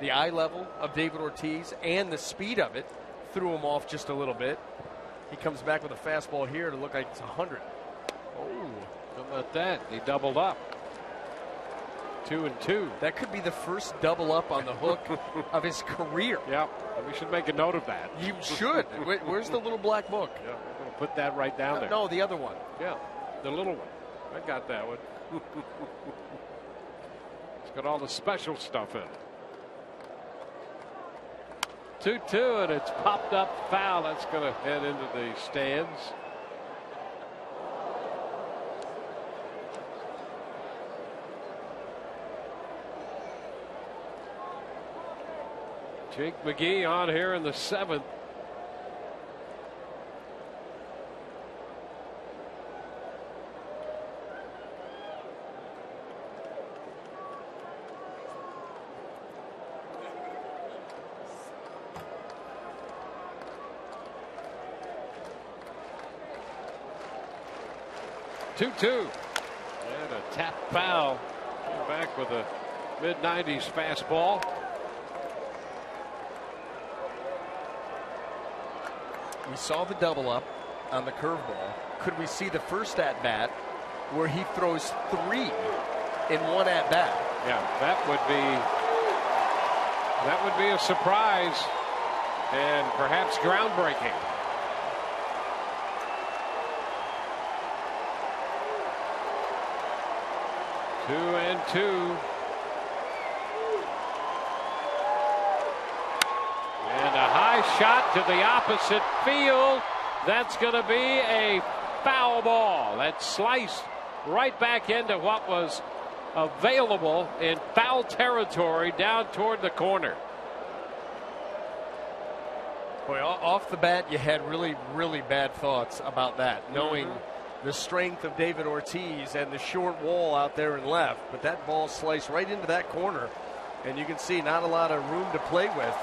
the eye level of David Ortiz and the speed of it. Threw him off just a little bit. He comes back with a fastball here to look like it's 100.
Oh, how about that? He doubled up. 2 and 2.
That could be the first double up on the hook of his career.
Yeah, we should make a note of that.
You should. Where's the little black book?
Yeah, we're going to put that right down there.
No, the other one.
Yeah, the little one. I got that one. It's got all the special stuff in it. 2-2, and it's popped up foul. That's going to head into the stands. Jake McGee on here in the 7th. 2-2. And a tap foul. Came back with a mid-90s fastball.
We saw the double up on the curveball. Could we see the first at bat where he throws 3 in one at bat?
Yeah, that would be a surprise and perhaps groundbreaking. Two and two. And a high shot to the opposite field. That's going to be a foul ball. That sliced right back into what was available in foul territory down toward the corner.
Boy, off the bat, you had really, really bad thoughts about that, knowing the strength of David Ortiz and the short wall out there in left. But that ball sliced right into that corner, and you can see not a lot of room to play with.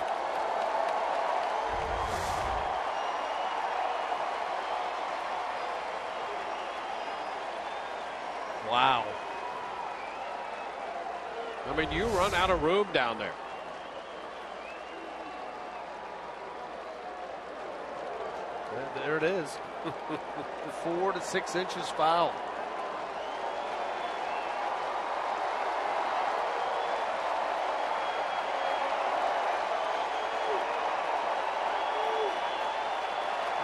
Wow.
I mean, you run out of room down there.
There it is. 4 to 6 inches foul.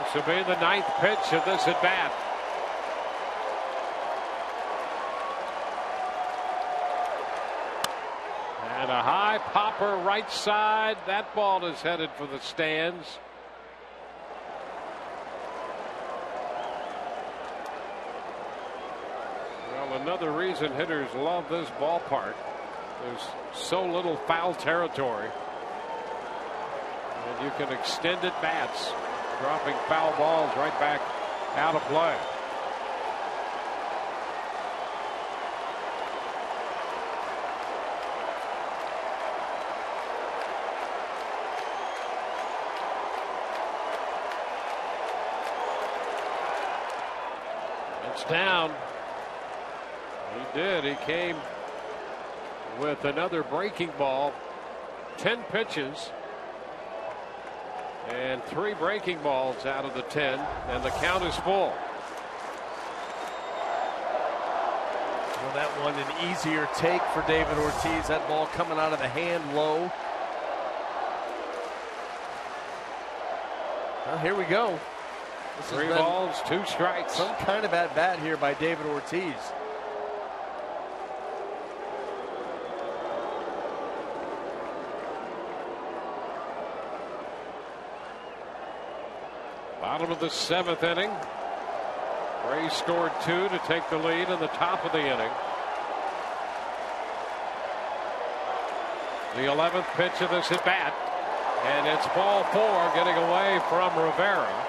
This will be the 9th pitch of this at bat. And a high popper right side. That ball is headed for the stands. Well, another reason hitters love this ballpark. There's so little foul territory. And you can extend at bats, dropping foul balls right back out of play. It's down. He did. He came with another breaking ball. 10 pitches. And 3 breaking balls out of the 10. And the count is full.
Well, that one an easier take for David Ortiz. That ball coming out of the hand low. Well, here we go. This
3 balls, 2 strikes.
Some kind of at bat here by David Ortiz.
Bottom of the 7th inning. Rays scored 2 to take the lead in the top of the inning. The 11th pitch of this at bat. And it's ball 4, getting away from Rivera.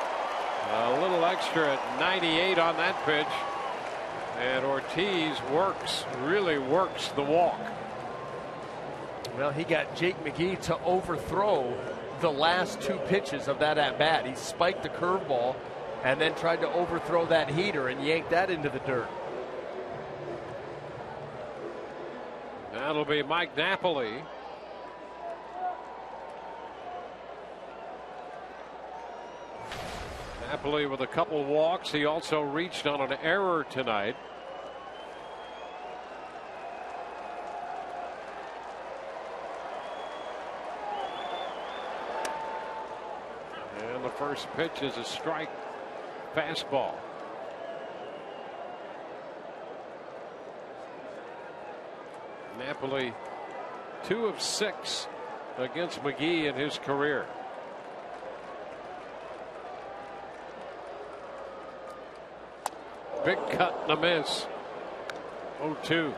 A little extra at 98 on that pitch. And Ortiz really works the walk.
Well, he got Jake McGee to overthrow the last 2 pitches of that at bat. He spiked the curveball and then tried to overthrow that heater and yanked that into the dirt.
That'll be Mike Napoli. Napoli with a couple walks. He also reached on an error tonight. And the first pitch is a strike fastball. Napoli 2 of 6 against McGee in his career. Big cut and a miss. 0-2.
You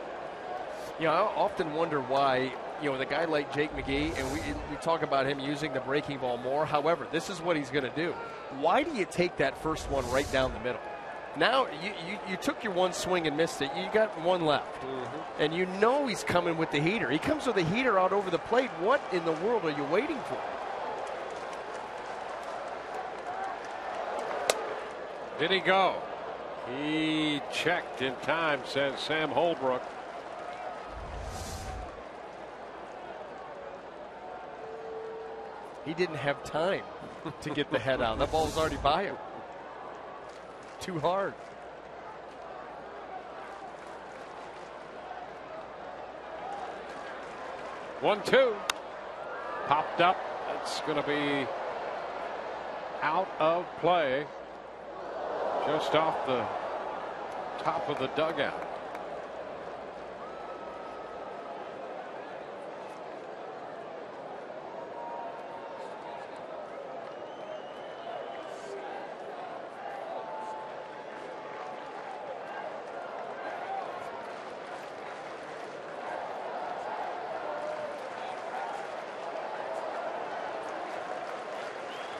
know, I often wonder why, with a guy like Jake McGee, and we talk about him using the breaking ball more. However, this is what he's going to do. Why do you take that first one right down the middle? Now you took your one swing and missed it. You got one left. And you know he's coming with the heater. He comes with a heater out over the plate. What in the world are you waiting for?
Did he go? He checked in time, says Sam Holbrook.
He didn't have time to get the head out. That ball was already by him. Too hard.
One, two. Popped up. It's going to be out of play. Just off the top of the dugout.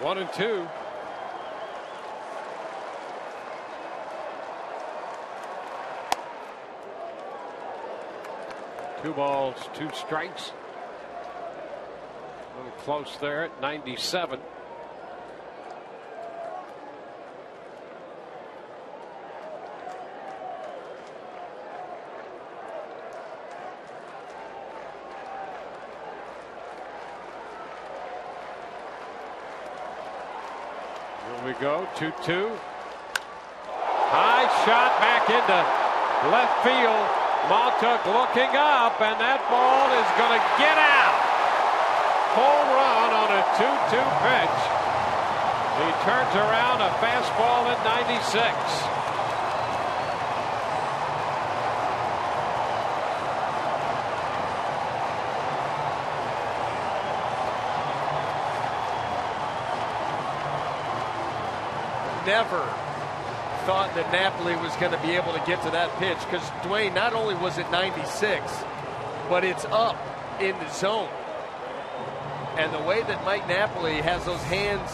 One and two. Two balls, two strikes. A little close there at 97. Here we go, 2-2. High shot back into left field. Montauk looking up, and that ball is going to get out. Home run on a 2-2 pitch. He turns around a fastball at 96.
Never thought that Napoli was going to be able to get to that pitch, because Dwayne, not only was it 96, but it's up in the zone. And the way that Mike Napoli has those hands,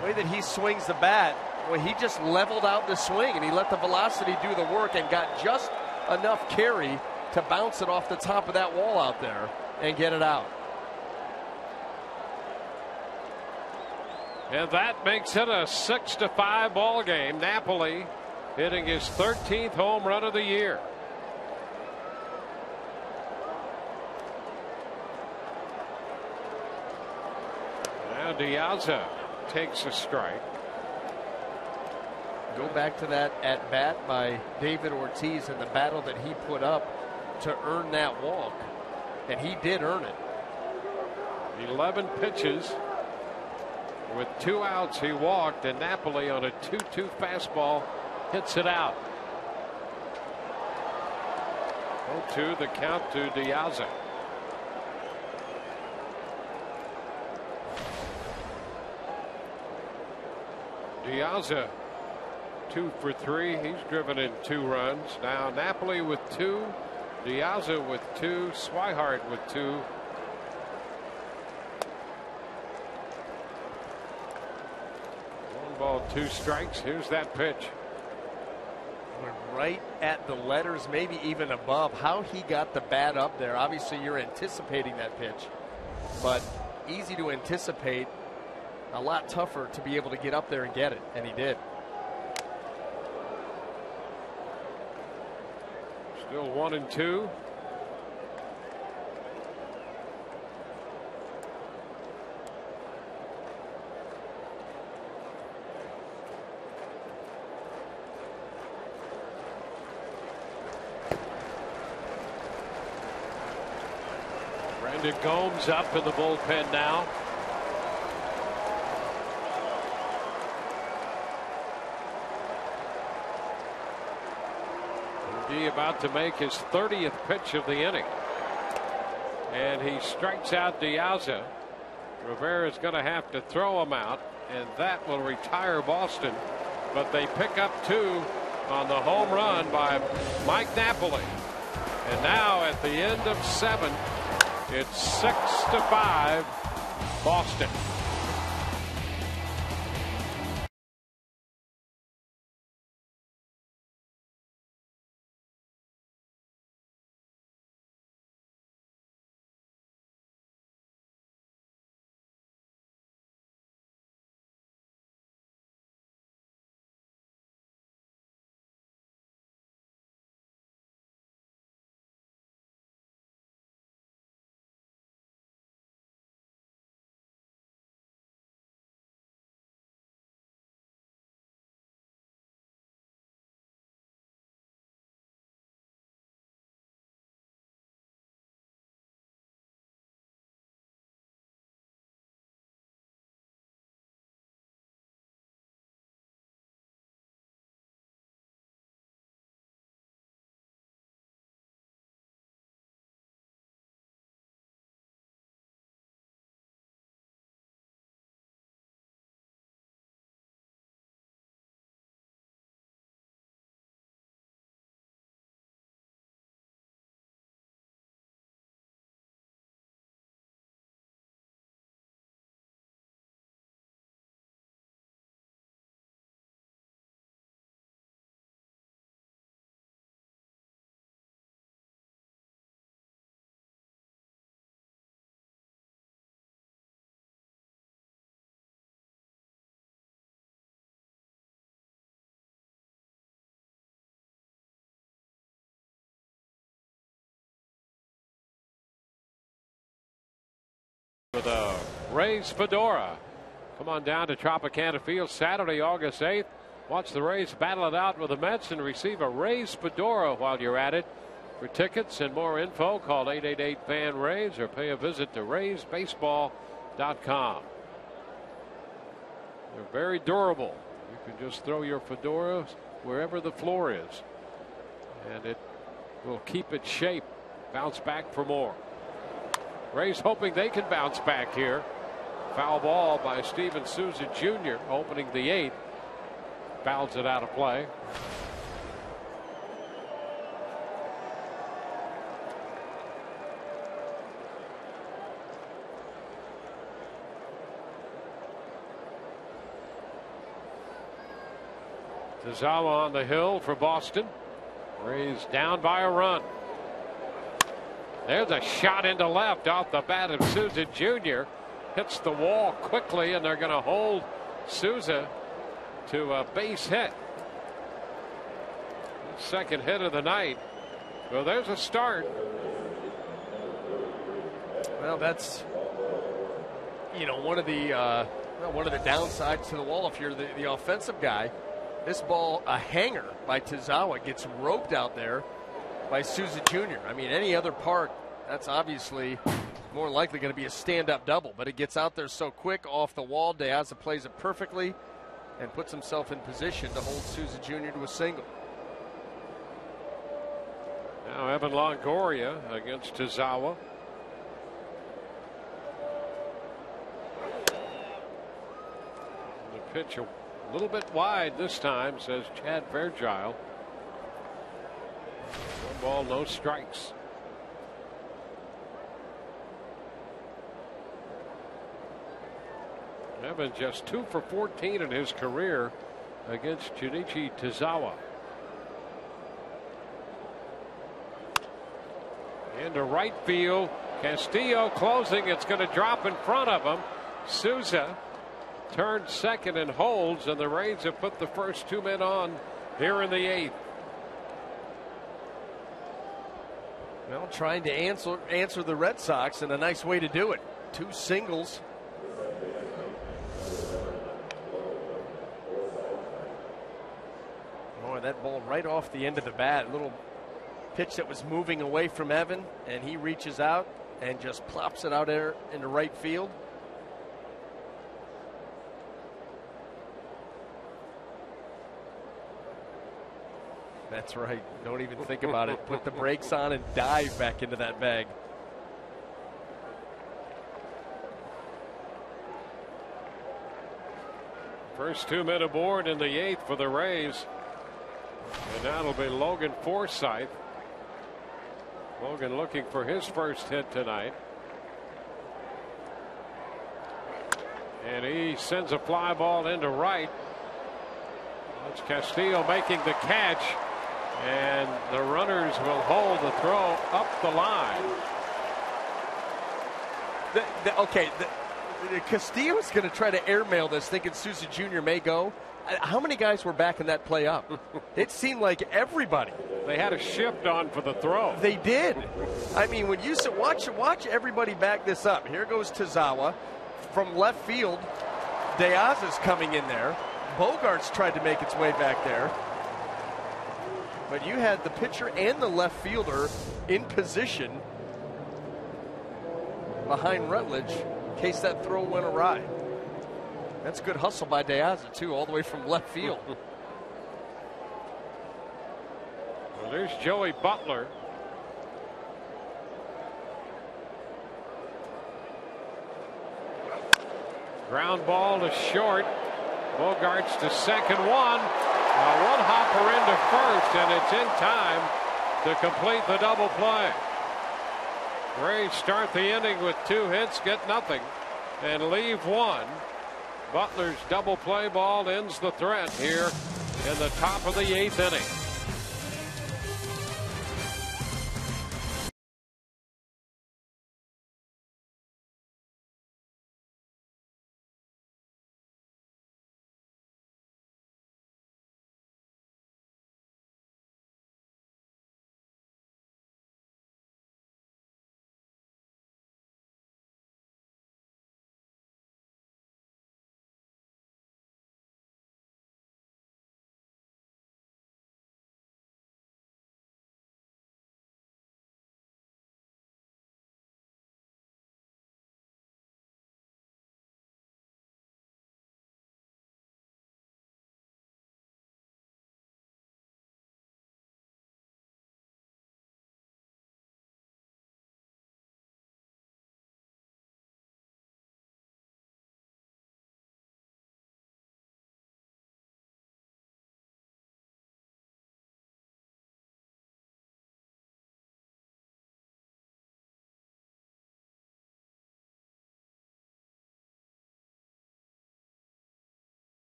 the way that he swings the bat, well, he just leveled out the swing and he let the velocity do the work and got just enough carry to bounce it off the top of that wall out there and get it out.
And that makes it a 6-5 ball game. Napoli hitting his 13th home run of the year. Now Diaza takes a strike.
Go back to that at bat by David Ortiz and the battle that he put up to earn that walk, and he did earn it.
11 pitches. With 2 outs, he walked, and Napoli on a 2-2 fastball hits it out. 0-2 the count to Diaza. Diaza 2 for 3. He's driven in 2 runs. Now Napoli with 2, Diaza with 2, Swihart with 2. 1 ball, 2 strikes. Here's that pitch.
Right at the letters, maybe even above. How he got the bat up there. Obviously, you're anticipating that pitch, but easy to anticipate. A lot tougher to be able to get up there and get it, and he did.
Still 1-2. Brandon Gomes up in the bullpen now. He about to make his 30th pitch of the inning. And he strikes out Diaza. Rivera's going to have to throw him out, and that will retire Boston. But they pick up 2 on the home run by Mike Napoli. And now at the end of 7, it's 6-5 Boston. with a Rays fedora. Come on down to Tropicana Field Saturday, August 8th. Watch the Rays battle it out with the Mets and receive a Rays fedora while you're at it. For tickets and more info, call 888-FAN-RAYS or pay a visit to RaysBaseball.com. They're very durable. You can just throw your fedora wherever the floor is, and it will keep its shape. Bounce back for more. Rays hoping they can bounce back here. Foul ball by Steven Souza Jr. opening the 8th. Fouls it out of play. Tazawa on the hill for Boston. Rays down by a run. There's a shot into left off the bat of Souza Jr. Hits the wall quickly, and they're going to hold Souza to a base hit. Second hit of the night. Well, there's a start.
Well, that's one of the downsides to the wall if you're the offensive guy. This ball, a hanger by Tazawa, gets roped out there by Souza Jr. I mean, any other park, that's obviously more likely going to be a stand-up double, but it gets out there so quick off the wall. De Aza plays it perfectly and puts himself in position to hold Souza Jr. to a single.
Now Evan Longoria against Tazawa. The pitch a little bit wide this time, says Chad Fairchild. 1 ball, no strikes. Evan just 2 for 14 in his career against Junichi Tazawa. Into right field. Castillo closing. It's going to drop in front of him. Souza turns second and holds, and the Rays have put the first 2 men on here in the 8th.
Well, trying to answer the Red Sox, and a nice way to do it. 2 singles. Boy, that ball right off the end of the bat. Little pitch that was moving away from Evan, and he reaches out and just plops it out there into right field. That's right. Don't even think about it. Put the brakes on and dive back into that bag.
First 2 men aboard in the 8th for the Rays. And that'll be Logan Forsythe. Logan looking for his first hit tonight. And he sends a fly ball into right. That's Castillo making the catch. And the runners will hold the throw up the line.
Castillo's going to try to airmail this, thinking Souza Jr. may go. How many guys were backing that play up? It seemed like everybody.
They had a shift on for the throw.
They did. I mean, when you said watch everybody back this up. Here goes Tazawa from left field. De Aza's coming in there. Bogarts tried to make its way back there. But you had the pitcher and the left fielder in position behind Rutledge in case that throw went awry. That's good hustle by De Aza, too, all the way from left field.
Well, there's Joey Butler. Ground ball to short. Bogarts to second one. One hopper into first, and it's in time to complete the double play. Rays start the inning with 2 hits, get nothing, and leave 1. Butler's double play ball ends the threat here in the top of the 8th inning.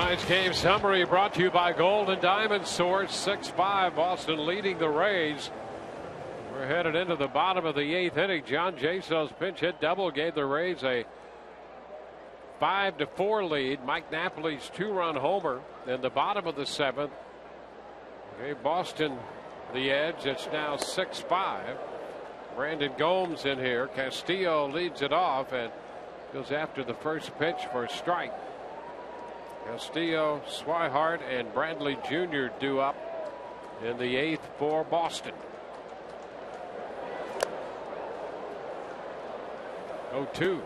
Tonight's game summary brought to you by Gold and Diamond Source. 6-5, Boston leading the Rays. We're headed into the bottom of the 8th inning. John Jaso's pinch hit double gave the Rays a 5-4 lead. Mike Napoli's 2-run homer in the bottom of the 7th gave Boston the edge. It's now 6-5. Brandon Gomes in here. Castillo leads it off and goes after the first pitch for a strike. Castillo, Swihart, and Bradley Jr. due up in the 8th for Boston. 0-2.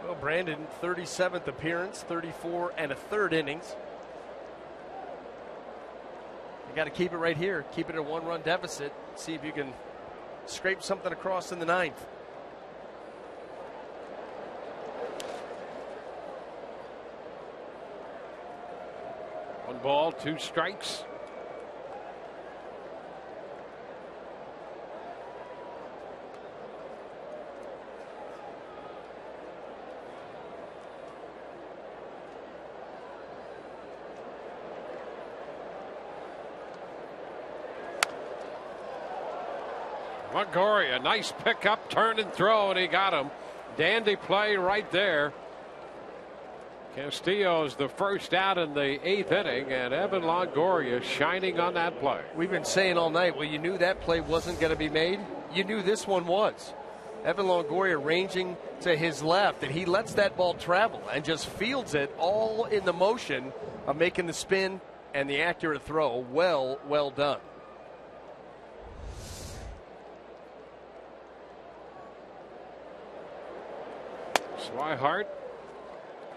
Well, Brandon, 37th appearance, 34 1/3 innings. You got to keep it right here. Keep it a 1-run deficit. See if you can scrape something across in the 9th.
One ball, 2 strikes. Montgomery, a nice pickup, turn and throw, and he got him. Dandy play right there. Castillo is the first out in the 8th inning, and Evan Longoria shining on that play.
We've been saying all night, well, you knew that play wasn't going to be made. You knew this one was. Evan Longoria ranging to his left, and he lets that ball travel and just fields it all in the motion of making the spin and the accurate throw. Well done.
Swihart,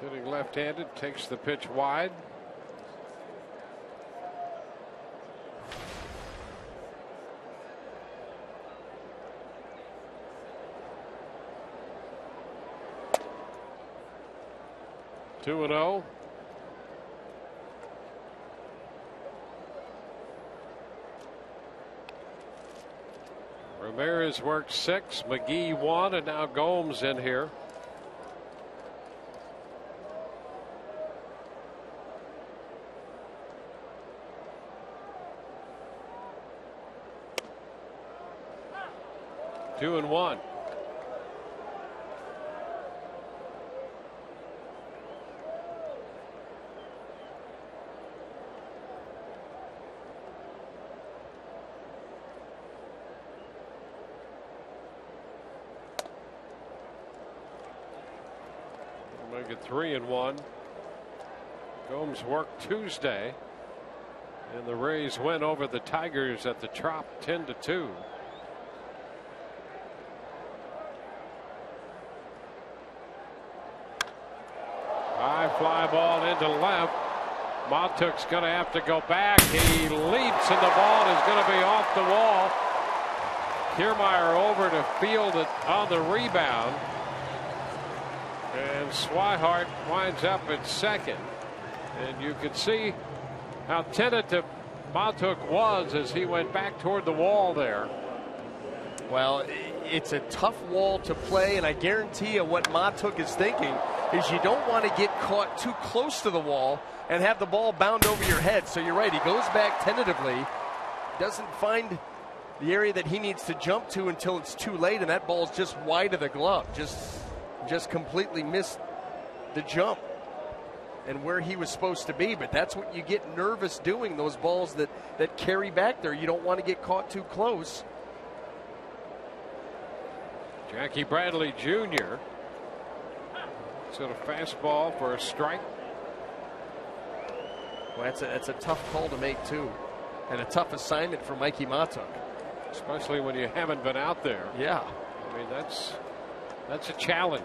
hitting left-handed, takes the pitch wide. Two and 0. Ramirez worked 6, McGee 1, and now Gomes in here. Two and 1. Make it 3 and 1. Gomes worked Tuesday, and the Rays went over the Tigers at the Trop 10-2. High fly ball into left. Montuk's going to have to go back. He leaps, and the ball is going to be off the wall. Kiermaier over to field it on the rebound. And Swihart winds up at second. And you could see how tentative Montuk was as he went back toward the wall there.
Well, it's a tough wall to play, and I guarantee you what Montuk is thinking is you don't want to get caught too close to the wall and have the ball bound over your head. So you're right, he goes back tentatively, doesn't find the area that he needs to jump to until it's too late, and that ball's just wide of the glove. Just completely missed the jump and where he was supposed to be. But that's what you get nervous doing, those balls that carry back there. You don't want to get caught too close.
Jackie Bradley Jr. Sort of fastball for a strike.
Well, that's a tough call to make too, and a tough assignment for Mikey Montuk,
especially when you haven't been out there.
Yeah,
I mean that's a challenge.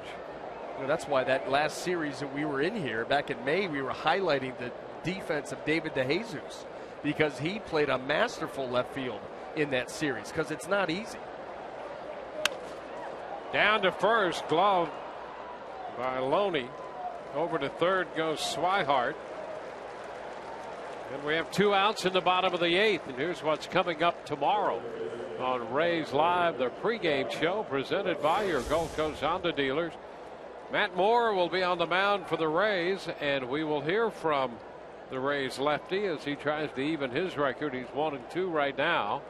You know, that's why that last series that we were in here back in May, we were highlighting the defense of David DeJesus because he played a masterful left field in that series because it's not easy.
Down to first, glove by Loney. Over to third goes Swihart. And we have 2 outs in the bottom of the 8th. And here's what's coming up tomorrow on Rays Live, the pregame show presented by your Gulf Coast Honda dealers. Matt Moore will be on the mound for the Rays, and we will hear from the Rays lefty as he tries to even his record. He's 1-2 right now.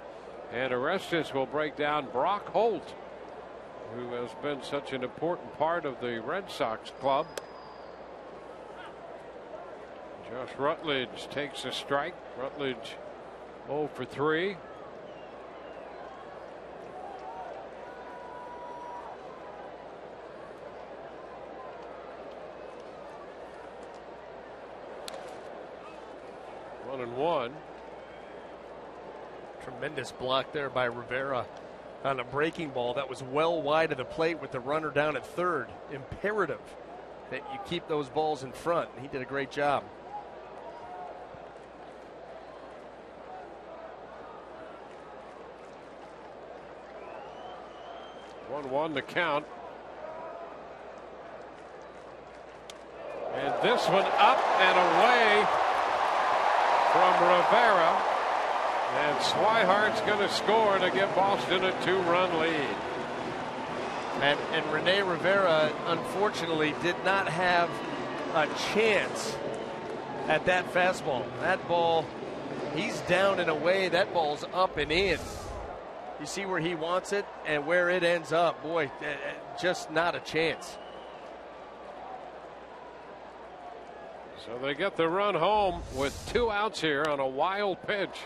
And Orestes will break down Brock Holt, who has been such an important part of the Red Sox club. Josh Rutledge takes a strike. Rutledge 0 for 3. One and one.
Tremendous block there by Rivera on a breaking ball that was well wide of the plate with the runner down at third. Imperative that you keep those balls in front. He did a great job.
One to count. And this one up and away from Rivera. And Swihart's going to score to give Boston a 2-run lead.
And Rene Rivera, unfortunately, did not have a chance at that fastball. That ball, he's down and away. That ball's up and in. You see where he wants it and where it ends up. Boy, just not a chance.
So they get the run home with 2 outs here on a wild pitch.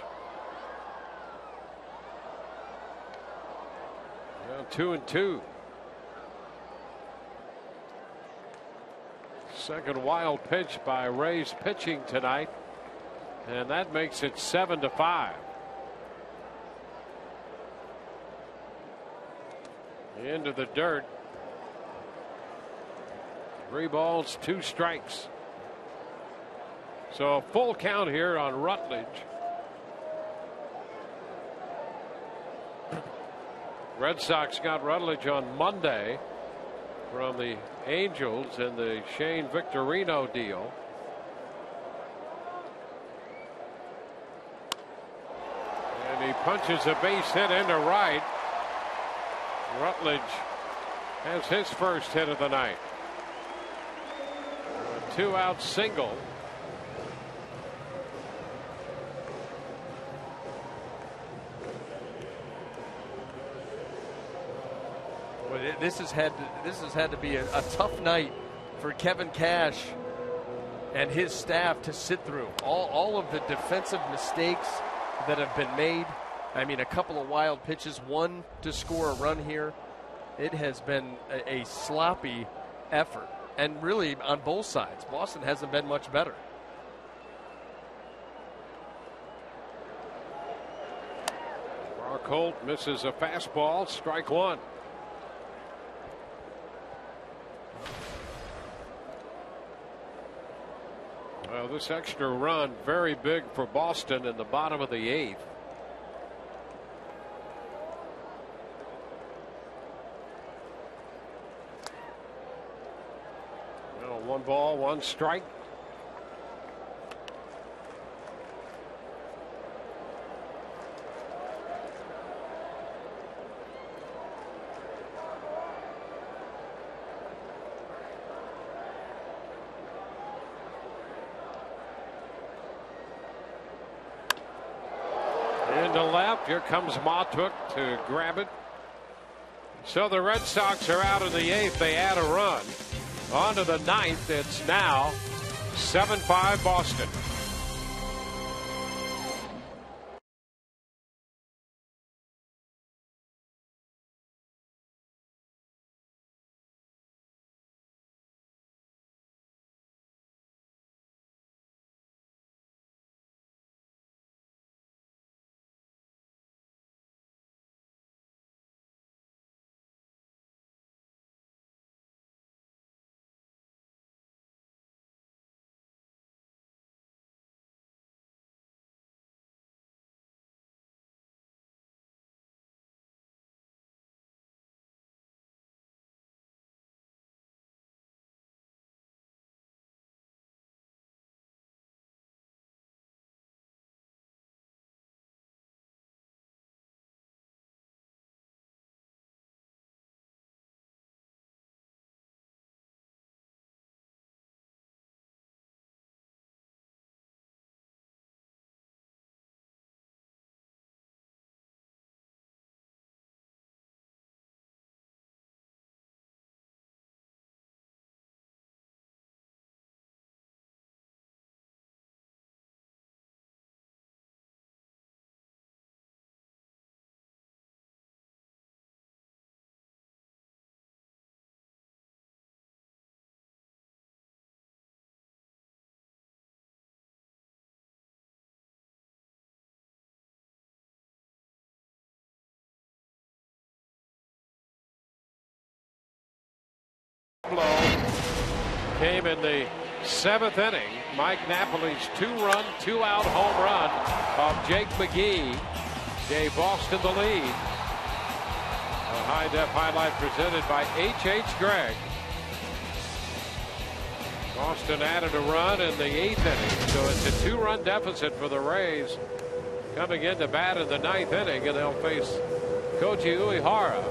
Now 2-2. Second wild pitch by Rays pitching tonight, and that makes it 7-5. Into the dirt. 3 balls, 2 strikes. So a full count here on Rutledge. Red Sox got Rutledge on Monday from the Angels in the Shane Victorino deal. And he punches a base hit into right. Rutledge has his first hit of the night. A 2-out single.
This has had to be a tough night for Kevin Cash and his staff to sit through. All of the defensive mistakes that have been made. I mean, a couple of wild pitches, one to score a run here. It has been a sloppy effort, and really on both sides. Boston hasn't been much better.
Brock Holt misses a fastball, strike 1. Well, this extra run very big for Boston in the bottom of the 8th. Well, 1 ball, 1 strike. Into left. Here comes Matuk to grab it. So the Red Sox are out in the 8th. They add a run. On to the 9th. It's now 7-5 Boston. Blow came in the 7th inning. Mike Napoli's 2-run, 2-out home run of Jake McGee gave Boston the lead. A high-def highlight presented by H.H. Gregg. Boston added a run in the 8th inning, so it's a 2-run deficit for the Rays coming into bat in the 9th inning, and they'll face Koji Uehara,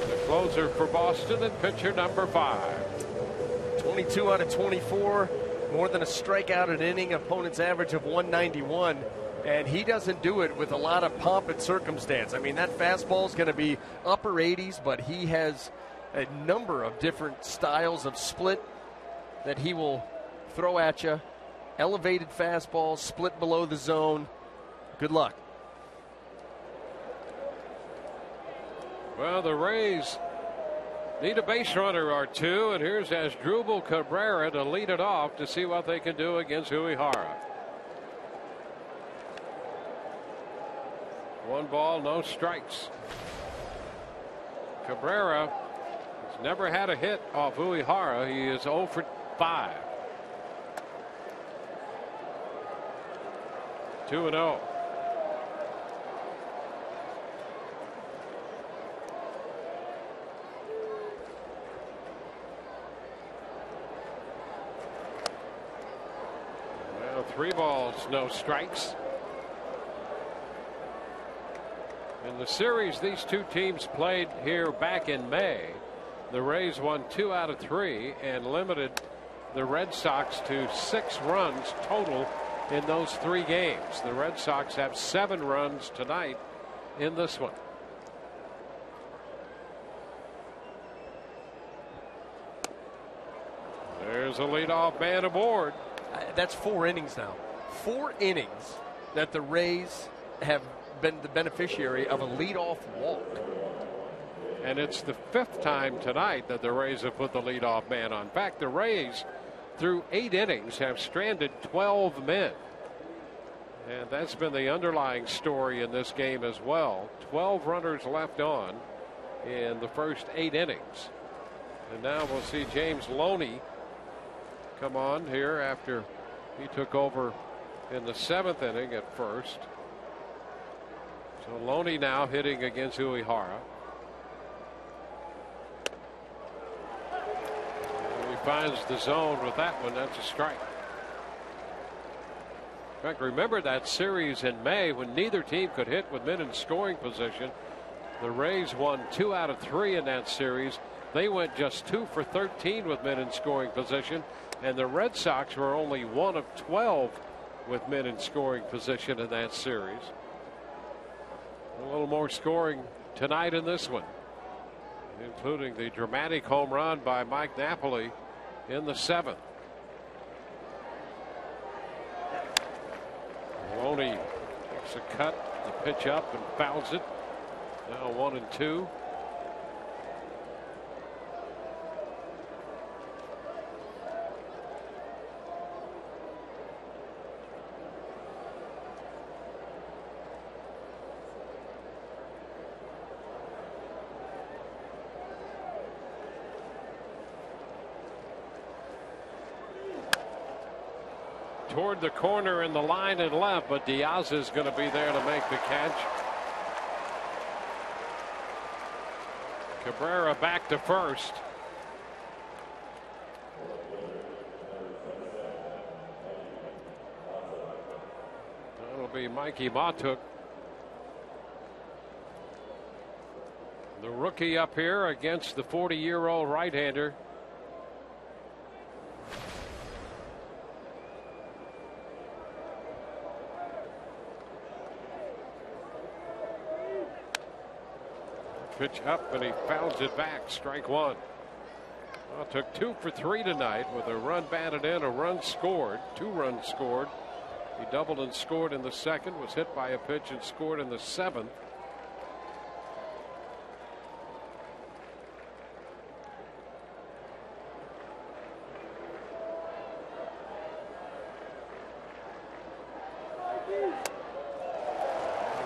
the closer for Boston and pitcher number 5.
22 out of 24, more than a strikeout an inning, opponent's average of 191, and he doesn't do it with a lot of pomp and circumstance. I mean, that fastball is going to be upper 80s, but he has a number of different styles of split that he will throw at you. Elevated fastball, split below the zone. Good luck.
Well, the Rays need a base runner or two, and here's Asdrubal Cabrera to lead it off to see what they can do against Uehara. 1 ball, no strikes. Cabrera has never had a hit off Uehara. He is 0 for 5. 2-0. Well, 3 balls, no strikes. In the series these two teams played here back in May, the Rays won 2 out of 3 and limited the Red Sox to 6 runs total in those 3 games. The Red Sox have 7 runs tonight in this one. There's a leadoff man aboard.
That's 4 innings now. 4 innings that the Rays have been the beneficiary of a leadoff walk.
And it's the 5th time tonight that the Rays have put the leadoff man on. In fact, the Rays, through 8 innings, have stranded 12 men. And that's been the underlying story in this game as well. 12 runners left on in the first 8 innings. And now we'll see James Loney come on here after he took over in the 7th inning at first. So Loney now hitting against Uehara. He finds the zone with that one. That's a strike. In fact, remember that series in May when neither team could hit with men in scoring position. The Rays won 2 out of 3 in that series. They went just 2 for 13 with men in scoring position, and the Red Sox were only 1 of 12 with men in scoring position in that series. A little more scoring tonight in this one, including the dramatic home run by Mike Napoli in the 7th. Loney takes a cut, the pitch up and fouls it. Now 1-2. Toward the corner in the line and left, but Diaz is going to be there to make the catch. Cabrera back to first. That'll be Mikey Matuk, the rookie, up here against the 40-year-old right-hander. Pitch up and he fouls it back. Strike 1. Well, took 2 for 3 tonight with a run batted in, a run scored, 2 runs scored. He doubled and scored in the 2nd, was hit by a pitch and scored in the 7th. And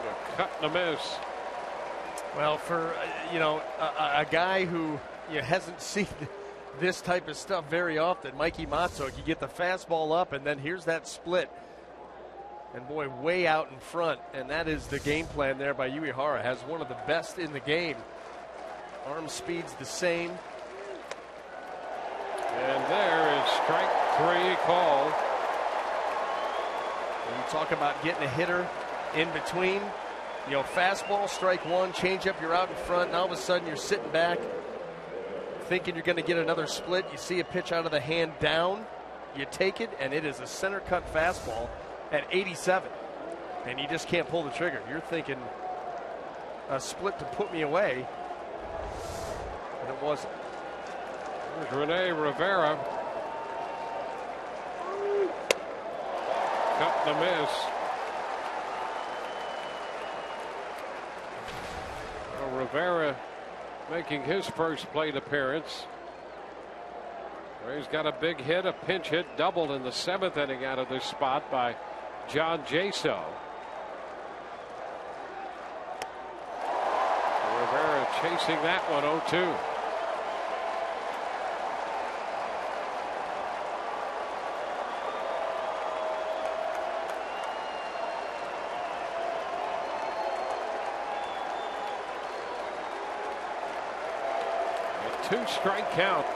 a cut and a miss.
Well, for a guy who you hasn't seen this type of stuff very often. Mikey Matzok, you get the fastball up, and then here's that split. And boy, way out in front, and that is the game plan there by Uehara. Has one of the best in the game. Arm speed's the same.
And there is strike 3 called.
When you talk about getting a hitter in between, you know, fastball, strike 1, changeup, you're out in front, and all of a sudden you're sitting back thinking you're going to get another split. You see a pitch out of the hand down, you take it, and it is a center cut fastball at 87. And you just can't pull the trigger. You're thinking a split to put me away, and it wasn't.
There's Rene Rivera. Cut the miss. Well, Rivera making his first plate appearance. He's got a big hit, a pinch hit, doubled in the 7th inning out of this spot by John Jaso. Rivera chasing that one, 0-2. A 2-strike count.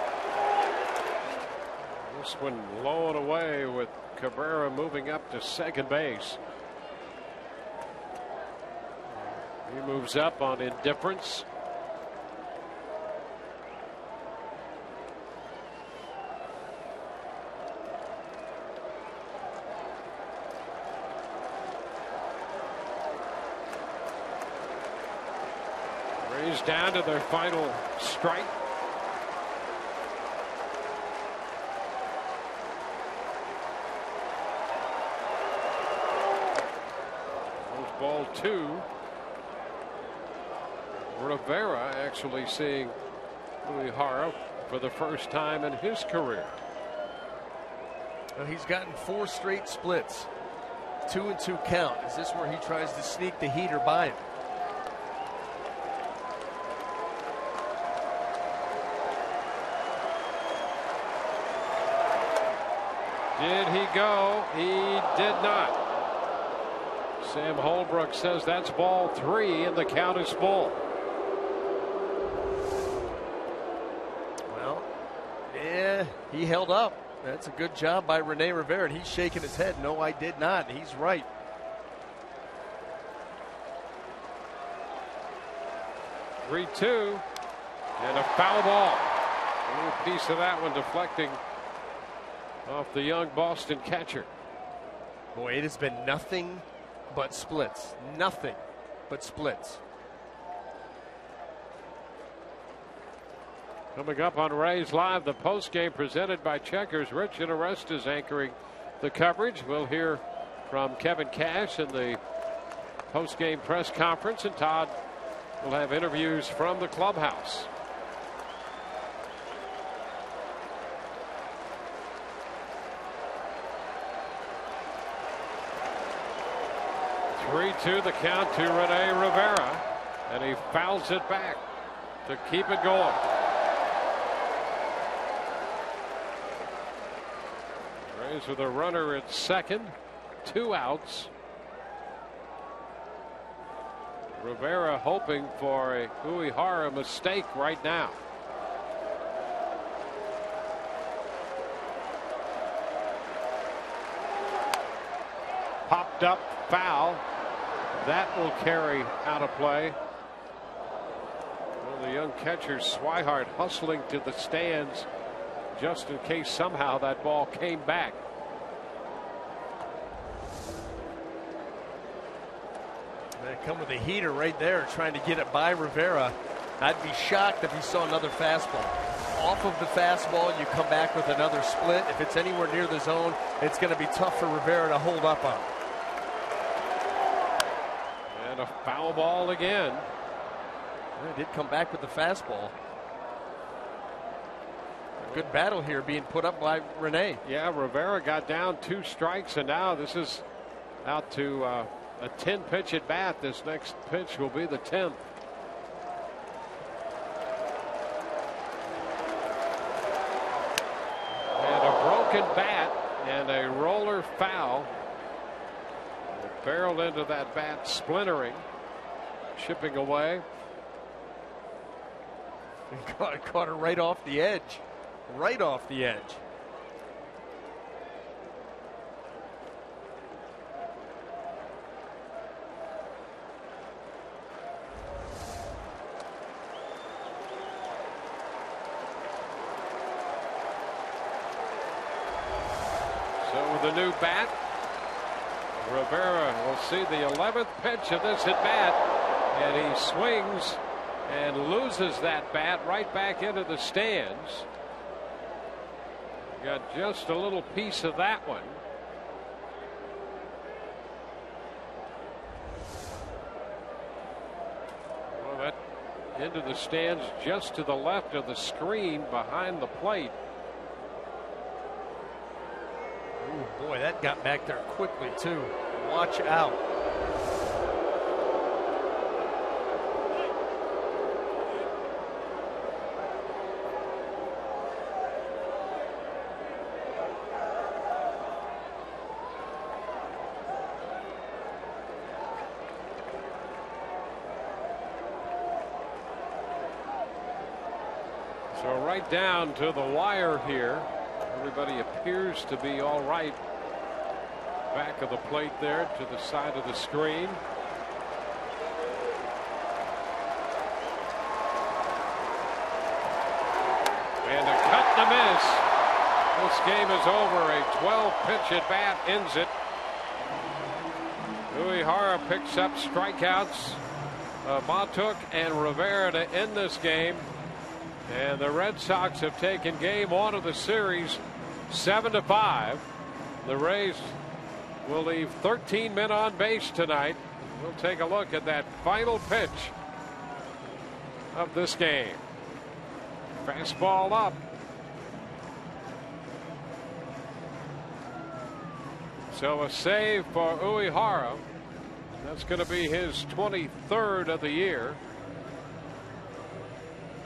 This one low and away with Cabrera moving up to second base. He moves up on indifference. Rays down to their final strike. Ball 2. Rivera actually seeing Uehara for the first time in his career.
Well, he's gotten 4 straight splits. 2-2 count. Is this where he tries to sneak the heater by him?
Did he go? He did not. Sam Holbrook says that's ball 3 and the count is full.
Well, yeah, he held up. That's a good job by Rene Rivera. He's shaking his head. No, I did not. He's right.
(3-2) and a foul ball. A little piece of that one deflecting off the young Boston catcher.
Boy, it has been nothing but splits. Nothing but splits.
Coming up on Rays Live, the postgame presented by Checkers. Rich and Arestas anchoring the coverage. We'll hear from Kevin Cash in the postgame press conference, and Todd will have interviews from the clubhouse. (3-2) the count to Rene Rivera, and he fouls it back to keep it going. Rays with a runner at second, 2 outs. Rivera hoping for a Uehara mistake right now. Popped up, foul. That will carry out of play. Well, the young catcher Swihart hustling to the stands just in case somehow that ball came back.
They come with a heater right there trying to get it by Rivera. I'd be shocked if you saw another fastball. Off of the fastball, you come back with another split. If it's anywhere near the zone, it's going to be tough for Rivera to hold up on.
And a foul ball again.
Well, did come back with the fastball. A good battle here being put up by Rene.
Yeah, Rivera got down 2 strikes, and now this is out to a 10-pitch at bat. This next pitch will be the 10th. broken bat and a roller foul. It barreled into that bat, splintering, chipping away.
Caught her right off the edge. Right off the edge.
So with a new bat, Rivera will see the 11th pitch of this at bat, and he swings and loses that bat right back into the stands. Got just a little piece of that one. Well, that into the stands just to the left of the screen behind the plate.
Ooh, boy, that got back there quickly, too. Watch out.
So right down to the wire here. Everybody appears to be all right. Back of the plate there to the side of the screen. And a cut and a miss. This game is over. A 12-pitch at bat ends it. Uehara picks up strikeouts. Matuk and Rivera to end this game. And the Red Sox have taken game one of the series 7-5. The Rays will leave 13 men on base tonight. We'll take a look at that final pitch of this game. Fastball up. So a save for Uehara. That's going to be his 23rd of the year.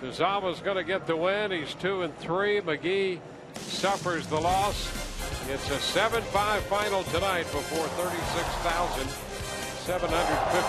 Tazawa's going to get the win. He's 2-3. McGee suffers the loss. It's a 7-5 final tonight before 36,750.